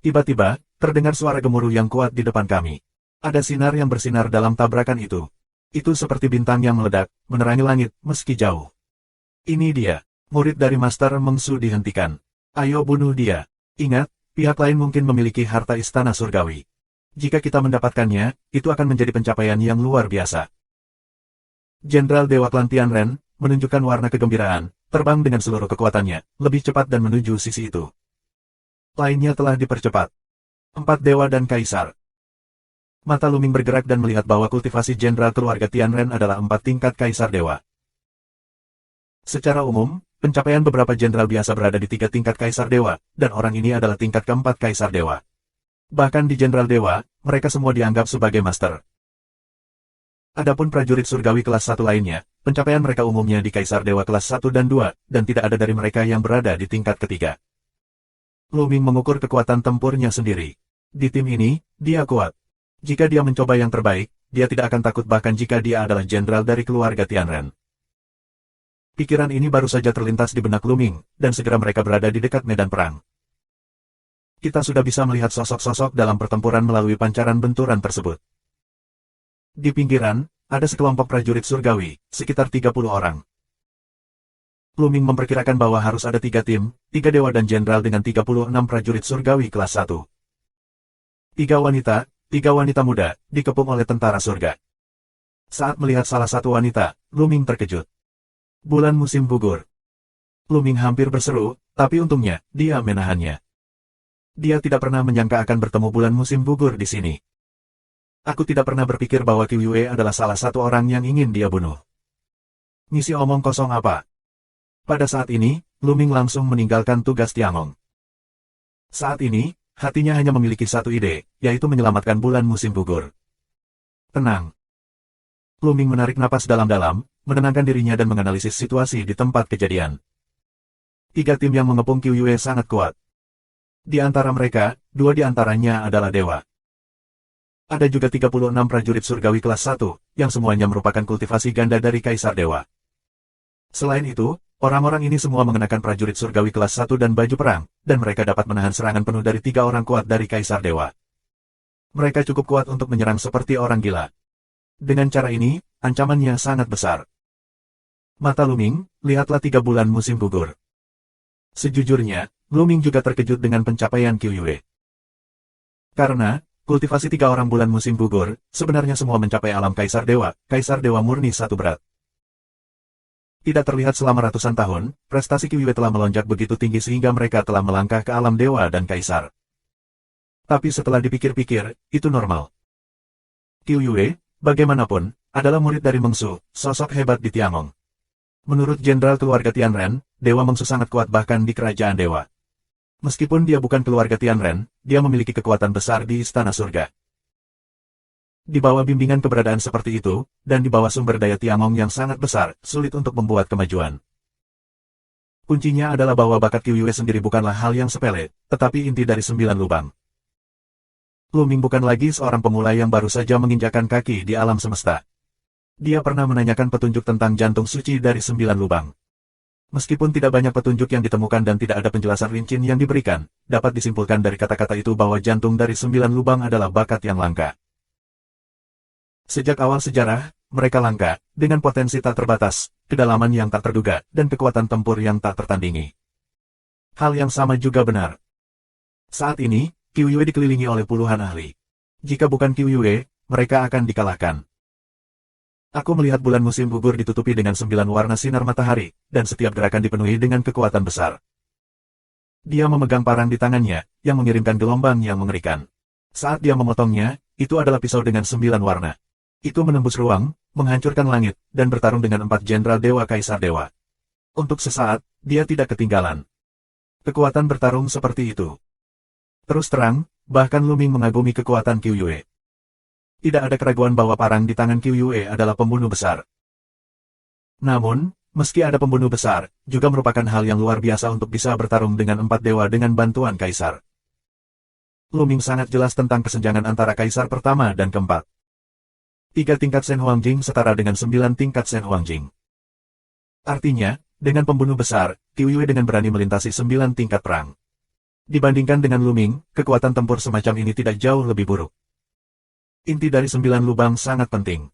Tiba-tiba, terdengar suara gemuruh yang kuat di depan kami. Ada sinar yang bersinar dalam tabrakan itu. Itu seperti bintang yang meledak, menerangi langit, meski jauh. Ini dia, murid dari Master Mengsu dihentikan. Ayo bunuh dia. Ingat, pihak lain mungkin memiliki harta istana surgawi. Jika kita mendapatkannya, itu akan menjadi pencapaian yang luar biasa. Jenderal Dewa Klan Tianren menunjukkan warna kegembiraan, terbang dengan seluruh kekuatannya, lebih cepat dan menuju sisi itu. Lainnya telah dipercepat. 4 dewa dan kaisar. Mata Luming bergerak dan melihat bahwa kultivasi jenderal keluarga Tianren adalah 4 tingkat kaisar dewa. Secara umum, pencapaian beberapa jenderal biasa berada di 3 tingkat kaisar dewa, dan orang ini adalah tingkat keempat kaisar dewa. Bahkan di jenderal dewa, mereka semua dianggap sebagai master. Adapun prajurit surgawi kelas 1 lainnya, pencapaian mereka umumnya di kaisar dewa kelas 1 dan 2, dan tidak ada dari mereka yang berada di tingkat ketiga. Luming mengukur kekuatan tempurnya sendiri. Di tim ini, dia kuat. Jika dia mencoba yang terbaik, dia tidak akan takut bahkan jika dia adalah jenderal dari keluarga Tianren. Pikiran ini baru saja terlintas di benak Luming, dan segera mereka berada di dekat medan perang. Kita sudah bisa melihat sosok-sosok dalam pertempuran melalui pancaran benturan tersebut. Di pinggiran, ada sekelompok prajurit surgawi, sekitar 30 orang. Luming memperkirakan bahwa harus ada 3 tim, 3 dewa dan jenderal dengan 36 prajurit surgawi kelas 1. 3 wanita muda, dikepung oleh tentara surga. Saat melihat salah satu wanita, Luming terkejut. Bulan musim gugur. Luming hampir berseru, tapi untungnya, dia menahannya. Dia tidak pernah menyangka akan bertemu bulan musim gugur di sini. Aku tidak pernah berpikir bahwa Qiu Yue adalah salah satu orang yang ingin dia bunuh. Ngisi omong kosong apa? Pada saat ini, Luming langsung meninggalkan tugas Tiangong. Saat ini, hatinya hanya memiliki satu ide, yaitu menyelamatkan bulan musim gugur. Tenang. Luming menarik napas dalam-dalam, menenangkan dirinya dan menganalisis situasi di tempat kejadian. 3 tim yang mengepung Qiu Yue sangat kuat. Di antara mereka, 2 di antaranya adalah dewa. Ada juga 36 prajurit surgawi kelas 1, yang semuanya merupakan kultivasi ganda dari Kaisar Dewa. Selain itu, orang-orang ini semua mengenakan prajurit surgawi kelas 1 dan baju perang, dan mereka dapat menahan serangan penuh dari 3 orang kuat dari Kaisar Dewa. Mereka cukup kuat untuk menyerang seperti orang gila. Dengan cara ini, ancamannya sangat besar. Mata Luming, lihatlah 3 bulan musim gugur. Sejujurnya, Luming juga terkejut dengan pencapaian Qiu Yue. Karena, kultivasi 3 orang bulan musim gugur, sebenarnya semua mencapai alam Kaisar Dewa murni satu berat. Tidak terlihat selama ratusan tahun, prestasi Qiu Yue telah melonjak begitu tinggi sehingga mereka telah melangkah ke alam dewa dan kaisar. Tapi setelah dipikir-pikir, itu normal. Qiu Yue, bagaimanapun, adalah murid dari Mengsu, sosok hebat di Tiangong. Menurut jenderal keluarga Tianren, Dewa Mengsu sangat kuat bahkan di kerajaan dewa. Meskipun dia bukan keluarga Tianren, dia memiliki kekuatan besar di Istana Surga. Di bawah bimbingan keberadaan seperti itu, dan di bawah sumber daya Tiangong yang sangat besar, sulit untuk membuat kemajuan. Kuncinya adalah bahwa bakat Qiu Yue sendiri bukanlah hal yang sepele, tetapi inti dari 9 lubang. Luming bukan lagi seorang pemula yang baru saja menginjakkan kaki di alam semesta. Dia pernah menanyakan petunjuk tentang jantung suci dari 9 lubang. Meskipun tidak banyak petunjuk yang ditemukan dan tidak ada penjelasan rinci yang diberikan, dapat disimpulkan dari kata-kata itu bahwa jantung dari 9 lubang adalah bakat yang langka. Sejak awal sejarah, mereka langka, dengan potensi tak terbatas, kedalaman yang tak terduga, dan kekuatan tempur yang tak tertandingi. Hal yang sama juga benar. Saat ini, Qiu Yue dikelilingi oleh puluhan ahli. Jika bukan Qiu Yue, mereka akan dikalahkan. Aku melihat bulan musim gugur ditutupi dengan 9 warna sinar matahari, dan setiap gerakan dipenuhi dengan kekuatan besar. Dia memegang parang di tangannya, yang mengirimkan gelombang yang mengerikan. Saat dia memotongnya, itu adalah pisau dengan 9 warna. Itu menembus ruang, menghancurkan langit, dan bertarung dengan 4 jenderal dewa Kaisar Dewa. Untuk sesaat, dia tidak ketinggalan. Kekuatan bertarung seperti itu. Terus terang, bahkan Luming mengagumi kekuatan Qiu Yue. Tidak ada keraguan bahwa parang di tangan Qiu Yue adalah pembunuh besar. Namun, meski ada pembunuh besar, juga merupakan hal yang luar biasa untuk bisa bertarung dengan 4 dewa dengan bantuan kaisar. Luming sangat jelas tentang kesenjangan antara kaisar pertama dan keempat. 3 tingkat Shen Huangjing setara dengan 9 tingkat Shen Huangjing. Artinya, dengan pembunuh besar, Qiu Yue dengan berani melintasi 9 tingkat perang. Dibandingkan dengan Luming, kekuatan tempur semacam ini tidak jauh lebih buruk. Inti dari 9 lubang sangat penting.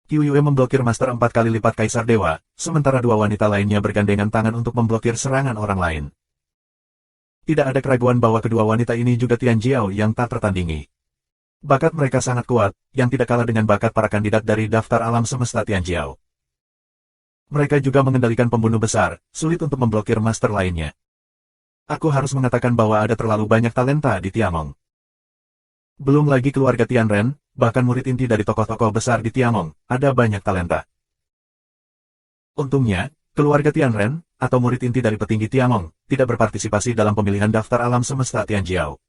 Qiu Yue memblokir master 4 kali lipat Kaisar Dewa, sementara 2 wanita lainnya bergandengan tangan untuk memblokir serangan orang lain. Tidak ada keraguan bahwa kedua wanita ini juga Tian Jiao yang tak tertandingi. Bakat mereka sangat kuat, yang tidak kalah dengan bakat para kandidat dari daftar alam semesta Tianjiao. Mereka juga mengendalikan pembunuh besar, sulit untuk memblokir master lainnya. Aku harus mengatakan bahwa ada terlalu banyak talenta di Tiamong. Belum lagi keluarga Tianren, bahkan murid inti dari tokoh-tokoh besar di Tiamong, ada banyak talenta. Untungnya, keluarga Tianren, atau murid inti dari petinggi Tiamong, tidak berpartisipasi dalam pemilihan daftar alam semesta Tianjiao.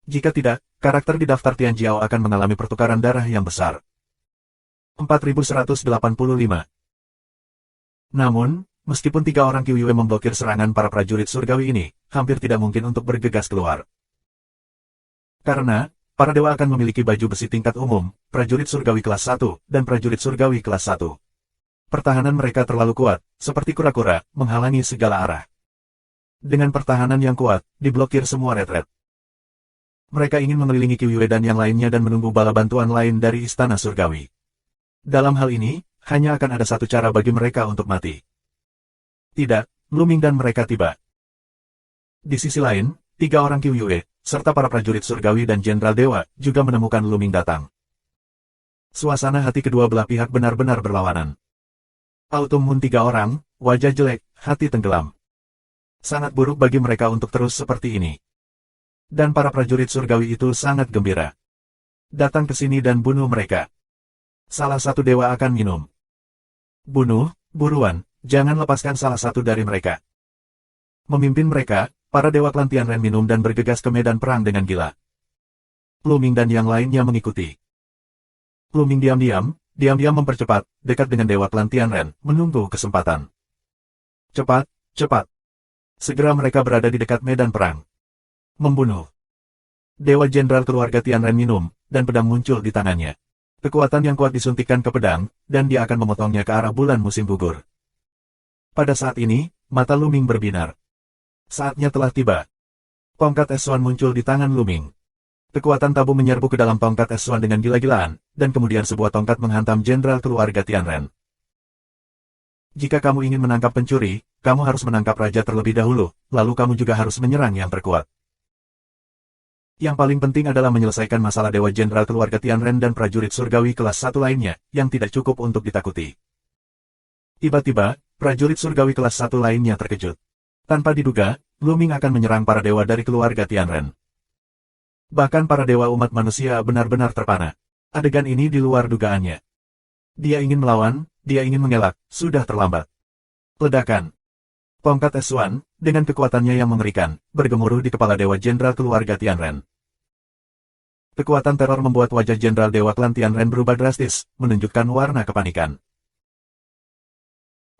Jika tidak, karakter di daftar Tianjiao akan mengalami pertukaran darah yang besar. 4185. Namun, meskipun 3 orang Qiuyue memblokir serangan para prajurit surgawi ini, hampir tidak mungkin untuk bergegas keluar. Karena, para dewa akan memiliki baju besi tingkat umum, prajurit surgawi kelas 1, dan prajurit surgawi kelas 1. Pertahanan mereka terlalu kuat, seperti kura-kura, menghalangi segala arah. Dengan pertahanan yang kuat, diblokir semua retret. Mereka ingin mengelilingi Qiuyue dan yang lainnya dan menunggu bala bantuan lain dari Istana Surgawi. Dalam hal ini, hanya akan ada satu cara bagi mereka untuk mati. Tidak, Luming dan mereka tiba. Di sisi lain, 3 orang Qiuyue, serta para prajurit surgawi dan jenderal dewa, juga menemukan Luming datang. Suasana hati kedua belah pihak benar-benar berlawanan. Autumn Moon 3 orang, wajah jelek, hati tenggelam. Sangat buruk bagi mereka untuk terus seperti ini. Dan para prajurit surgawi itu sangat gembira. Datang ke sini dan bunuh mereka. Salah satu dewa akan minum. Bunuh, buruan, jangan lepaskan salah satu dari mereka. Memimpin mereka, para dewa klan Tianren minum dan bergegas ke medan perang dengan gila. Luming dan yang lainnya mengikuti. Luming diam-diam mempercepat, dekat dengan dewa klan Tianren, menunggu kesempatan. Cepat, cepat. Segera mereka berada di dekat medan perang. Membunuh. Dewa Jenderal keluarga Tianren minum, dan pedang muncul di tangannya. Kekuatan yang kuat disuntikkan ke pedang, dan dia akan memotongnya ke arah bulan musim gugur. Pada saat ini, mata Luming berbinar. Saatnya telah tiba. Tongkat S1 muncul di tangan Luming. Kekuatan tabu menyerbu ke dalam tongkat S1 dengan gila-gilaan, dan kemudian sebuah tongkat menghantam Jenderal keluarga Tianren. Jika kamu ingin menangkap pencuri, kamu harus menangkap raja terlebih dahulu, lalu kamu juga harus menyerang yang terkuat. Yang paling penting adalah menyelesaikan masalah Dewa Jenderal keluarga Tianren dan prajurit surgawi kelas 1 lainnya, yang tidak cukup untuk ditakuti. Tiba-tiba, prajurit surgawi kelas 1 lainnya terkejut. Tanpa diduga, Luming akan menyerang para dewa dari keluarga Tianren. Bahkan para dewa umat manusia benar-benar terpana. Adegan ini di luar dugaannya. Dia ingin melawan, dia ingin mengelak, sudah terlambat. Ledakan. Tongkat S1, dengan kekuatannya yang mengerikan, bergemuruh di kepala Dewa Jenderal keluarga Tianren. Kekuatan teror membuat wajah Jenderal Dewa klan Tianren berubah drastis, menunjukkan warna kepanikan.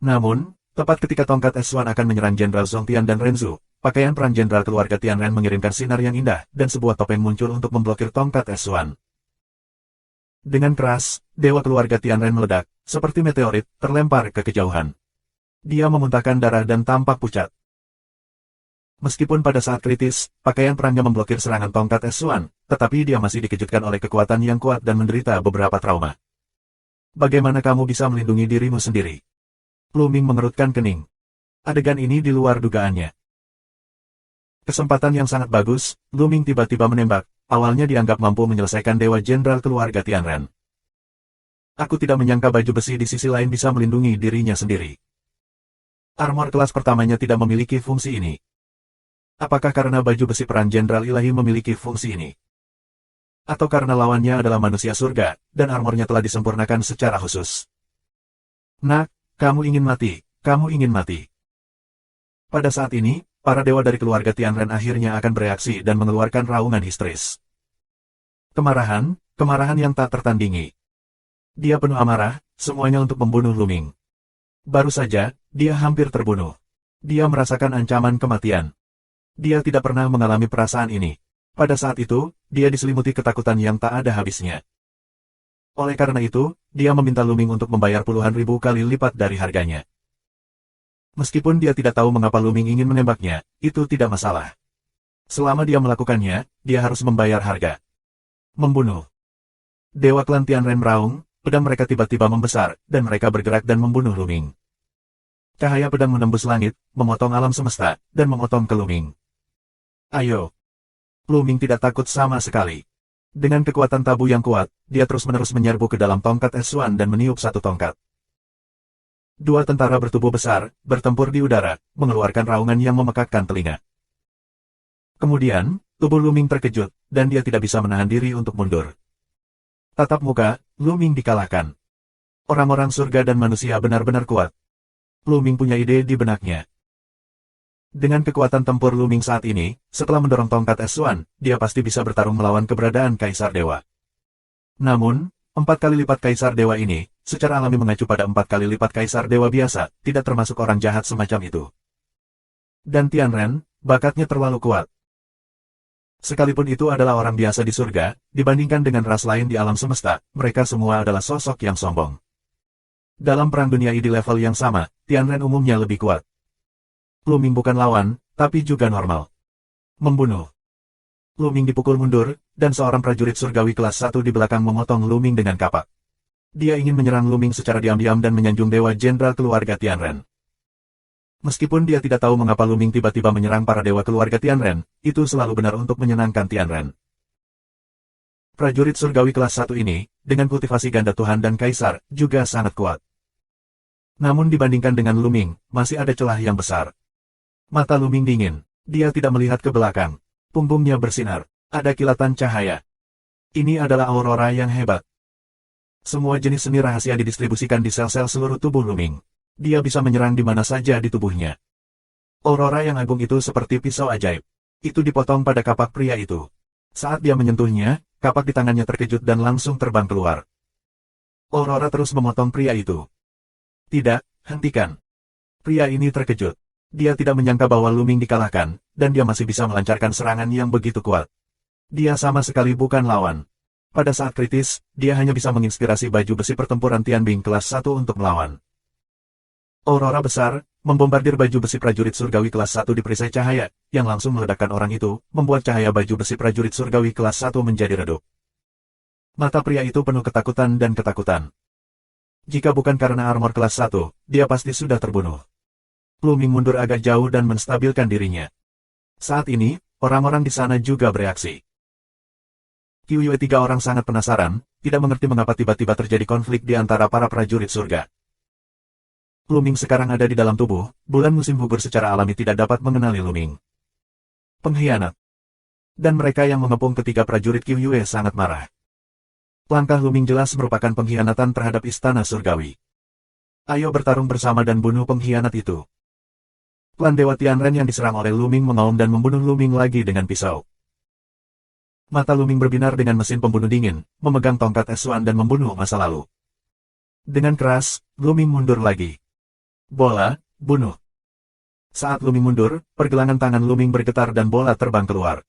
Namun, tepat ketika tongkat S1 akan menyerang Jenderal Zongtian dan Renzu, pakaian perang Jenderal keluarga Tianren mengirimkan sinar yang indah, dan sebuah topeng muncul untuk memblokir tongkat S1. Dengan keras, Dewa keluarga Tianren meledak, seperti meteorit, terlempar ke kejauhan. Dia memuntahkan darah dan tampak pucat. Meskipun pada saat kritis, pakaian perangnya memblokir serangan tongkat S1, tetapi dia masih dikejutkan oleh kekuatan yang kuat dan menderita beberapa trauma. Bagaimana kamu bisa melindungi dirimu sendiri? Luming mengerutkan kening. Adegan ini di luar dugaannya. Kesempatan yang sangat bagus, Luming tiba-tiba menembak, awalnya dianggap mampu menyelesaikan Dewa Jenderal keluarga Tianren. Aku tidak menyangka baju besi di sisi lain bisa melindungi dirinya sendiri. Armor kelas pertamanya tidak memiliki fungsi ini. Apakah karena baju besi peran Jenderal Ilahi memiliki fungsi ini? Atau karena lawannya adalah manusia surga, dan armornya telah disempurnakan secara khusus? Nak, kamu ingin mati, kamu ingin mati. Pada saat ini, para dewa dari keluarga Tianren akhirnya akan bereaksi dan mengeluarkan raungan histeris. Kemarahan yang tak tertandingi. Dia penuh amarah, semuanya untuk membunuh Luming. Baru saja, dia hampir terbunuh. Dia merasakan ancaman kematian. Dia tidak pernah mengalami perasaan ini. Pada saat itu, dia diselimuti ketakutan yang tak ada habisnya. Oleh karena itu, dia meminta Luming untuk membayar puluhan ribu kali lipat dari harganya. Meskipun dia tidak tahu mengapa Luming ingin menembaknya, itu tidak masalah. Selama dia melakukannya, dia harus membayar harga. Membunuh. Dewa klan Tianren meraung, pedang mereka tiba-tiba membesar, dan mereka bergerak dan membunuh Luming. Cahaya pedang menembus langit, memotong alam semesta, dan memotong ke Luming. Ayo. Luming tidak takut sama sekali. Dengan kekuatan tabu yang kuat, dia terus-menerus menyerbu ke dalam tongkat Esuan dan meniup satu tongkat. Dua tentara bertubuh besar, bertempur di udara, mengeluarkan raungan yang memekakkan telinga. Kemudian, tubuh Lu Ming terkejut, dan dia tidak bisa menahan diri untuk mundur. Tatap muka, Lu Ming dikalahkan. Orang-orang surga dan manusia benar-benar kuat. Lu Ming punya ide di benaknya. Dengan kekuatan tempur Lu Ming saat ini, setelah mendorong tongkat Esuan, dia pasti bisa bertarung melawan keberadaan Kaisar Dewa. Namun, 4 kali lipat Kaisar Dewa ini, secara alami mengacu pada 4 kali lipat Kaisar Dewa biasa, tidak termasuk orang jahat semacam itu. Dan Tianren, bakatnya terlalu kuat. Sekalipun itu adalah orang biasa di surga, dibandingkan dengan ras lain di alam semesta, mereka semua adalah sosok yang sombong. Dalam perang dunia di level yang sama, Tianren umumnya lebih kuat. Lu Ming bukan lawan, tapi juga normal. Membunuh. Lu Ming dipukul mundur, dan seorang prajurit surgawi kelas 1 di belakang memotong Lu Ming dengan kapak. Dia ingin menyerang Lu Ming secara diam-diam dan menyanjung Dewa Jenderal keluarga Tianren. Meskipun dia tidak tahu mengapa Lu Ming tiba-tiba menyerang para dewa keluarga Tianren, itu selalu benar untuk menyenangkan Tianren. Prajurit surgawi kelas 1 ini, dengan kultivasi ganda Tuhan dan Kaisar, juga sangat kuat. Namun dibandingkan dengan Lu Ming, masih ada celah yang besar. Mata Lu Ming dingin. Dia tidak melihat ke belakang. Punggungnya bersinar. Ada kilatan cahaya. Ini adalah aurora yang hebat. Semua jenis seni rahasia didistribusikan di sel-sel seluruh tubuh Lu Ming. Dia bisa menyerang di mana saja di tubuhnya. Aurora yang agung itu seperti pisau ajaib. Itu dipotong pada kapak pria itu. Saat dia menyentuhnya, kapak di tangannya terkejut dan langsung terbang keluar. Aurora terus memotong pria itu. Tidak, hentikan. Pria ini terkejut. Dia tidak menyangka bahwa Lu Ming dikalahkan, dan dia masih bisa melancarkan serangan yang begitu kuat. Dia sama sekali bukan lawan. Pada saat kritis, dia hanya bisa menginspirasi baju besi pertempuran Tianbing kelas 1 untuk melawan. Aurora besar, membombardir baju besi prajurit surgawi kelas 1 di perisai cahaya, yang langsung meledakkan orang itu, membuat cahaya baju besi prajurit surgawi kelas 1 menjadi redup. Mata pria itu penuh ketakutan dan ketakutan. Jika bukan karena armor kelas 1, dia pasti sudah terbunuh. Lu Ming mundur agak jauh dan menstabilkan dirinya. Saat ini, orang-orang di sana juga bereaksi. Qiuyue 3 orang sangat penasaran, tidak mengerti mengapa tiba-tiba terjadi konflik di antara para prajurit surga. Lu Ming sekarang ada di dalam tubuh, bulan musim gugur secara alami tidak dapat mengenali Lu Ming. Pengkhianat. Dan mereka yang mengepung ketiga prajurit Qiuyue sangat marah. Langkah Lu Ming jelas merupakan pengkhianatan terhadap istana surgawi. Ayo bertarung bersama dan bunuh pengkhianat itu. Klan Dewa Tianren yang diserang oleh Lu Ming mengaum dan membunuh Lu Ming lagi dengan pisau. Mata Lu Ming berbinar dengan mesin pembunuh dingin, memegang tongkat Esuan dan membunuh masa lalu. Dengan keras, Lu Ming mundur lagi. Bola, bunuh. Saat Lu Ming mundur, pergelangan tangan Lu Ming bergetar dan bola terbang keluar.